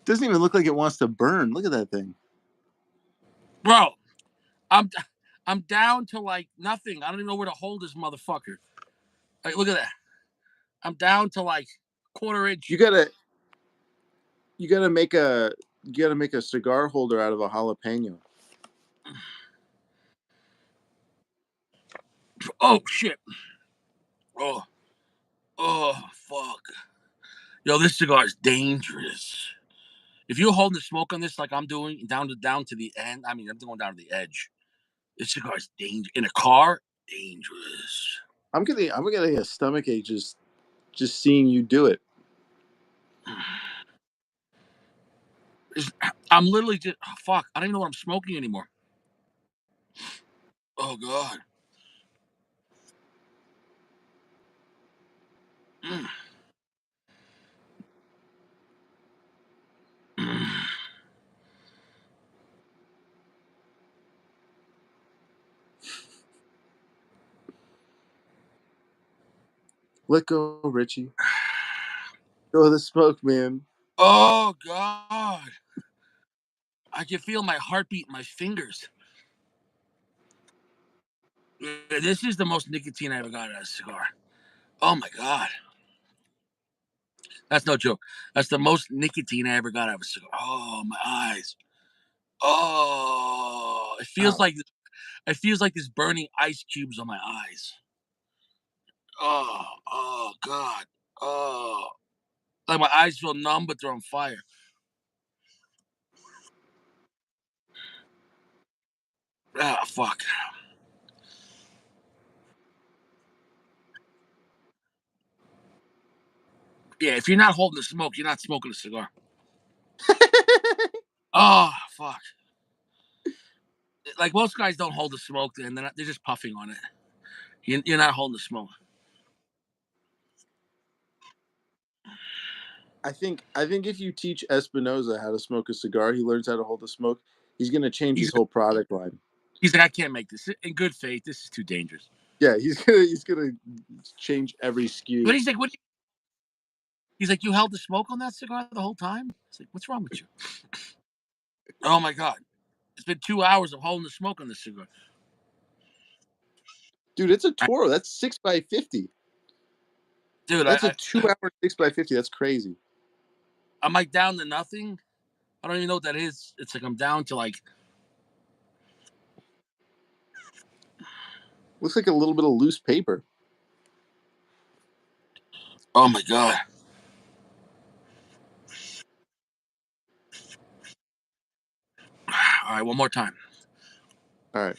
Doesn't even look like it wants to burn. Look at that thing. Bro, I'm I'm down to like nothing. I don't even know where to hold this motherfucker. Like, look at that. I'm down to like quarter inch. You gotta make a cigar holder out of a jalapeno. Oh shit. Oh, oh fuck. Yo, this cigar is dangerous. If you're holding the smoke on this like I'm doing, down to the end. I mean, I'm going down to the edge. This cigar is dangerous. In a car, dangerous. I'm getting a stomach ache just seeing you do it. I'm literally just fuck. I don't even know what I'm smoking anymore. Oh god. Mm. Mm. Let go, Richie. Go the smoke, man. Oh god. I can feel my heartbeat in my fingers. This is the most nicotine I ever got out of a cigar. Oh my god. That's no joke. That's the most nicotine I ever got out of a cigar. Oh, my eyes. Oh, Ow. it feels like there's burning ice cubes on my eyes. Oh god. Oh, like my eyes feel numb, but they're on fire. Ah, fuck. Yeah, if you're not holding the smoke, you're not smoking a cigar. Oh, fuck. Like most guys don't hold the smoke, and they're just puffing on it. You're not holding the smoke. I think if you teach Espinoza how to smoke a cigar, he learns how to hold a smoke. He's going to change his whole product line. He's like, I can't make this. In good faith, this is too dangerous. Yeah, he's gonna change every SKU. But he's like, what? He's like, you held the smoke on that cigar the whole time? It's like, what's wrong with you? Oh my god, it's been 2 hours of holding the smoke on this cigar. Dude, it's a Toro. That's 6x50. Dude, That's a 2-hour 6x50. That's crazy. I'm like down to nothing. I don't even know what that is. It's like I'm down to like. Looks like a little bit of loose paper. Oh my god. All right, one more time. All right.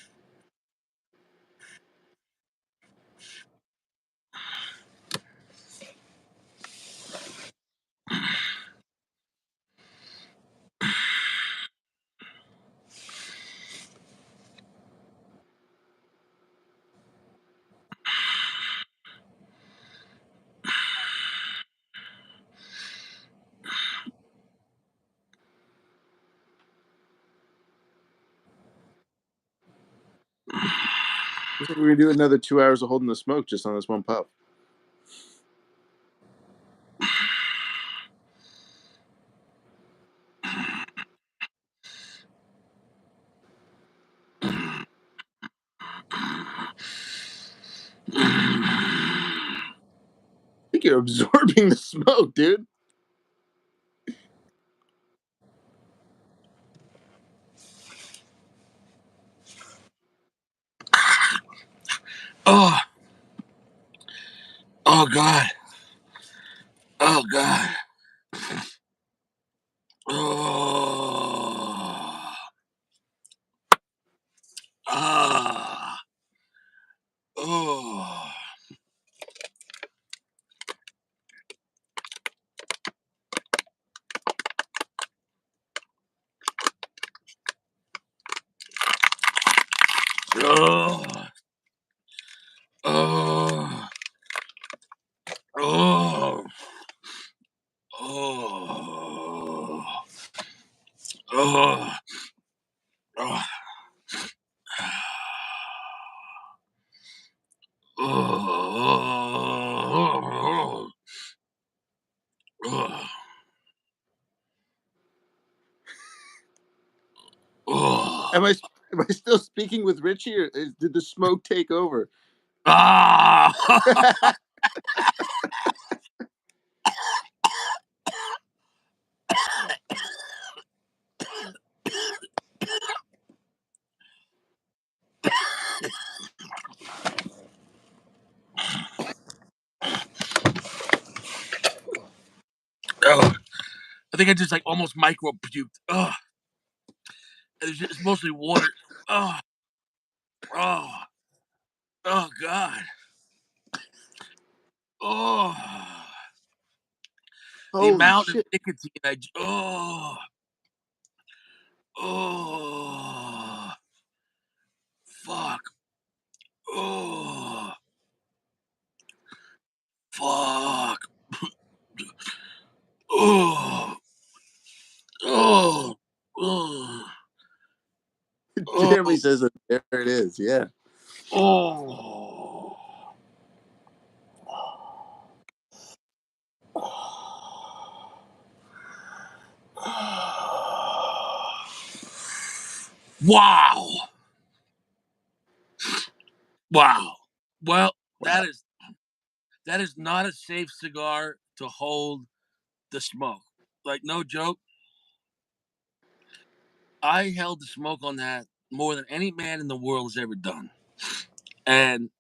Looks like we're gonna do another 2 hours of holding the smoke just on this one puff. I think you're absorbing the smoke, dude. Oh. Oh god. Oh god. Oh. Ah. Oh. Oh. Oh. Oh. Oh. Oh. Oh. Oh. Oh. Oh. Am I still speaking with Richie, or did the smoke take over? Ah. Oh. I think I just like almost micro puked. Oh. It's mostly water. Oh. Oh. Oh god. Oh. The Holy amount of shit! nicotine oh. Oh. Fuck. Oh. Fuck. Oh. Oh. Oh. Jeremy Oh. says that there it is. Yeah. Oh. Wow. Wow. Well, Wow. that is not a safe cigar to hold the smoke. Like no joke. I held the smoke on that more than any man in the world has ever done. And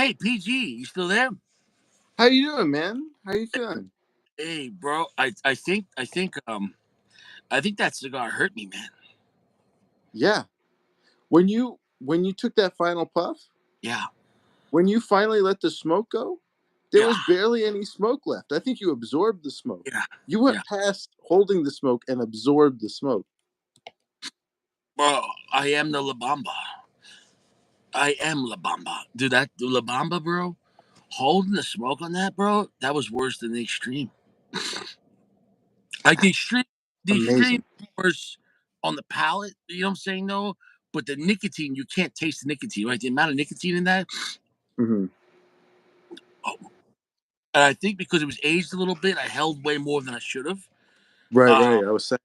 Hey, PG, you still there? How you doing, man? How you feeling? Hey, bro. I think that cigar hurt me, man. Yeah. When you took that final puff, Yeah, when you finally let the smoke go, there yeah, was barely any smoke left. I think you absorbed the smoke. yeah, You went yeah. past holding the smoke and absorbed the smoke. Bro, I am the La Bamba. I am La Bamba. Dude, that La Bamba, bro. Holding the smoke on that, bro. That was worse than the extreme. Like the extreme Amazing. worse on the palate. You know what I'm saying, though. But the nicotine, you can't taste the nicotine, right? The amount of nicotine in that. Hmm. Oh, and I think because it was aged a little bit, I held way more than I should have. Right, Um, right. I was saying,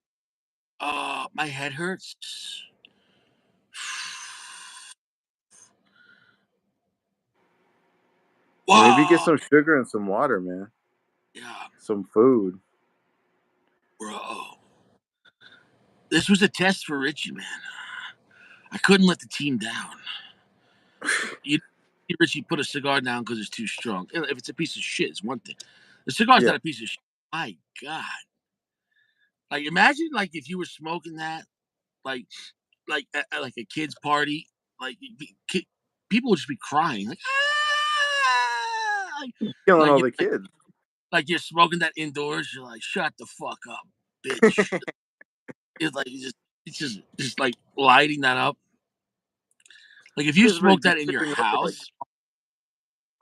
my head hurts. yeah, maybe get Wow. some sugar and some water, man. Yeah, Some food. bro. This was a test for Richie, man. I couldn't let the team down. You see Richie put a cigar down because it's too strong. If it's a piece of shit, it's one thing. The cigar's Yeah. not a piece of shit. My God. Like imagine like if you were smoking that, like at like a kid's party, like people would just be crying. Like, ah! Killing like, all you the kids. like you're smoking that indoors, you're like, shut the fuck up, bitch. It's like it's just like lighting that up. Like if you Just really smoke be that in your tipping over like, house,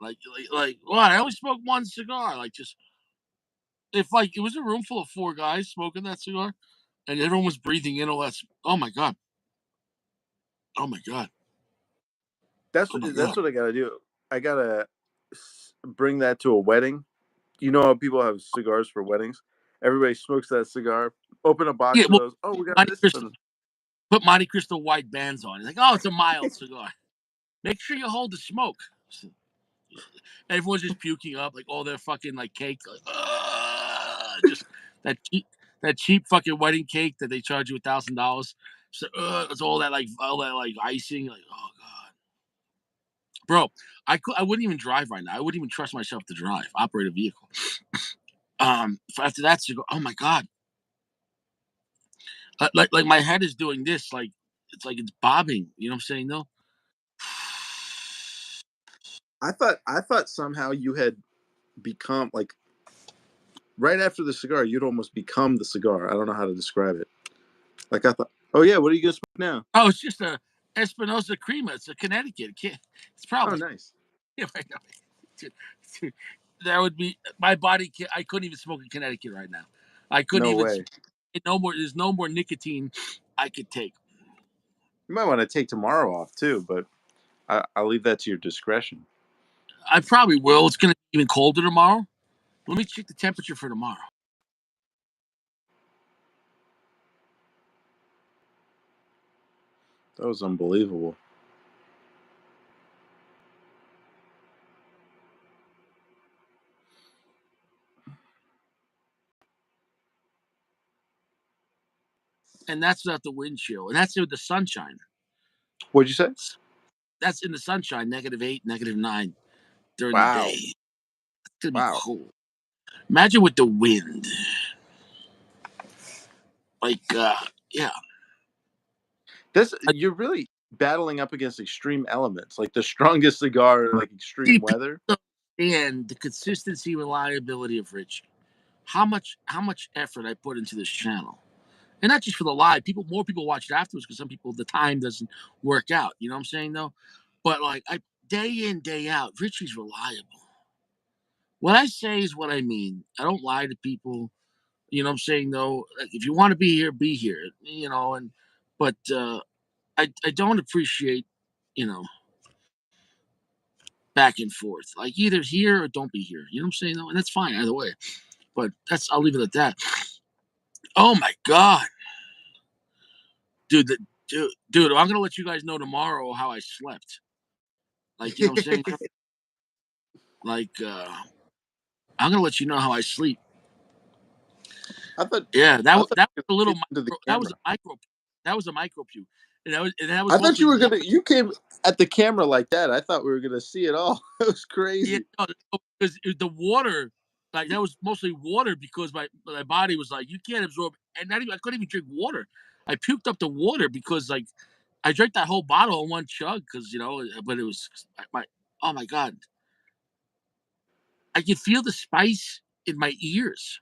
like what? I only smoked one cigar. Like just if like it was a room full of four guys smoking that cigar, and everyone was breathing in all that. Oh my god! Oh my god! that's Oh my god! that's what I gotta do. I gotta bring that to a wedding. You know how people have cigars for weddings? Everybody smokes that cigar. Open a Yeah, box of well, those. Oh, we got Monte this for Cristo, the. put Monte Cristo white bands on. It's like, oh, it's a mild cigar. Make sure you hold the smoke. Everyone's just puking up like all their fucking like cake, like, just that cheap fucking wedding cake that they charge you $1,000. So it's all that like icing. Like, oh god, bro, I wouldn't even drive right now. I wouldn't even trust myself to operate a vehicle. After that, you go, oh my god, like my head is doing this, like it's bobbing. You know what I'm saying? No. I thought somehow you had become like right after the cigar, you'd almost become the cigar. I don't know how to describe it. Like I thought, oh yeah, what are you gonna smoke now? Oh, it's just a Espinosa Crema. It's a Connecticut. It's Oh, probably nice. yeah, I know. Dude, dude, that would be my body. I couldn't even smoke in Connecticut right now. I couldn't No even. way. No more. There's no more nicotine I could take. You might want to take tomorrow off too, but I'll leave that to your discretion. I probably will. It's gonna be even colder tomorrow. Let me check the temperature for tomorrow. That was unbelievable. And that's without the wind chill. And that's with the sunshine. What'd you say? That's in the sunshine, -8, -9 during the day. Wow. It's gonna be Wow. cool. Imagine with the wind. Like, yeah. You're really battling up against extreme elements, like the strongest cigar, in, like See, extreme people weather. don't understand the consistency, reliability of Rich. How much effort I put into this channel, and not just for the live. More people watch it afterwards because some people the time doesn't work out. You know what I'm saying though? But like I day in day out, Richie's reliable. What I say is what I mean. I don't lie to people. You know what I'm saying though. Like, if you want to be here, be here. You know, and but I don't appreciate you know back and forth. Like either here or don't be here. You know what I'm saying though, and that's fine either way. But I'll leave it at that. Oh my god, dude, dude, I'm gonna let you guys know tomorrow how I slept. Like you know what I'm saying? Like I'm gonna let you know how I sleep. I thought Yeah, I thought that you was a were little into the that was camera. a micro that was a micro pew. And that was I thought mostly you were water. gonna. You came at the camera like that. I thought we were gonna see it all. It was Yeah, crazy. no, because the water, like that was mostly water because my body was like, you can't absorb, and not even I couldn't even drink water. I puked up the water because like I drank that whole bottle in one chug because but it was my oh my god, I could feel the spice in my ears.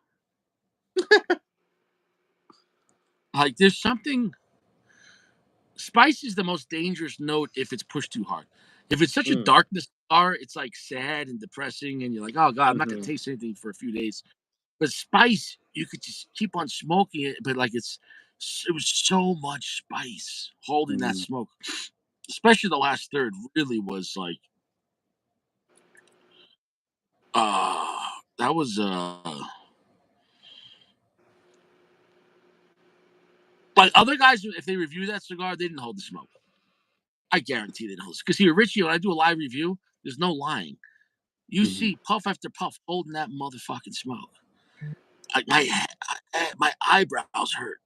Like there's something. Spice is the most dangerous note if it's pushed too hard. If it's such a Mm. darkness bar, it's like sad and depressing, and you're like, oh god, I'm not gonna Hmm. taste anything for a few days. But spice, you could just keep on smoking it, but like it was so much spice holding that Hmm. smoke, especially the last third. Really was like, that was like other guys. If they review that cigar, they didn't hold the smoke. I guarantee they didn't hold it because here, Richie, when I do a live review, there's no lying. You Hmm. see puff after puff holding that motherfucking smoke. Like my eyebrows hurt.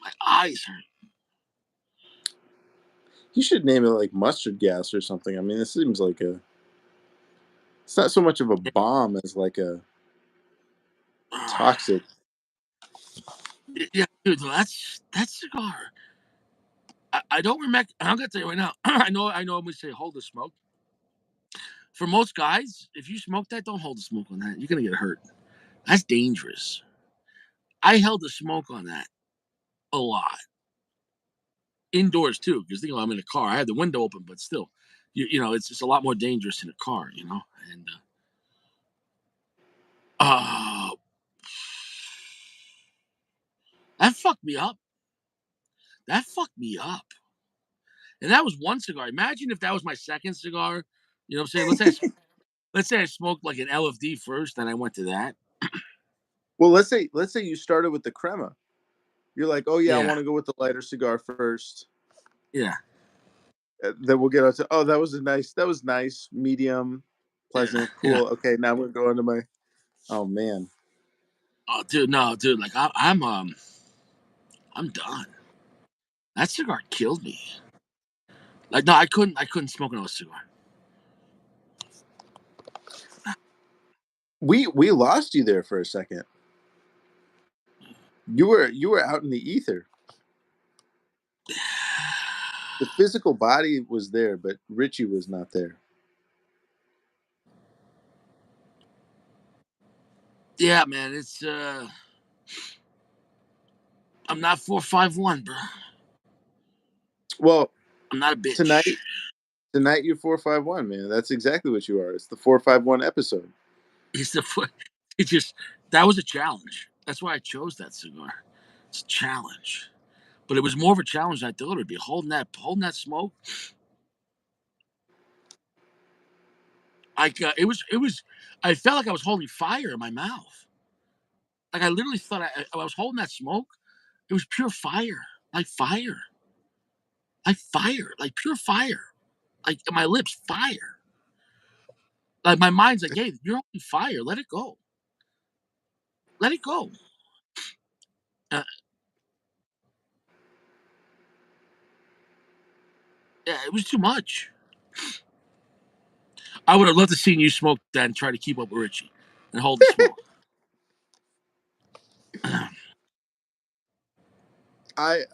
My eyes hurt. You should name it like mustard gas or something. I mean, it seems like a. It's not so much of a bomb as like a toxic. Yeah, dude, that cigar. I don't remember. I'm gonna tell you right now. I know. I'm gonna say hold the smoke. For most guys, if you smoke that, don't hold the smoke on that. You're gonna get hurt. That's dangerous. I held the smoke on that a lot indoors too, because I'm in a car. I had the window open, but still, it's just a lot more dangerous in a car. And uh, that fucked me up. That fucked me up. And that was one cigar. Imagine if that was my second cigar. You know what I'm saying? Let's say I smoked like an LFD first, then I went to that. Well, let's say you started with the crema. You're like, oh yeah, I Yeah, want to go with the lighter cigar first. yeah, Then we'll get on to, oh, that was nice, medium, yeah, pleasant, yeah. cool. Okay, now we're going to my. Oh man, Oh, dude, no, dude. Like I'm done. That cigar killed me. Like, no, I couldn't smoke another cigar. we lost you there for a second. You were out in the ether. The physical body was there, but Richie was not there. Yeah, man. I'm not 451, bro. Well, I'm not a bitch. tonight tonight you're 451, man. That's exactly what you are. It's the 451 episode. It's the it just that was a challenge. That's why I chose that cigar. It's a challenge, but it was more of a challenge than I thought it would be. Holding that smoke. Like it was. I felt like I was holding fire in my mouth. Like I literally thought I was holding that smoke. It was pure fire, like fire, like pure fire, like in my lips, fire. Like my mind's like, hey, you're holding fire. Let it go. Let it go. Uh, yeah, it was too much. I would have loved to seen you smoke that and try to keep up with Richie and hold the smoke. I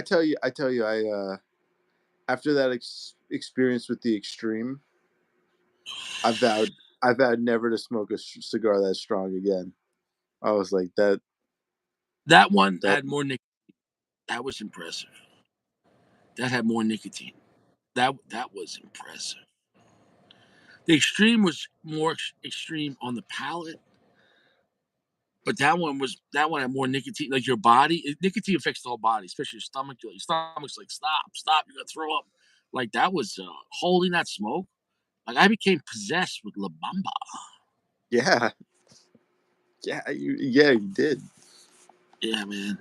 tell you, after that experience with the extreme, I vowed never to smoke a cigar that strong again. I was like That one that had more nicotine. That was impressive. That had more nicotine. That was impressive. The extreme was more extreme on the palate, but that one had more nicotine. Like your body, nicotine affects the whole body, especially your stomach. Your stomach's like, stop, you're gonna throw up. Like that was holding that smoke. Like I became possessed with La Bomba. yeah, yeah, you did. Yeah, man.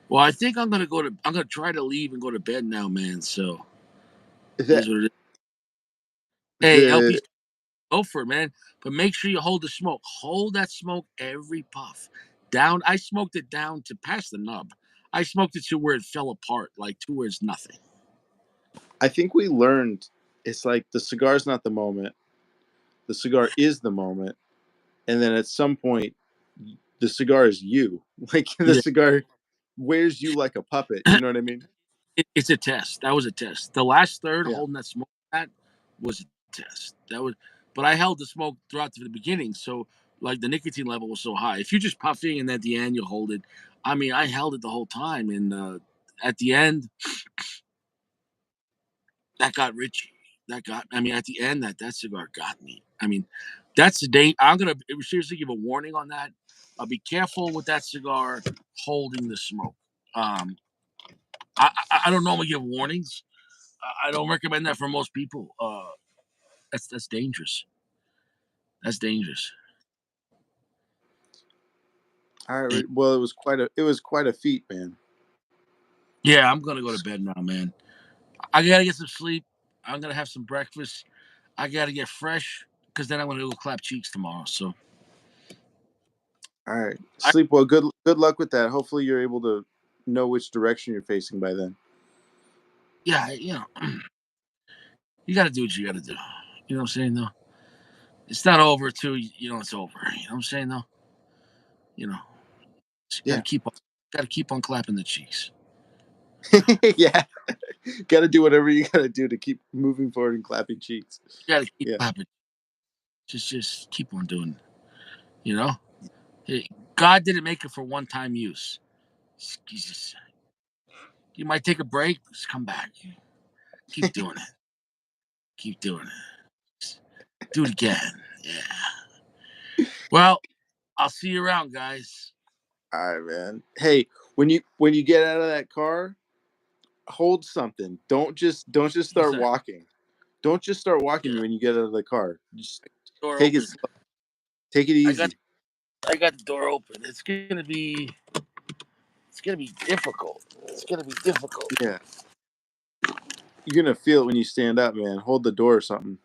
Well, I think I'm gonna try to leave and go to bed now, man. So That here's what it is. Hey, LP, the go for it, man. But make sure you hold the smoke. Hold that smoke every puff. Down. I smoked it down to past the nub. I smoked it to where it fell apart, like to where it's nothing. I think we learned it's like the cigar's not the moment. The cigar is the moment. And then at some point, the cigar is you. Like the Yeah. cigar wears you like a puppet. You know what I mean? It's a test. That was a test. The last third Yeah. holding that smoke that was a test. But I held the smoke throughout to the beginning, so like the nicotine level was so high. If you're just puffing and at the end you hold it, I mean, I held it the whole time, and at the end that got Richie. I mean, at the end that cigar got me. I mean, that's the day. I'm gonna seriously give a warning on that. Be careful with that cigar holding the smoke. Um, I don't normally give warnings. I don't recommend that for most people. That's dangerous. That's dangerous. All right. Well, it was quite a feat, man. Yeah, I'm gonna go to bed now, man. I gotta get some sleep. I'm gonna have some breakfast. I gotta get fresh because then I'm gonna go clap cheeks tomorrow. So, All right. I, Sleep well. Good luck with that. Hopefully you're able to know which direction you're facing by then. yeah, you gotta do what you gotta do. You know what I'm saying, though. It's not over till it's over. You know what I'm saying, though. You know, just Yeah. gotta keep on clapping the cheeks. Yeah. Got to do whatever you got to do to keep moving forward and clapping cheeks. You gotta keep Yeah. clapping. Just keep on doing it. You know, Hey, God didn't make it for one-time use. Jesus, you might take a break, just come back. Keep doing it. Keep doing it. Do it again. Yeah. Well, I'll see you around, guys. All right, man. Hey, when you get out of that car, hold something. Don't just start Exactly. walking. Don't just start walking Yeah. when you get out of the car. Just Door take it open. slow. Take it I got easy. I got the door open. It's gonna be difficult. It's gonna be difficult. Yeah. You're gonna feel it when you stand up, man. Hold the door or something.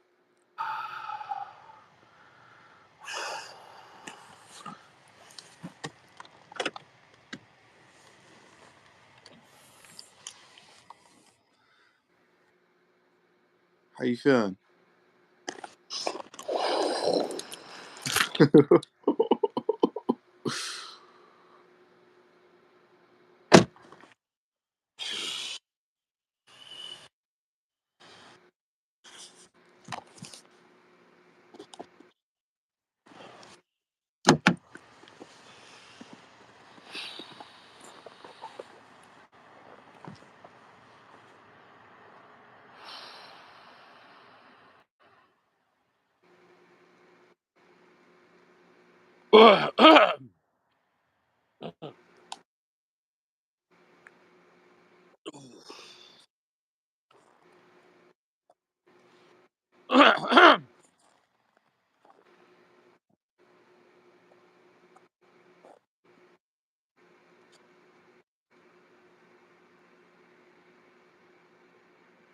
How you feeling?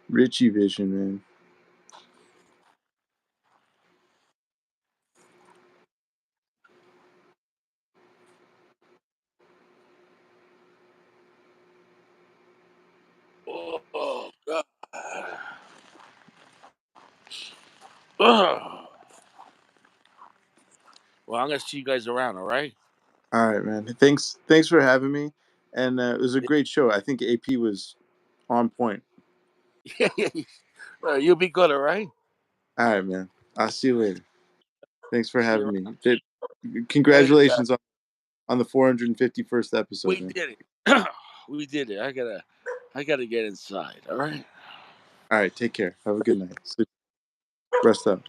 Richie vision, man. Oh, God. Well, I'm gonna see you guys around. All right. All right, man. Thanks for having me, and it was a great show. I think AP was on point. You'll be good. All right. All right, man. I'll see you later. Thanks for See you having around. me. Anytime. Congratulations on the 451st episode, We man. did it. We did it. I gotta get inside. All right. All right, take care. Have a good night. Rest up.